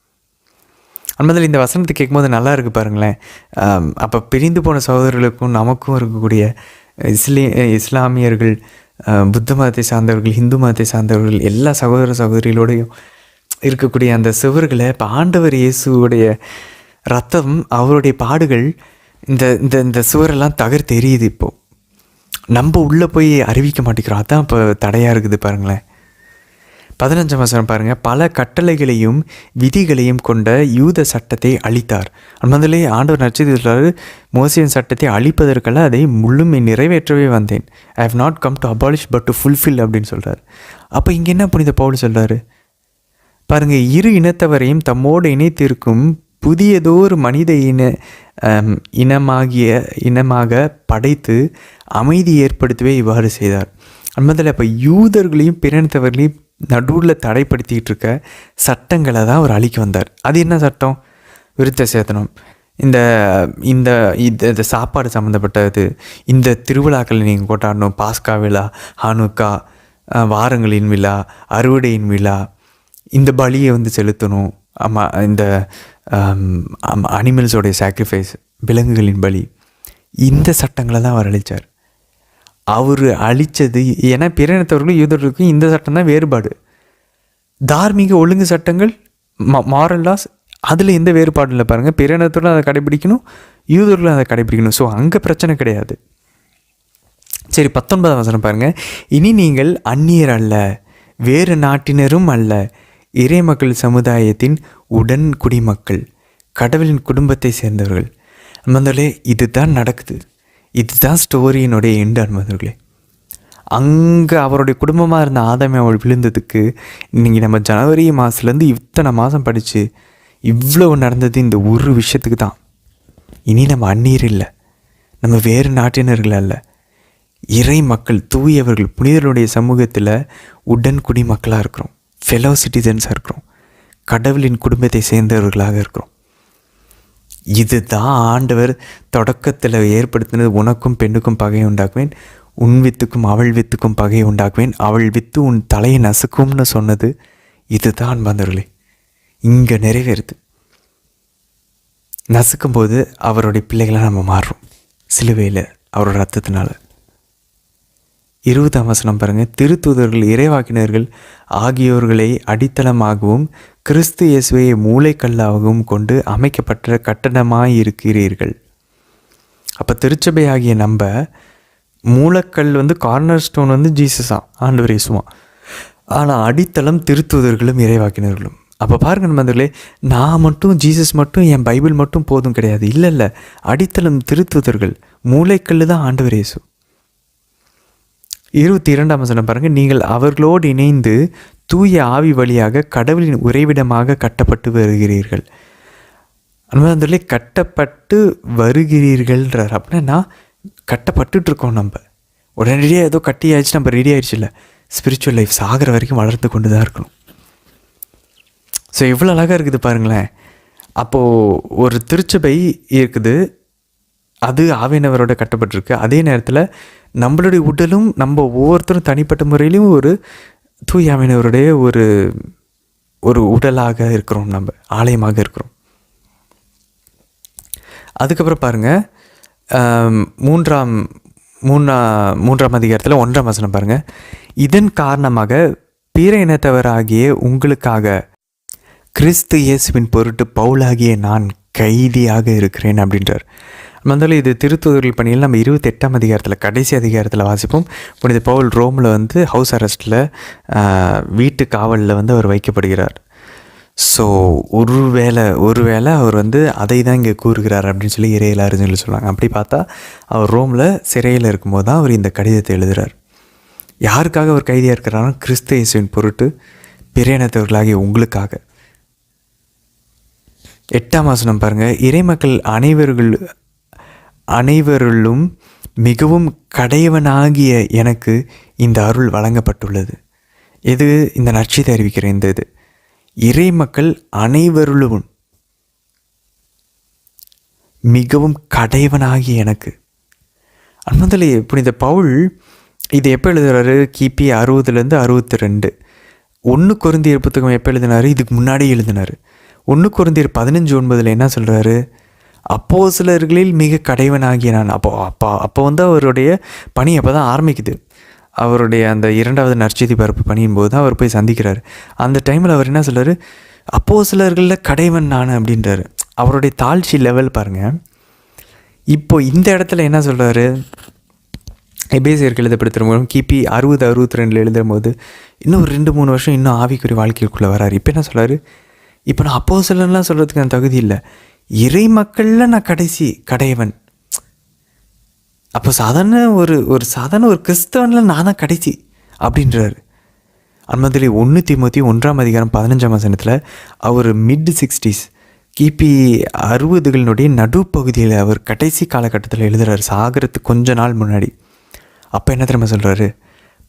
அன்பதில் இந்த வசனத்தை கேட்கும்போது நல்லா இருக்குது பாருங்களேன். அப்போ பிரிந்து போன சகோதரர்களுக்கும் நமக்கும் இருக்கக்கூடிய இஸ்லாமியர்கள், புத்த மதத்தை சார்ந்தவர்கள், இந்து மதத்தை சார்ந்தவர்கள், எல்லா சகோதர சகோதரிகளோடையும் இருக்கக்கூடிய அந்த சுவர்களை இப்போ ஆண்டவர் இயேசுடைய ரத்தம், அவருடைய பாடுகள் இந்த இந்த இந்த சுவரெல்லாம் தகர்த்து எரியுது. இப்போது நம்ம உள்ளே போய் அறிவிக்க மாட்டேங்கிறோம். அதுதான் இப்போ தடையாக இருக்குது பாருங்களேன். 15ஆம் வசனம் பாருங்கள். பல கட்டளைகளையும் விதிகளையும் கொண்ட யூத சட்டத்தை அழித்தார். முதலே ஆண்டவர் நட்சத்திரத்தில் மோசேயின் சட்டத்தை அழிப்பதற்கல்ல, அதை முழுமை நிறைவேற்றவே வந்தேன். I have not come to abolish but to fulfil அப்படின்னு சொல்கிறார். அப்போ இங்கே என்ன புனித பவுல் சொல்கிறாரு பாருங்கள். இரு இனத்தவரையும் தம்மோடு இணைத்திருக்கும் புதியதோர் மனித இனமாக படைத்து அமைதி ஏற்படுத்தவே இவ்வாறு செய்தார். முதல்ல அப்போ யூதர்களையும் பிறனத்தவர்களையும் நடுவில் தடைப்படுத்திக்கிட்டு இருக்க சட்டங்களை தான் அவர் அழிக்க வந்தார். அது என்ன சட்டம்? விருத்த சேதனம், இந்த சாப்பாடு சம்மந்தப்பட்டது, இந்த திருவிழாக்களை நீங்கள் கொண்டாடணும், பாஸ்கா விழா, ஹானுக்கா, வாரங்களின் விழா, அறுவடையின் விழா, இந்த பலியை செலுத்தணும். ஆமாம், இந்த அனிமல்ஸோடைய சாக்ரிஃபைஸ், விலங்குகளின் பலி, இந்த சட்டங்களை தான் அவர் அழித்தார். அவர் அழித்தது ஏன்னா பிறனத்தவர்களும் யூதர்களுக்கும் இந்த சட்டம் தான் வேறுபாடு. தார்மீக ஒழுங்கு சட்டங்கள், மாரல் லாஸ், அதில் எந்த வேறுபாடும் இல்லை பாருங்கள். பிறனத்தவர்களும் அதை கடைபிடிக்கணும், யூதர்களும் அதை கடைபிடிக்கணும். ஸோ அங்கே பிரச்சனை கிடையாது. சரி, 19ஆம் வசனம் பாருங்கள். இனி நீங்கள் அந்நியர் அல்ல, வேறு நாட்டினரும் அல்ல, இறைமக்கள் சமுதாயத்தின் உடன் குடிமக்கள், கடவுளின் குடும்பத்தை சேர்ந்தவர்கள். அன்பர்களே, இதுதான் நடக்குது. இதுதான் ஸ்டோரியினுடைய எண்டு அன்பர்களே. அங்கே அவருடைய குடும்பமாக இருந்த ஆதாமே அவள் விழுந்ததுக்கு இன்றைக்கி நம்ம ஜனவரி மாதத்துலேருந்து இத்தனை மாதம் படித்து இவ்வளோ நடந்தது இந்த ஒரு விஷயத்துக்கு தான். இனி நம்ம அந்நியர் இல்லை, நம்ம வேறு நாட்டினர்கள் அல்ல, இறை மக்கள், தூயவர்கள், புனிதர்களுடைய சமூகத்தில் உடன் குடிமக்களாக இருக்கிறோம், ஃபெலோ சிட்டிசன்ஸாக இருக்கிறோம், கடவுளின் குடும்பத்தை சேர்ந்தவர்களாக இருக்கிறோம். இதுதான் ஆண்டவர் தொடக்கத்தில் ஏற்படுத்தினது. உனக்கும் பெண்ணுக்கும் பகையை உண்டாக்குவேன், உன் வித்துக்கும் அவள் வித்துக்கும் பகையை உண்டாக்குவேன், அவள் வித்து உன் தலையை நசுக்கும்னு சொன்னது இதுதான் வந்தவர்களே. இங்கே நிறைவேறுது. நசுக்கும்போது அவருடைய பிள்ளைகளாக நம்ம மாறுறோம் சிலுவையில் அவரோட ரத்தத்தினால. 20ஆம் வசனம் பாருங்கள். திருத்தூதர்கள், இறைவாக்கினர்கள் ஆகியோர்களை அடித்தளமாகவும் கிறிஸ்து இயேசுவை மூளைக்கல்லாகவும் கொண்டு அமைக்கப்பட்ட கட்டடமாயிருக்கிறீர்கள். அப்போ திருச்சபை ஆகிய நம்ம மூலக்கல் கார்னர் ஸ்டோன் ஜீசஸாம், ஆண்டவர் இயேசுவான். ஆனால் அடித்தளம் திருத்தூதர்களும் இறைவாக்கினர்களும். அப்போ பாருங்க நண்பர்களே, நான் மட்டும் ஜீசஸ் மட்டும் என் பைபிள் மட்டும் போதும் கிடையாது. இல்லை, அடித்தளம் திருத்தூதர்கள், மூளைக்கல் தான் ஆண்டவர் இயேசு. 22ஆம் வசனம் பாருங்கள். நீங்கள் அவர்களோடு இணைந்து தூய ஆவி வழியாக கடவுளின் உறைவிடமாக கட்டப்பட்டு வருகிறீர்கள். அன்பர்களே, கட்டப்பட்டு வருகிறீர்கள்ன்றார். அப்படின்னா கட்டப்பட்டுருக்கோம். நம்ம உடனடியாக ஏதோ கட்டி ஆயிடுச்சு, நம்ம ரெடி ஆயிடுச்சு இல்லை. ஸ்பிரிச்சுவல் லைஃப் சாகிற வரைக்கும் வளர்ந்து கொண்டு தான் இருக்கணும். ஸோ இவ்வளோ அழகாக இருக்குது பாருங்களேன். அப்போது ஒரு திருச்சபை இருக்குது, அது ஆவியானவரோட கட்டப்பட்டிருக்கு. அதே நேரத்தில் நம்மளுடைய உடலும் நம்ம ஒவ்வொருத்தரும் தனிப்பட்ட முறையிலையும் ஒரு தூய ஆவியானவருடைய ஒரு உடலாக இருக்கிறோம், நம்ம ஆலயமாக இருக்கிறோம். அதுக்கப்புறம் பாருங்கள், 3ஆம் அதிகாரத்தில் 1ஆம் வசனம் பாருங்கள். இதன் காரணமாக பிற இனத்தவராகிய உங்களுக்காக கிறிஸ்து இயேசுவின் பொருட்டு பவுலாகிய நான் கைதியாக இருக்கிறேன் அப்படின்றார். முதல்ல இது திருத்தூதர்கள் பணியில் நம்ம 28ஆம் அதிகாரத்தில் கடைசி அதிகாரத்தில் வாசிப்போம். புனித பவுல் ரோமில் வந்து ஹவுஸ் அரெஸ்ட்டில் வீட்டு காவலில் வந்து அவர் வைக்கப்படுகிறார். ஸோ ஒருவேளை அவர் வந்து அதை தான் இங்கே கூறுகிறார் அப்படின்னு சொல்லி இறையில அறிஞர்கள் சொல்லுவாங்க. அப்படி பார்த்தா அவர் ரோமில் சிறையில் இருக்கும்போது தான் அவர் இந்த கடிதத்தை எழுதுகிறார். யாருக்காக அவர் கைதியாக இருக்கிறாருன்னா கிறிஸ்து இயேசுவின் பொருட்டு பிற இனத்தவர்களாகிய உங்களுக்காக. 8ஆம் வசனம் பாருங்கள். இறைமக்கள் அனைவருள்ளும் மிகவும் கடையவனாகிய எனக்கு இந்த அருள் வழங்கப்பட்டுள்ளது. இது இந்த நற்செய்தி அறிவிக்கிற இந்த இது இறை மக்கள் அனைவருள்ளும் மிகவும் கடையவனாகிய எனக்கு. அன்மந்தலே புனித பவுல் இது எப்போ எழுதுறாரு? கிபி 60லேருந்து 62. 1 கொரிந்தியர் புத்தகம் எப்போ எழுதினார்? இதுக்கு முன்னாடி எழுதினார். 1 கொரிந்தியர் 15:9 என்ன சொல்கிறாரு? அப்போஸ்தலர்களில் மிக கடைவனாகிய நான். அப்போ வந்து அவருடைய பணி அப்போ தான் ஆரம்பிக்குது. அவருடைய அந்த 2வது நற்செய்தி பரப்பு பணியும் போது தான் அவர் போய் சந்திக்கிறார். அந்த டைமில் அவர் என்ன சொல்கிறார்? அப்போஸ்தலர்களில் கடைவன் நான் அப்படின்றாரு. அவருடைய தாழ்ச்சி லெவல் பாருங்கள். இப்போ இந்த இடத்துல என்ன சொல்கிறாரு? எபேசியருக்கு எழுதப்படுத்துகிற மூலம் கிபி 60-62 எழுதும் போது இன்னும் 2-3 வருஷம் இன்னும் ஆவிக்குரிய வாழ்க்கைக்குள்ளே வராரு. இப்போ என்ன சொல்கிறாரு? இப்போ நான் அப்போஸ்தலன்லாம் சொல்கிறதுக்கு அந்த தகுதி இல்லை, இறை மக்களில் நான் கடைசி கடையவன். அப்போ சாதாரண ஒரு கிறிஸ்தவனில் நான் தான் கடைசி அப்படின்றாரு. அன்மதிலே 1 தீமோத்தேயு 1ஆம் அதிகாரம் 15ஆம் வசனத்தில் அவர் mid-60s கிபி 60களினுடைய நடுப்பகுதியில் அவர் கடைசி காலகட்டத்தில் எழுதுகிறார், சாகிறதுக்கு கொஞ்ச நாள் முன்னாடி. அப்போ என்ன தெரியுமா சொல்கிறாரு?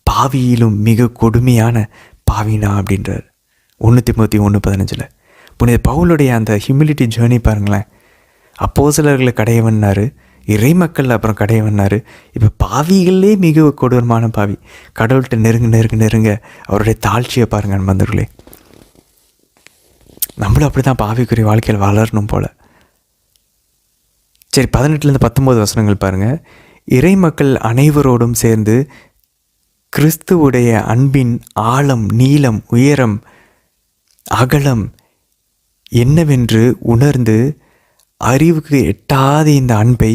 பாவியிலும் மிக கொடுமையான பாவினா அப்படின்றார். 1 தீமோத்தேயு 1:15. புனித பவுலுடைய அந்த ஹியூமிலிட்டி ஜேர்னி பாருங்களேன். அப்போஸ்தலர்களை கடையவன்னாரு, இறை மக்கள் அப்புறம் கடையவன்னாரு, இப்போ பாவிகளே மிக கொடூரமான பாவி. கடவுள்கிட்ட நெருங்க அவருடைய தாழ்ச்சியை பாருங்க நண்பர்களே. நம்மளும் அப்படி தான் பாவிக்குரிய வாழ்க்கையில் வளரணும் போல். சரி, 18லேருந்து 19 வசனங்கள் பாருங்கள். இறை மக்கள் அனைவரோடும் சேர்ந்து கிறிஸ்துவுடைய அன்பின் ஆழம், நீளம், உயரம், அகலம் என்னவென்று உணர்ந்து அறிவுக்கு எட்டாத இந்த அன்பை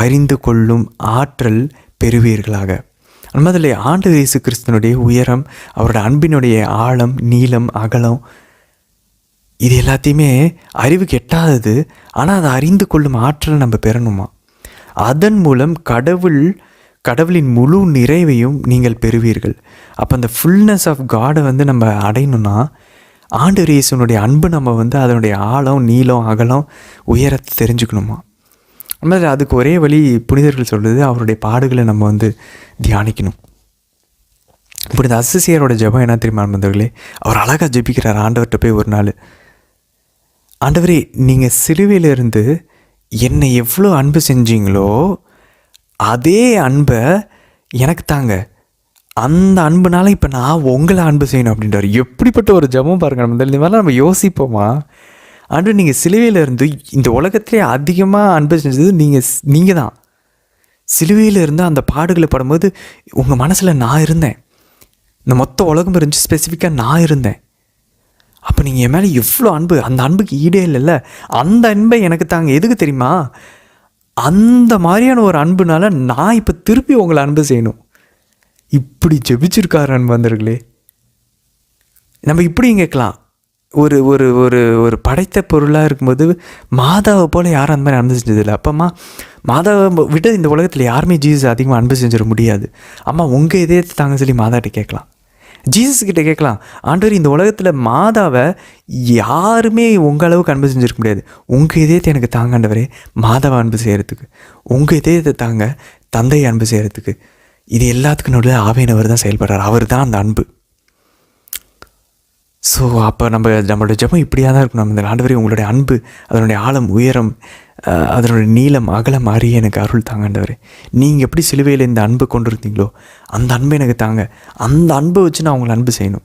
அறிந்து கொள்ளும் ஆற்றல் பெறுவீர்களாக. அதில் ஆண்டவர் இயேசு கிறிஸ்துவனுடைய உயரம், அவரோட அன்பினுடைய ஆழம், நீளம், அகலம், இது எல்லாத்தையுமே அறிவுக்கு எட்டாதது. ஆனால் அதை அறிந்து கொள்ளும் ஆற்றல் நம்ம பெறணுமா? அதன் மூலம் கடவுளின் முழு நிறைவையும் நீங்கள் பெறுவீர்கள். அப்போ அந்த ஃபுல்னஸ் ஆஃப் காடை வந்து நம்ம அடையணும்னா ஆண்டவர் இயேசுனுடைய அன்பு நம்ம வந்து அதனுடைய ஆழம், நீளம், அகலம், உயரத்தை தெரிஞ்சுக்கணுமா? அது அதுக்கு ஒரே வழி புனிதர்கள் சொல்கிறது, அவருடைய பாடுகளை நம்ம வந்து தியானிக்கணும். இப்படி இந்த அசிசியரோட ஜெபம் என்ன தெரியுமா நண்பர்களே? அவர் அழகாக ஜெபிக்கிறார் ஆண்டவர்கிட்ட போய் ஒரு நாள். ஆண்டவரே, நீங்கள் சிலுவையிலிருந்து என்னை எவ்வளோ அன்பு செஞ்சீங்களோ அதே அன்பை எனக்கு தாங்க. அந்த அன்புனால இப்போ நான் உங்களை அன்பு செய்யணும் அப்படின்றார். எப்படிப்பட்ட ஒரு ஜெபம் பாருங்கள். நம்ம இந்த மாதிரிலாம் நம்ம யோசிப்போமா? ஆண்டு நீங்கள் சிலுவையிலேருந்து இந்த உலகத்திலே அதிகமாக அன்பு செஞ்சது நீங்கள் தான். சிலுவையிலேருந்து அந்த பாடுகளை படும்போது உங்கள் மனசில் நான் இருந்தேன். இந்த மொத்த உலகம் இருந்துச்சு, ஸ்பெசிஃபிக்காக நான் இருந்தேன். அப்போ நீங்கள் என் மேலே எவ்வளோ அன்பு, அந்த அன்புக்கு ஈடே இல்லைல்ல. அந்த அன்பை எனக்கு தாங்க. எதுக்கு தெரியுமா? அந்த மாதிரியான ஒரு அன்புனால நான் இப்போ திருப்பி உங்களை அன்பு செய்யணும். இப்படி ஜெபிச்சிருக்காரு அன்பர்களே. நம்ம இப்படியும் கேட்கலாம். ஒரு ஒரு ஒரு ஒரு படைத்த பொருளாக இருக்கும்போது மாதாவை போல் யாரும் அந்த மாதிரி அன்பு செஞ்சதில்லை. அப்போம்மா மாதாவை விட இந்த உலகத்தில் யாருமே ஜீசஸ் அதிகமாக அன்பு செஞ்சிட முடியாது. அம்மா உங்கள் இதயத்தை தாங்க சொல்லி மாதாட்ட கேட்கலாம். ஜீசஸ்கிட்ட கேட்கலாம், ஆண்டவர் இந்த உலகத்தில் மாதாவை யாருமே உங்கள் அளவுக்கு அன்பு செஞ்சுருக்க முடியாது. உங்கள் இதயத்தை எனக்கு தாங்க ஆண்டவரே, மாதாவை அன்பு செய்கிறதுக்கு. உங்கள் இதயத்தை தாங்க தந்தையை அன்பு செய்கிறதுக்கு. இது எல்லாத்துக்கும் நடுவில் ஆவியானவர் தான் செயல்படுறார். அவர் தான் அந்த அன்பு. ஸோ அப்போ நம்மளோட ஜெபம் இப்படியாக தான் இருக்கணும். இந்த ஆண்டவரே, உங்களுடைய அன்பு, அதனுடைய ஆழம், உயரம், அதனுடைய நீளம், அகலம் அறிய எனக்கு அருள் தாங்க ஆண்டவரே. நீங்கள் எப்படி சிலுவையில் இந்த அன்பு கொண்டு இருந்தீங்களோ அந்த அன்பை எனக்கு தாங்க. அந்த அன்பை வச்சு நான் உங்களை அன்பு செய்யணும்.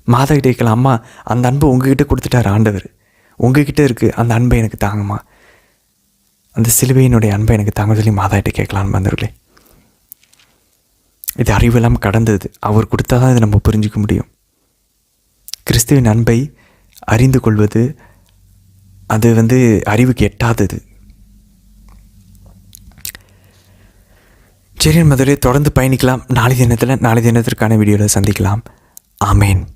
மாதா கிட்டே கேட்கலாம், அம்மா அந்த அன்பை உங்ககிட்ட கொடுத்துட்டார் ஆண்டவர், உங்ககிட்ட இருக்குது, அந்த அன்பை எனக்கு தாங்கம்மா, அந்த சிலுவையினுடைய அன்பை எனக்கு தாங்க சொல்லி மாதா கிட்டே கேட்கலான்னு வந்தவர்களே. இது அறிவெல்லாம் கடந்தது. அவர் கொடுத்தா தான் இதை நம்ம புரிஞ்சிக்க முடியும். கிறிஸ்துவின் அன்பை அறிந்து கொள்வது அது வந்து அறிவுக்கு எட்டாதது. சரி, முதலே தொடர்ந்து பயணிக்கலாம். நாளை தினத்திற்கான வீடியோவில் சந்திக்கலாம். ஆமேன்.